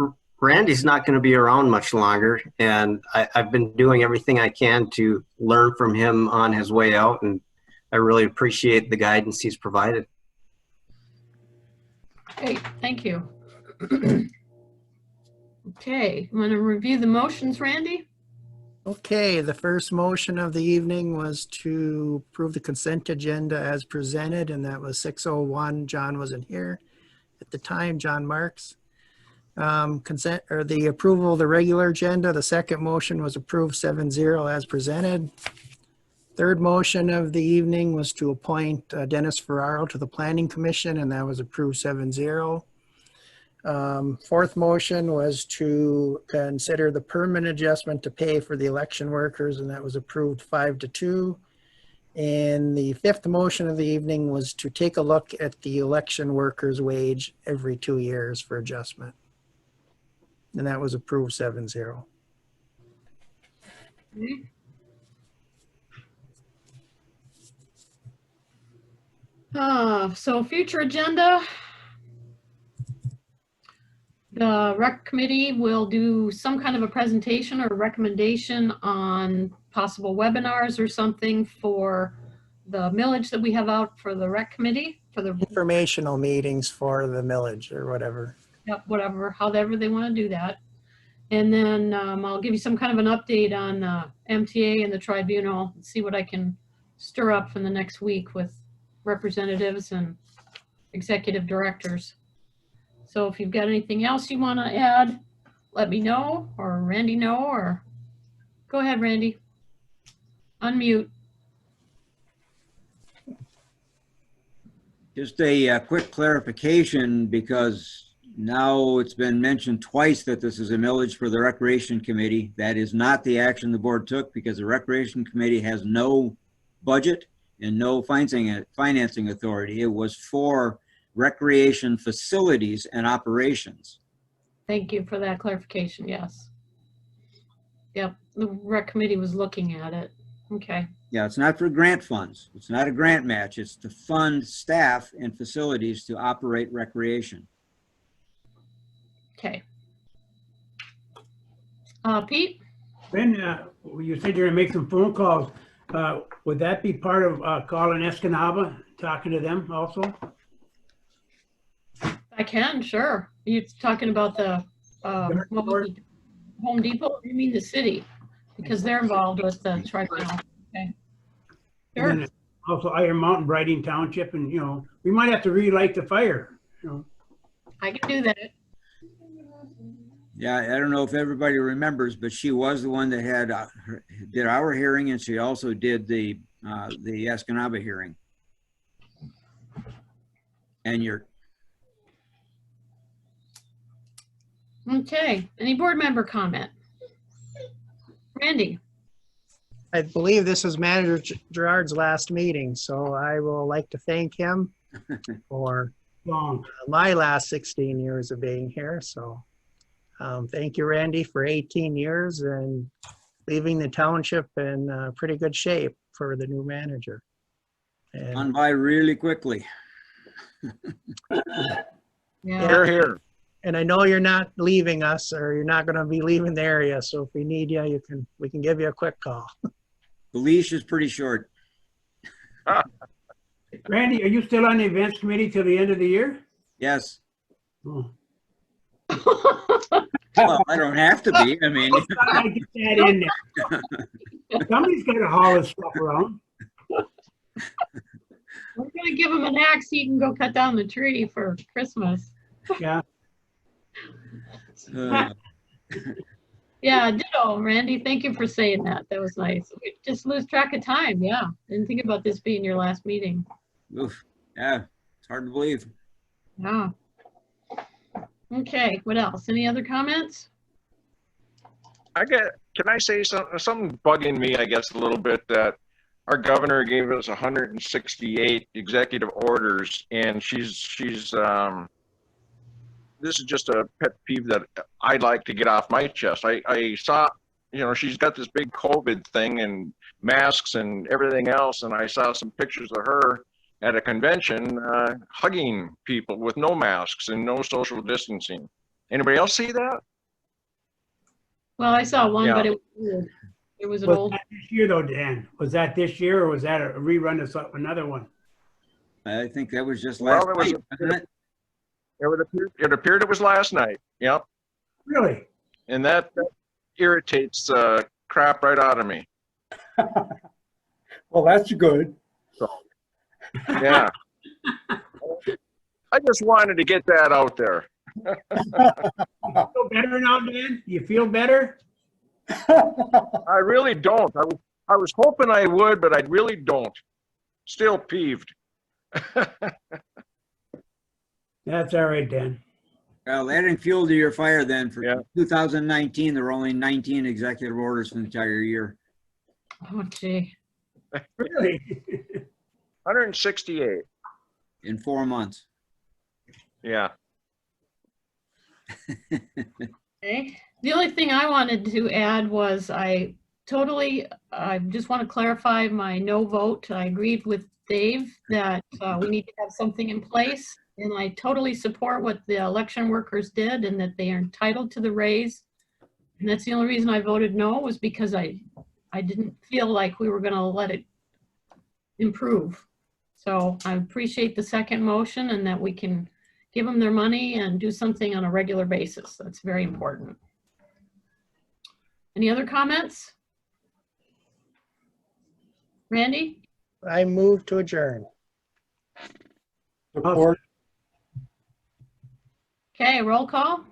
Randy's not going to be around much longer, and I've been doing everything I can to learn from him on his way out, and I really appreciate the guidance he's provided. great, thank you. Okay, I'm going to review the motions, Randy. Okay, the first motion of the evening was to approve the consent agenda as presented, and that was 6:01. John wasn't here at the time, John Marks. Consent or the approval of the regular agenda, the second motion was approved 7-0 as presented. Third motion of the evening was to appoint Dennis Ferraro to the Planning Commission, and that was approved 7-0. Fourth motion was to consider the permanent adjustment to pay for the election workers, and that was approved 5-2. And the fifth motion of the evening was to take a look at the election workers' wage every 2 years for adjustment. And that was approved 7-0. So future agenda. The rec committee will do some kind of a presentation or recommendation on possible webinars or something for the millage that we have out for the rec committee, for the, Informational meetings for the millage or whatever. yep, whatever, however they want to do that. And then I'll give you some kind of an update on MTA and the tribunal, see what I can stir up in the next week with representatives and executive directors. So if you've got anything else you want to add, let me know, or Randy know, or go ahead, Randy. Unmute. Just a quick clarification, because now it's been mentioned twice that this is a millage for the Recreation Committee. That is not the action the board took, because the Recreation Committee has no budget and no financing authority. It was for recreation facilities and operations. Thank you for that clarification, yes. Yep, the rec committee was looking at it. Okay. Yeah, it's not for grant funds. It's not a grant match. It's to fund staff and facilities to operate recreation. Okay. Pete? Ben, you said you're gonna make some phone calls. Would that be part of calling Escanaba, talking to them also? I can, sure. You're talking about the Home Depot? You mean the city? Because they're involved with the tribunal. Okay. Sure. And then also Iron Mountain, Brighton Township, and, you know, we might have to relight the fire, you know. I can do that. Yeah, I don't know if everybody remembers, but she was the one that had did our hearing, and she also did the Escanaba hearing. And you're Okay. Any board member comment? Randy? I believe this is Manager Gerard's last meeting, so I will like to thank him for my last 16 years of being here. So thank you, Randy, for 18 years and leaving the township in pretty good shape for the new manager. And gone by really quickly. Yeah. Here, here. And I know you're not leaving us, or you're not going to be leaving the area. So if we need you, we can give you a quick call. The leash is pretty short. Randy, are you still on the events committee till the end of the year? Yes. Oh. Well, I don't have to be. I mean, I get that in there. Somebody's got to haul this stuff around. We're going to give him an axe so he can go cut down the tree for Christmas. Yeah. Yeah, ditto, Randy. Thank you for saying that. That was nice. We just lose track of time. Yeah. Didn't think about this being your last meeting. oof, yeah, it's hard to believe. Yeah. Okay, what else? Any other comments? Can I say something bugging me, I guess, a little bit, that our governor gave us 168 executive orders, and this is just a pet peeve that I'd like to get off my chest. I saw, you know, she's got this big COVID thing and masks and everything else, and I saw some pictures of her at a convention hugging people with no masks and no social distancing. Anybody else see that? Well, I saw one, Yeah. but it was an Was old. that this year though, Dan? Was that this year or was that a rerun of another one? I think that was just last Well, it was night, wasn't it? It appeared it was last night. Yep. Really? And that irritates crap right out of me. Well, that's good. So, yeah. I just wanted to get that out there. Feel better now, Dan? You feel better? I really don't. I was hoping I would, but I really don't. Still peeved. That's all right, Dan. Well, adding fuel to your fire then for Yeah. 2019, there were only 19 executive orders for the entire year. Oh, gee. Really? 168. In 4 months. Yeah. Okay. The only thing I wanted to add was I just want to clarify my no vote. I agreed with Dave that we need to have something in place. And I totally support what the election workers did and that they are entitled to the raise. And that's the only reason I voted no, was because I didn't feel like we were going to let it improve. So I appreciate the second motion and that we can give them their money and do something on a regular basis. That's very important. Any other comments? Randy? I move to adjourn. Support. Okay, roll call.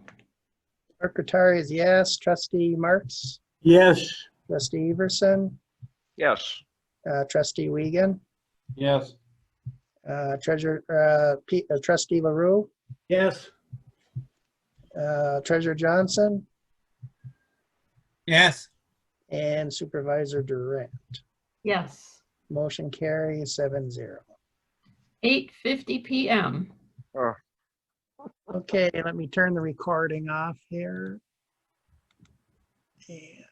Secretary is yes. Trustee Marks, Yes. trustee Everson, Yes. trustee Wiegand, Yes. trustee LaRue, Yes. treasurer Johnson, Yes. and supervisor Durant. Yes. Motion carries 7-0. 8:50 p.m. Oh. Okay, let me turn the recording off here. And